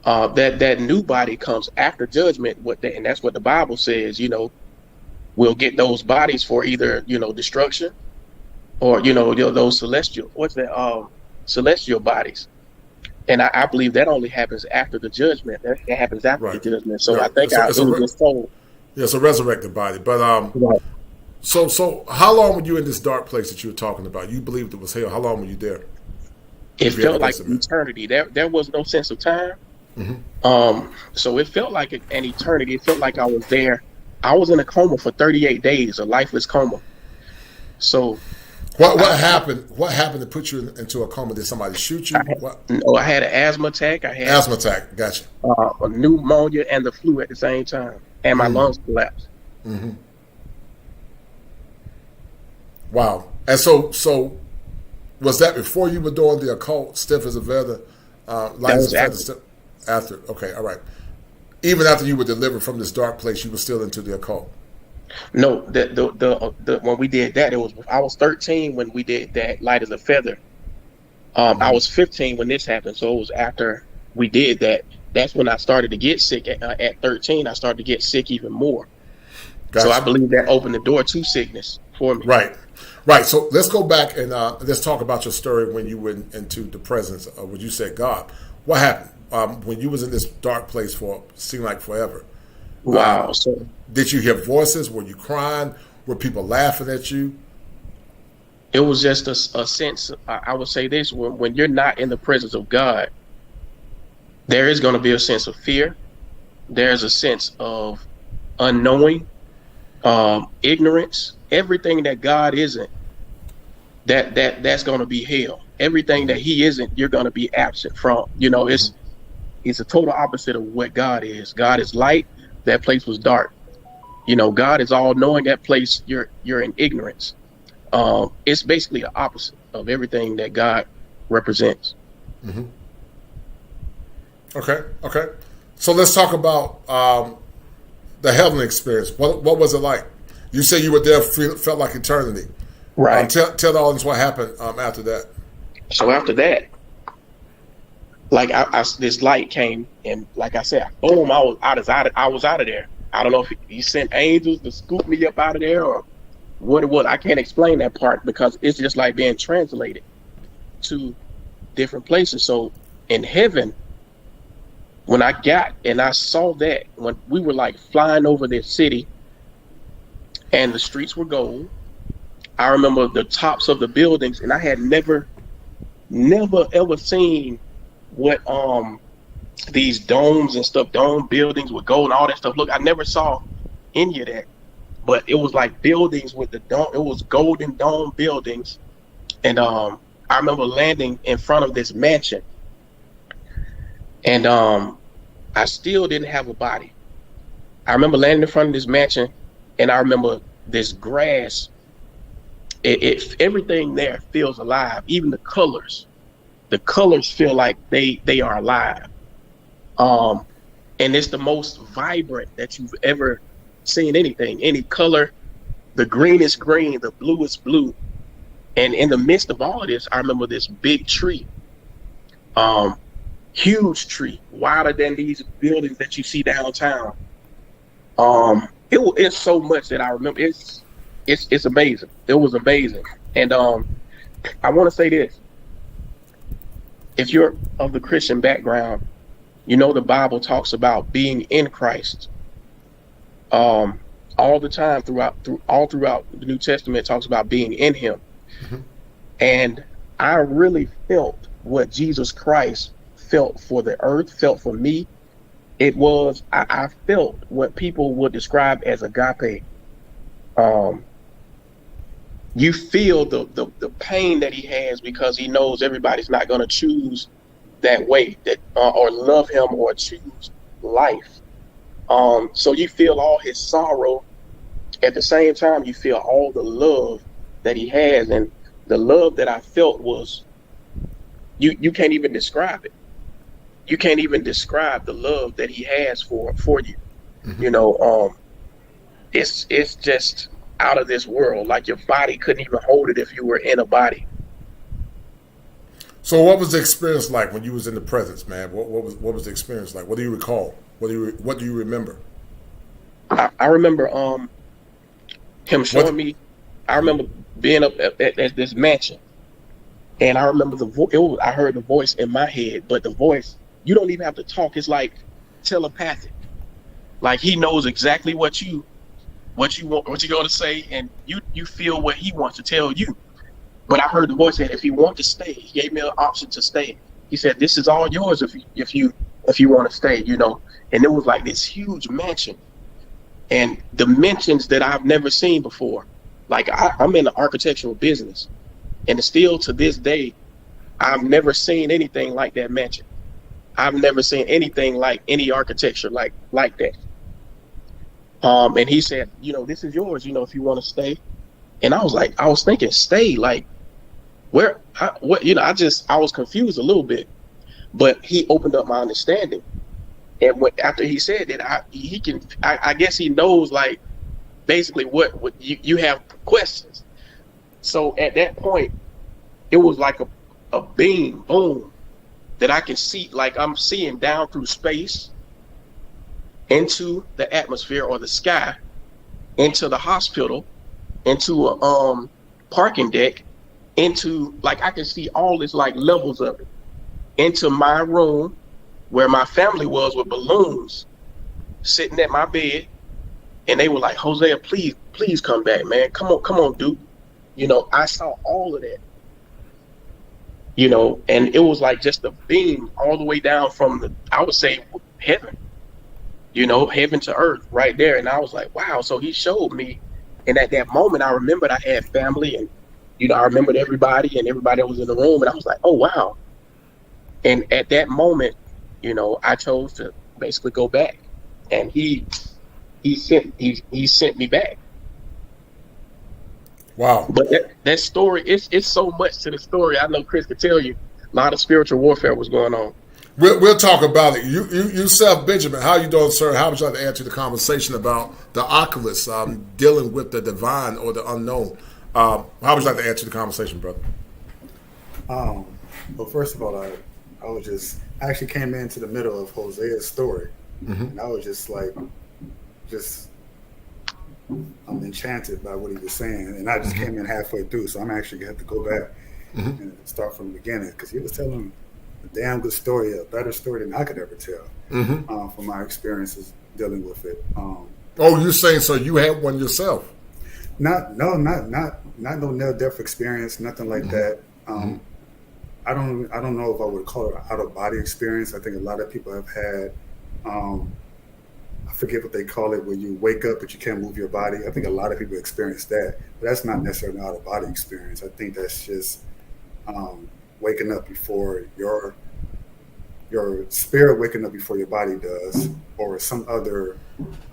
that new body comes after judgment. And that's what the Bible says. We'll get those bodies for either destruction, or those celestial bodies. And I believe that only happens after the judgment. That happens after the judgment. So I think I was just told. Yeah, it's a resurrected body. But so how long were you in this dark place that you were talking about? You believed it was hell. How long were you there? It felt like eternity. There was no sense of time. Mm-hmm. So it felt like an eternity. It felt like I was there. I was in a coma for 38 days, a lifeless coma. So what happened? What happened to put you into a coma? Did somebody shoot you? I had an asthma attack. I had asthma attack. Gotcha. A pneumonia and the flu at the same time, and my lungs collapsed. Mm-hmm. Wow. And so was that before you were doing the occult, stiff as a feather, light as a feather? After. Okay. All right. Even after you were delivered from this dark place, you were still into the occult. No, the when we did that, I was 13 when we did that, light as a feather. I was 15 when this happened, so it was after we did that. That's when I started to get sick. At 13, I started to get sick even more. Gotcha. So I believe that opened the door to sickness for me. Right. So let's go back and let's talk about your story when you went into the presence of what you said, God. What happened when you was in this dark place for seemed like forever? Wow. So did you hear voices? Were you crying? Were people laughing at you? It was just a sense. I would say this: when you're not in the presence of God, there is going to be a sense of fear. There's a sense of unknowing, ignorance. Everything that God isn't, that's going to be hell. Everything that He isn't, you're going to be absent from. It's a total opposite of what God is. God is light. That place was dark. God is all knowing. That place, you're in ignorance. It's basically the opposite of everything that God represents. Mm-hmm. Okay. So let's talk about the heaven experience. What was it like? You said you were there, felt like eternity. Right. Tell the audience what happened after that. So after that, like this light came, and like I said, boom, I was out of there. I don't know if He sent angels to scoop me up out of there or what it was. I can't explain that part, because it's just like being translated to different places. So in heaven, when I got and I saw that, when we were like flying over this city and the streets were gold, I remember the tops of the buildings, and I had never ever seen what these domes and stuff, dome buildings with gold and all that stuff. Look, I never saw any of that, but it was like buildings with the dome. It was golden dome buildings, and I remember landing in front of this mansion, and I still didn't have a body. I remember landing in front of this mansion, And I remember this grass, everything there feels alive. Even the colors feel like they are alive. And it's the most vibrant that you've ever seen anything, any color. The green is green, the blue is blue. And in the midst of all of this, I remember this big tree, huge tree, wider than these buildings that you see downtown. It's so much that I remember. It's amazing. It was amazing. And I want to say this. If you're of the Christian background, you know the Bible talks about being in Christ. All the time throughout the New Testament, it talks about being in him. Mm-hmm. And I really felt what Jesus Christ felt for the earth, felt for me. It was, I felt what people would describe as agape. You feel the pain that he has because he knows everybody's not going to choose that way, that or love him or choose life. So you feel all his sorrow. At the same time, you feel all the love that he has, and the love that I felt was, you can't even describe it. You can't even describe the love that he has for you. Mm-hmm. You know, it's just out of this world. Like your body couldn't even hold it if you were in a body. So what was the experience like when you was in the presence, man? What was the experience like? What do you recall? What do you remember? I remember him showing me. I remember being up at this mansion, and I remember I heard the voice in my head, but the voice, you don't even have to talk. It's like telepathic. Like he knows exactly what you want, what you're going to say, and you feel what he wants to tell you. But I heard the voice say, if you want to stay, he gave me an option to stay. He said, this is all yours if you want to stay, you know. And it was like this huge mansion, and dimensions that I've never seen before. Like I'm in the architectural business, and still to this day, I've never seen anything like that mansion. I've never seen anything like any architecture like that. And he said, you know, this is yours, you know, if you want to stay. And I was thinking, stay, like, where, what, you know, I was confused a little bit, but he opened up my understanding. And after he said that, I guess he knows, like, basically what you have questions. So at that point, it was like a beam, boom, that I can see, like I'm seeing down through space, into the atmosphere or the sky, into the hospital, into a parking deck, into, like, I can see all this, like, levels of it, into my room where my family was with balloons sitting at my bed. And they were like, Hosea, please come back, man. Come on, dude. You know, I saw all of that. You know, and it was like just a beam all the way down from I would say, heaven. You know, heaven to earth right there. And I was like, wow. So he showed me. And at that moment, I remembered I had family, and, you know, I remembered everybody, and everybody that was in the room. And I was like, oh, wow. And at that moment, you know, I chose to basically go back. And he sent me back. Wow. But that story, it's so much to the story. I know Chris could tell you a lot of spiritual warfare was going on. We'll talk about it. You Self Benjamin, how you doing, sir? How would you like to add to the conversation about the oculus, dealing with the divine or the unknown? How would you like to add to the conversation, brother? Well, first of all, I actually came into the middle of Hosea's story, mm-hmm. and I was just like, I'm enchanted by what he was saying, and I just mm-hmm. came in halfway through, so I'm actually gonna have to go back mm-hmm. and start from the beginning, because he was telling a damn good story, a better story than I could ever tell, mm-hmm. From my experiences dealing with it. You're saying so you had one yourself? Not no near-death experience, nothing like mm-hmm. that. Mm-hmm. I don't know if I would call it an out-of-body experience. I think a lot of people have had, I forget what they call it, where you wake up but you can't move your body. I think a lot of people experience that, but that's not necessarily an out-of-body experience. I think that's just waking up before your spirit waking up before your body does, or some other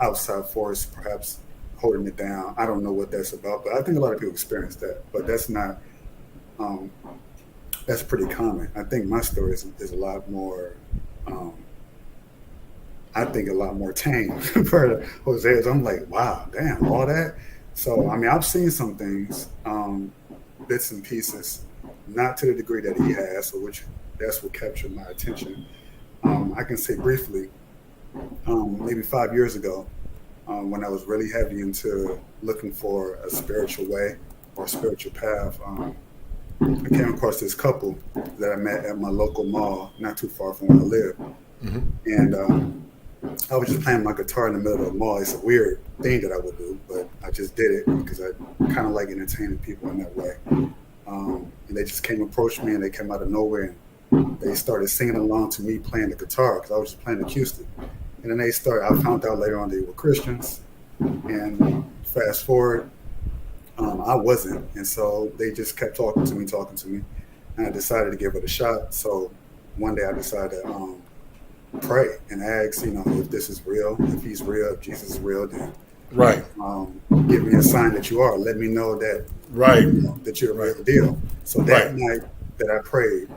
outside force, perhaps holding it down. I don't know what that's about, but I think a lot of people experience that. But that's not. That's pretty common. I think my story is a lot more. I think a lot more tame compared to Jose's. I'm like, wow, damn, all that. So I mean, I've seen some things, bits and pieces, not to the degree that he has, so which that's what captured my attention. I can say briefly, maybe 5 years ago, when I was really heavy into looking for a spiritual way or a spiritual path, I came across this couple that I met at my local mall, not too far from where I live. And I was just playing my guitar in the middle of the mall. It's a weird thing that I would do, but I just did it because I kind of like entertaining people in that way. And they just came approach me, and they came out of nowhere, and they started singing along to me playing the guitar because I was just playing acoustic. And then I found out later on they were Christians. And fast forward, I wasn't. And so they just kept talking to me. And I decided to give it a shot. So one day I decided to pray and ask, if this is real, if he's real, if Jesus is real, then give me a sign that you are. Let me know that that you're the real deal. So that night that I prayed,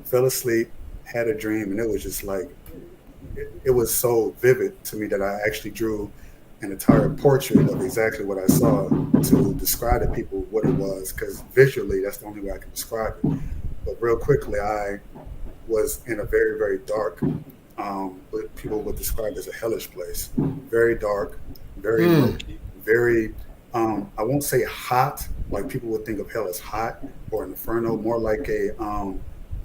fell asleep, had a dream, and it was just like, it was so vivid to me that I actually drew an entire portrait of exactly what I saw to describe to people what it was, because visually that's the only way I can describe it. But real quickly, I was in a very, very dark, what people would describe as a hellish place. Very dark, very murky, very, I won't say hot, like people would think of hell as hot or an inferno, more like a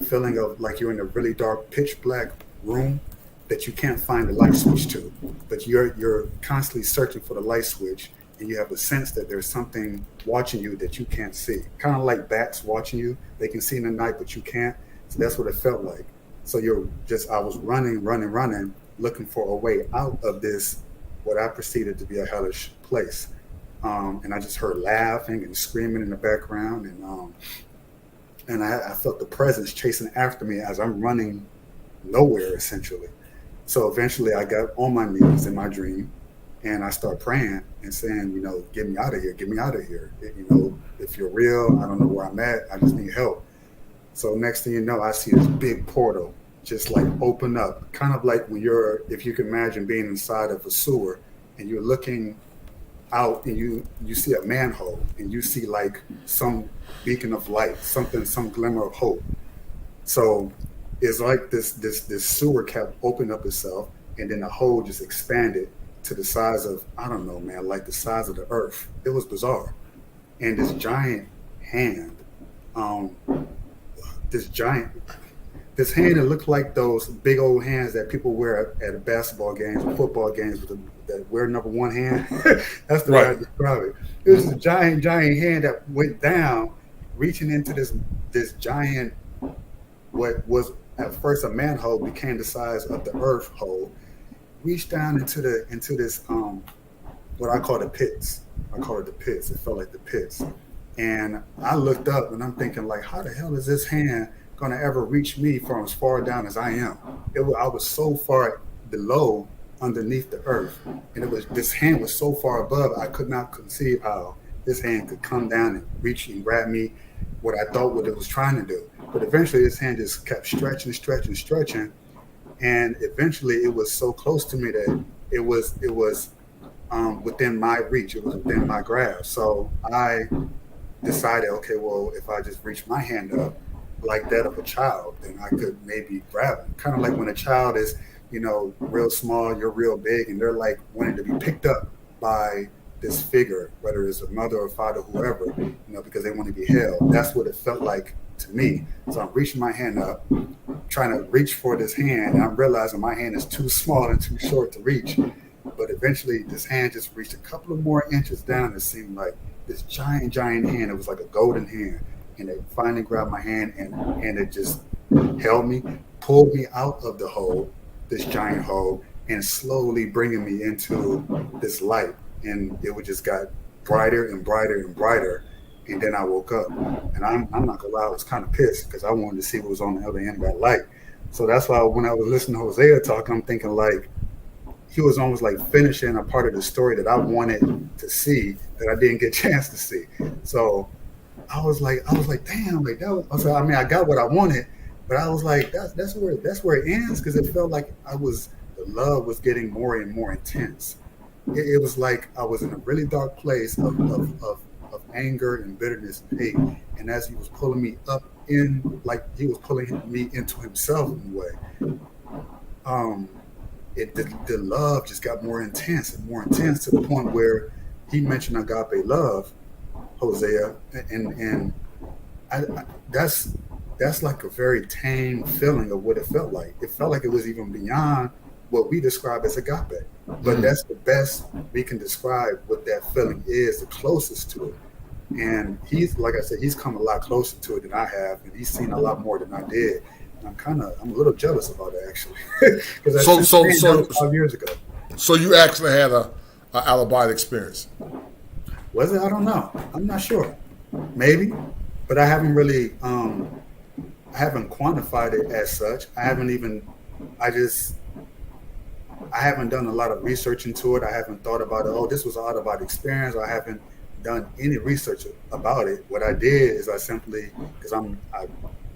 feeling of like you're in a really dark, pitch black room that you can't find the light switch to, but you're constantly searching for the light switch, and you have a sense that there's something watching you that you can't see. Kind of like bats watching you. They can see in the night, but you can't. So that's what it felt like. So I was running, looking for a way out of this, what I perceived to be a hellish place. And I just heard laughing and screaming in the background, and I felt the presence chasing after me as I'm running nowhere, essentially. So eventually I got on my knees in my dream, and I start praying and saying, get me out of here, get me out of here. If you're real, I don't know where I'm at, I just need help. So next thing you know, I see this big portal just like open up, kind of like if you can imagine being inside of a sewer and you're looking out and you see a manhole and you see like some beacon of light, some glimmer of hope. So it's like this sewer kept opening up itself, and then the hole just expanded to the size of, I don't know, man, like the size of the earth. It was bizarre. And this giant hand, this hand, it looked like those big old hands that people wear at basketball games or football games that wear number one hand. That's the way I describe it. It was a giant hand that went down, reaching into this giant, what was at first a manhole became the size of the earth hole, reached down into this what I call the pits. I call it the pits. It felt like the pits. And I looked up and I'm thinking, like, how the hell is this hand gonna ever reach me from as far down as I am? I was so far below, underneath the earth, and this hand was so far above, I could not conceive how this hand could come down and reach and grab me, what I thought what it was trying to do. But eventually this hand just kept stretching, and eventually it was so close to me that it was within my reach, it was within my grasp. So I decided, okay, well, if I just reach my hand up like that of a child, then I could maybe grab him. Kind of like when a child is, real small, you're real big, and they're like wanting to be picked up by this figure, whether it's a mother or father, whoever, because they want to be held. That's what it felt like to me. So I'm reaching my hand up, trying to reach for this hand, and I'm realizing my hand is too small and too short to reach. But eventually this hand just reached a couple of more inches down. It seemed like this giant hand. It was like a golden hand. And it finally grabbed my hand and it just held me, pulled me out of the hole, this giant hole, and slowly bringing me into this light. And it just got brighter and brighter and brighter. And then I woke up. And I'm not gonna lie, I was kind of pissed because I wanted to see what was on the other end of that light. So that's why when I was listening to Hosea talk, I'm thinking like, he was almost like finishing a part of the story that I wanted to see that I didn't get a chance to see. So I was like, damn, like that was, I mean, I got what I wanted, but I was like, that's where it ends, because it felt like the love was getting more and more intense. It was like I was in a really dark place of anger and bitterness and hate, and as he was pulling me up in, like he was pulling me into himself in a way. The love just got more intense and more intense, to the point where he mentioned agape love, Hosea, and that's like a very tame feeling of what it felt like. It felt like it was even beyond what we describe as agape, but that's the best we can describe what that feeling is, the closest to it. And he's, like I said, he's come a lot closer to it than I have, and he's seen a lot more than I did. And I'm a little jealous about it, actually, because so 5 years ago. So you actually had a out-of-body experience? Was it? I don't know. I'm not sure. Maybe, but I haven't really. I haven't quantified it as such. I haven't done a lot of research into it. I haven't thought about it. Oh, this was an out-of-body experience. I haven't done any research about it. What I did is I simply, because I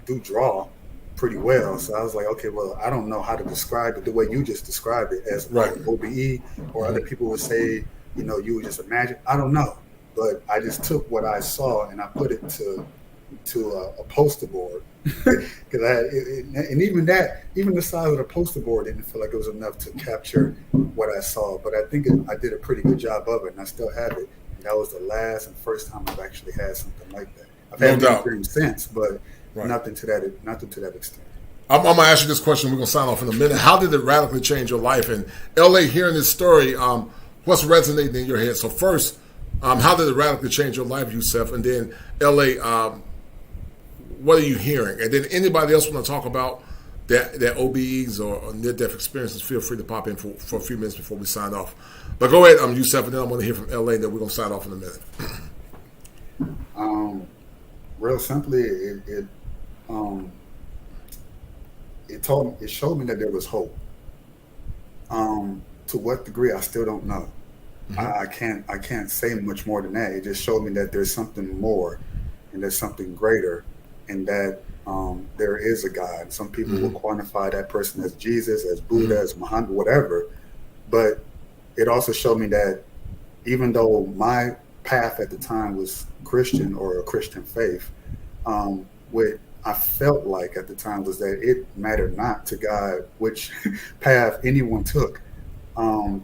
do draw pretty well, so I was like, okay, well, I don't know how to describe it the way you just described it, as right. Like OBE, or other people would say, you would just imagine. I don't know, but I just took what I saw and I put it to a poster board, because and even the size of the poster board didn't feel like it was enough to capture what I saw. But I think I did a pretty good job of it, and I still have it. And that was the last and first time I've actually had something like that. I've had many dreams since, but right. nothing to that extent. I'm going to ask you this question. We're going to sign off in a minute. How did it radically change your life? And LA, hearing this story, what's resonating in your head? So first, how did it radically change your life, Yusef? And then LA, what are you hearing? And then anybody else want to talk about that OBEs or near-death experiences, feel free to pop in for a few minutes before we sign off. But go ahead, Yusef, and then I want to hear from LA, and then we're going to sign off in a minute. Real simply, it showed me that there was hope. To what degree, I still don't know. Mm-hmm. I can't say much more than that. It just showed me that there's something more, and there's something greater, and that there is a God. Some people will quantify that person as Jesus, as Buddha, as Muhammad, whatever. But it also showed me that even though my path at the time was Christian, or a Christian faith, what I felt like at the time was that it mattered not to God which path anyone took,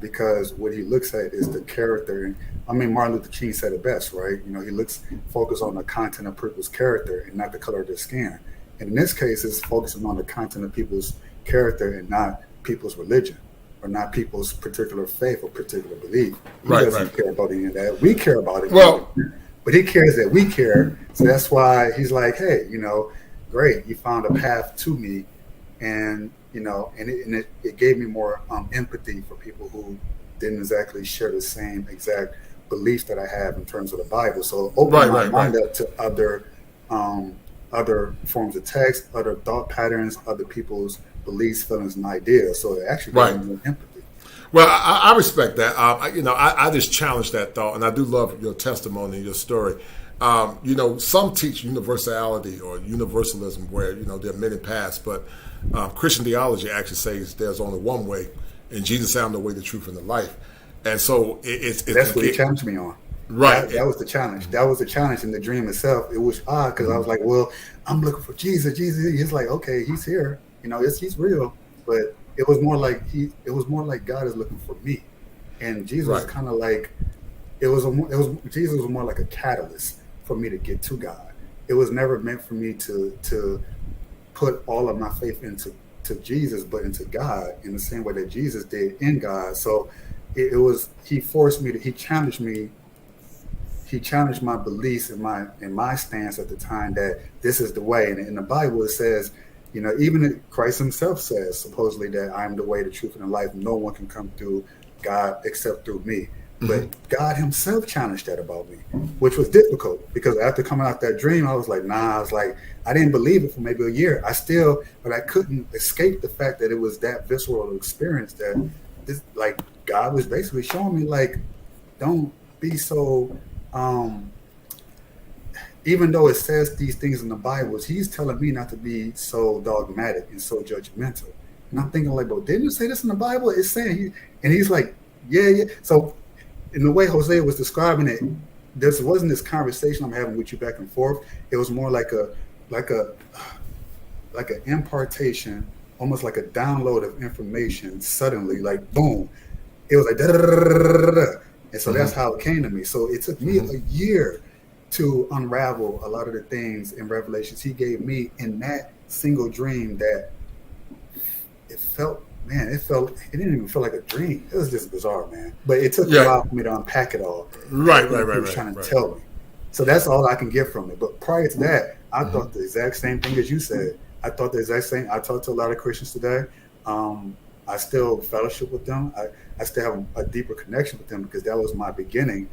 because what he looks at is the character. And I mean, Martin Luther King said it best, right? He focus on the content of people's character and not the color of their skin. And in this case, it's focusing on the content of people's character and not people's religion, or not people's particular faith or particular belief. He doesn't care about any of that. We care about it. Well, but he cares that we care. So that's why he's like, hey, great, you found a path to me. And, it gave me more empathy for people who didn't exactly share the same exact beliefs that I have in terms of the Bible. So open my mind up to other forms of text, other thought patterns, other people's beliefs, feelings, and ideas. So it actually gave me more empathy. Well, I respect that. I just challenge that thought, and I do love your testimony and your story. Some teach universality or universalism, where there are many paths, but Christian theology actually says there's only one way, and Jesus said, "I'm the way, the truth, and the life." And so that's what he challenged me on. Right. That was the challenge. That was the challenge in the dream itself. It was odd because I was like, well, I'm looking for Jesus. He's like, okay, he's here. He's real. But it was more like God is looking for me. And Jesus was kind of like, Jesus was more like a catalyst for me to get to God. It was never meant for me to put all of my faith into Jesus, but into God in the same way that Jesus did in God. So he challenged my beliefs and my stance at the time that this is the way. And in the Bible it says, even Christ himself says supposedly that I am the way, the truth, and the life. No one can come through God except through me. But God himself challenged that about me, which was difficult, because after coming out that dream, I was like, nah. I was like, I didn't believe it for maybe a year. But I couldn't escape the fact that it was that visceral experience that this, like, God was basically showing me, like, don't be so, even though it says these things in the Bible, he's telling me not to be so dogmatic and so judgmental. And I'm thinking, like, but didn't you say this in the Bible? It's saying, and he's like, yeah. So in the way Hosea was describing it, there wasn't this conversation I'm having with you back and forth. It was more like an impartation, almost like a download of information suddenly, like boom. It was like da-da-da-da-da-da-da. And so that's how it came to me. So it took me a year to unravel a lot of the things in Revelations he gave me in that single dream that it didn't even feel like a dream. It was just bizarre, man. But it took a while for me to unpack it all. Right. He was trying to tell me. So that's all I can get from it. But prior to that, I thought the exact same thing as you said. I thought the exact same. I talked to a lot of Christians today. I still fellowship with them. I still have a deeper connection with them because that was my beginning.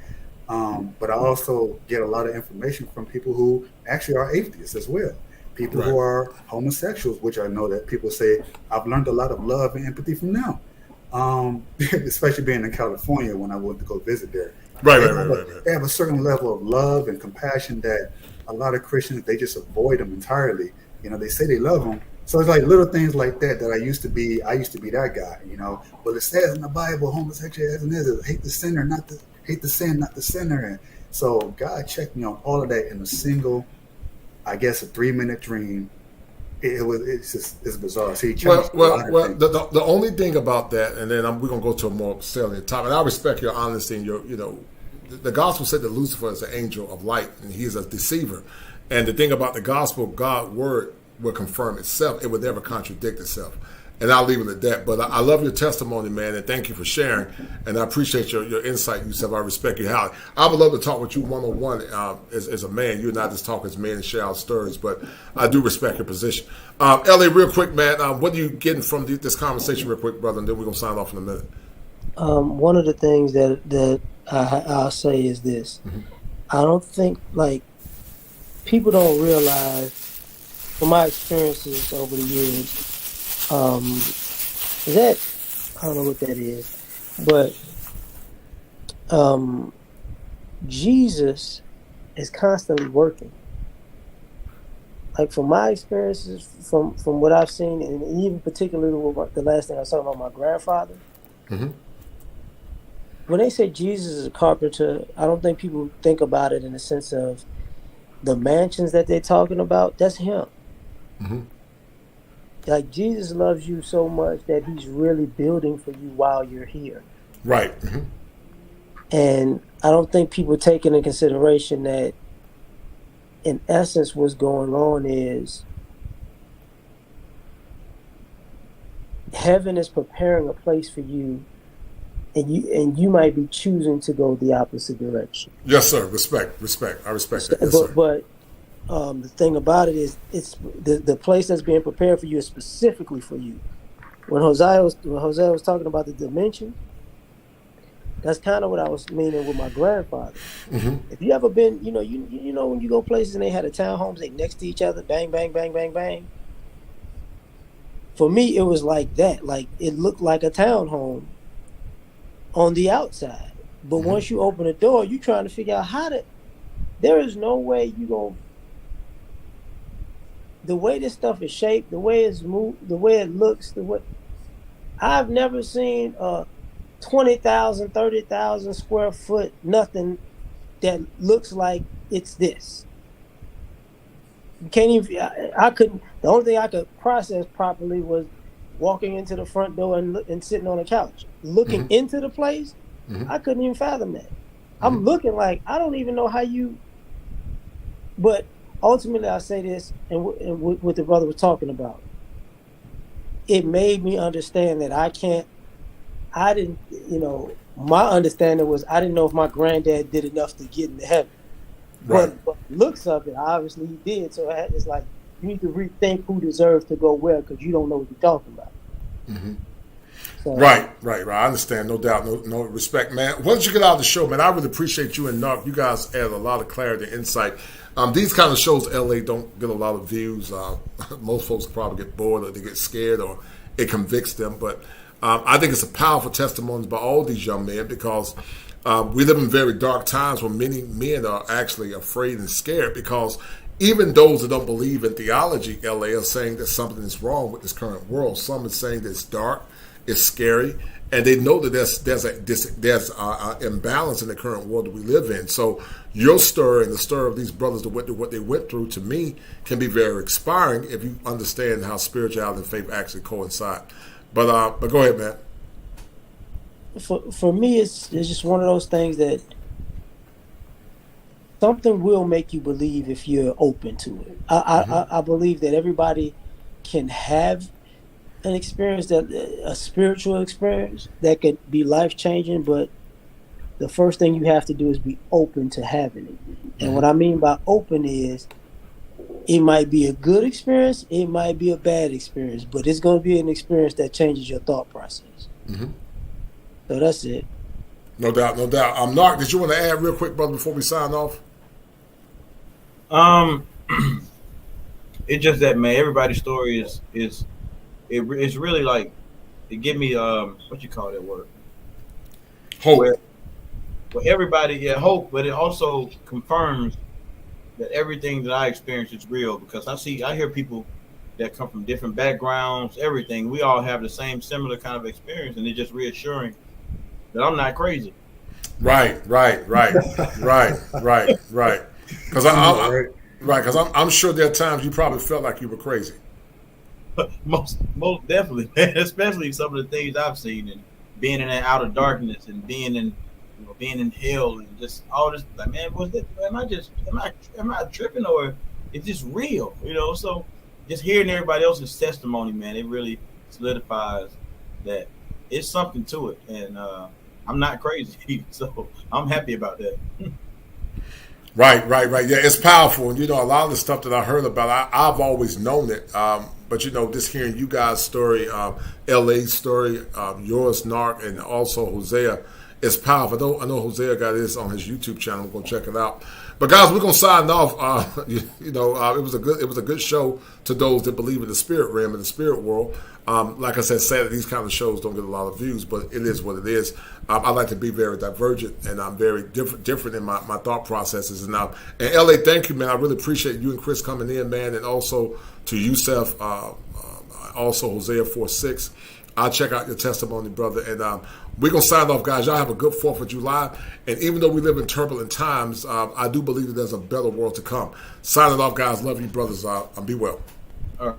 But I also get a lot of information from people who actually are atheists as well. People who are homosexuals, which I know that people say, I've learned a lot of love and empathy from them. Especially being in California when I went to go visit there. They have a certain level of love and compassion that a lot of Christians, they just avoid them entirely. You know, they say they love them. So it's like little things like that I used to be that guy, you know. But it says in the Bible, homosexuality is hate the sinner, hate the sin, not the sinner. And so God checked me on all of that in a single, I guess, a 3-minute dream. It's bizarre. See, the only thing about that, and then we're gonna go to a more salient topic. And I respect your honesty and your, you know, the gospel said that Lucifer is an angel of light and he is a deceiver. And the thing about the gospel, God's word will confirm itself. It would never contradict itself. And I'll leave it at that. But I love your testimony, man, and thank you for sharing. And I appreciate your insight, Yusef. I respect you, Howard. I would love to talk with you one-on-one as a man. You and I just talk as men and share our stories, but I do respect your position. Ellie, real quick, man, what are you getting from this conversation real quick, brother, and then we're going to sign off in a minute. One of the things that I'll say is this. I don't think, like, people don't realize, from my experiences over the years, that, I don't know what that is, but Jesus is constantly working. Like, from my experiences, from what I've seen, and even particularly with the last thing I was talking about, my grandfather, when they say Jesus is a carpenter, I don't think people think about it in the sense of the mansions that they're talking about. That's him. Like, Jesus loves you so much that he's really building for you while you're here. Right. And I don't think people take into consideration that, in essence, what's going on is heaven is preparing a place for you, and you might be choosing to go the opposite direction. Yes, sir. Respect. I respect that. Yes, sir. But the thing about it is, it's the place that's being prepared for you is specifically for you. When Hosea was talking about the dimension, that's kind of what I was meaning with my grandfather. If you ever been, you know when you go places and they had a townhomes, they next to each other, bang, bang, bang, bang, bang. For me, it was like that. Like, it looked like a townhome on the outside, but once you open the door, you trying to figure out there is no way you gonna. The way this stuff is shaped, the way it's moved, the way it looks, I've never seen a 20,000, 30,000 square foot nothing that looks like it's this. You can't even. I couldn't. The only thing I could process properly was walking into the front door and sitting on a couch, looking into the place. I couldn't even fathom that. I'm looking like I don't even know how you. But ultimately, I say this, and what the brother was talking about, it made me understand that my understanding was I didn't know if my granddad did enough to get into heaven. Right. But looks of it, obviously he did. So it's like, you need to rethink who deserves to go where, because you don't know what you're talking about. So, right. I understand, no doubt, no respect, man. Once you get out of the show, man, I really appreciate you and Nark. You guys add a lot of clarity and insight. These kind of shows, LA, don't get a lot of views. Most folks probably get bored or they get scared or it convicts them. But I think it's a powerful testimony by all these young men because we live in very dark times when many men are actually afraid and scared because even those that don't believe in theology, LA, are saying that something is wrong with this current world. Some are saying that it's dark, it's scary, and they know that there's an imbalance in the current world that we live in. So your story and the story of these brothers that went through what they went through, to me, can be very inspiring if you understand how spirituality and faith actually coincide. But go ahead, man. For me, it's just one of those things that something will make you believe if you're open to it. I believe that everybody can have an experience, that a spiritual experience that could be life-changing, but the first thing you have to do is be open to having it. And what I mean by open is it might be a good experience, it might be a bad experience, but it's going to be an experience that changes your thought process. So that's it. No doubt, no doubt. Nark, did you want to add real quick, brother, before we sign off? It's just that, man, everybody's story it's really like, it give me what you call that word? Hope. Where everybody, hope, but it also confirms that everything that I experience is real, because I hear people that come from different backgrounds, everything. We all have the same similar kind of experience, and it's just reassuring that I'm not crazy. Right. Because I'm sure there are times you probably felt like you were crazy. Most definitely, man. Especially some of the things I've seen, and being in that outer darkness, and being in hell, and just all this. Like, man, am I tripping, or is this real? So just hearing everybody else's testimony, man, it really solidifies that it's something to it, and I'm not crazy, so I'm happy about that. Right. Yeah, it's powerful. And, a lot of the stuff that I heard about, I've always known it. But, just hearing you guys' story, LA's story, yours, Nark, and also Hosea, it's powerful. I know Hosea got this on his YouTube channel. I'm going to check it out. But, guys, we're going to sign off. It was a good show to those that believe in the spirit realm and the spirit world. Like I said, sadly, these kind of shows don't get a lot of views, but it is what it is. I like to be very divergent, and I'm very different in my thought processes. And LA, thank you, man. I really appreciate you and Chris coming in, man, and also to Yusef, also Hosea 4:6. I'll check out your testimony, brother. And we're going to sign off, guys. Y'all have a good 4th of July. And even though we live in turbulent times, I do believe that there's a better world to come. Signing off, guys. Love you, brothers. Be well. All right.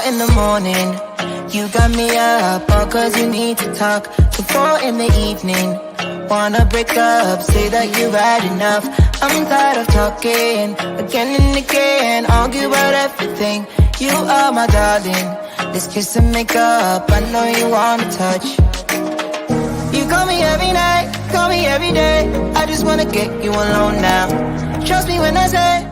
In the morning, you got me up, all cause you need to talk. To 4 in the evening, wanna break up, say that you've had enough. I'm tired of talking, again and again, argue about everything. You are my darling, this kiss and make up, I know you wanna touch. You call me every night, call me every day, I just wanna get you alone now. Trust me when I say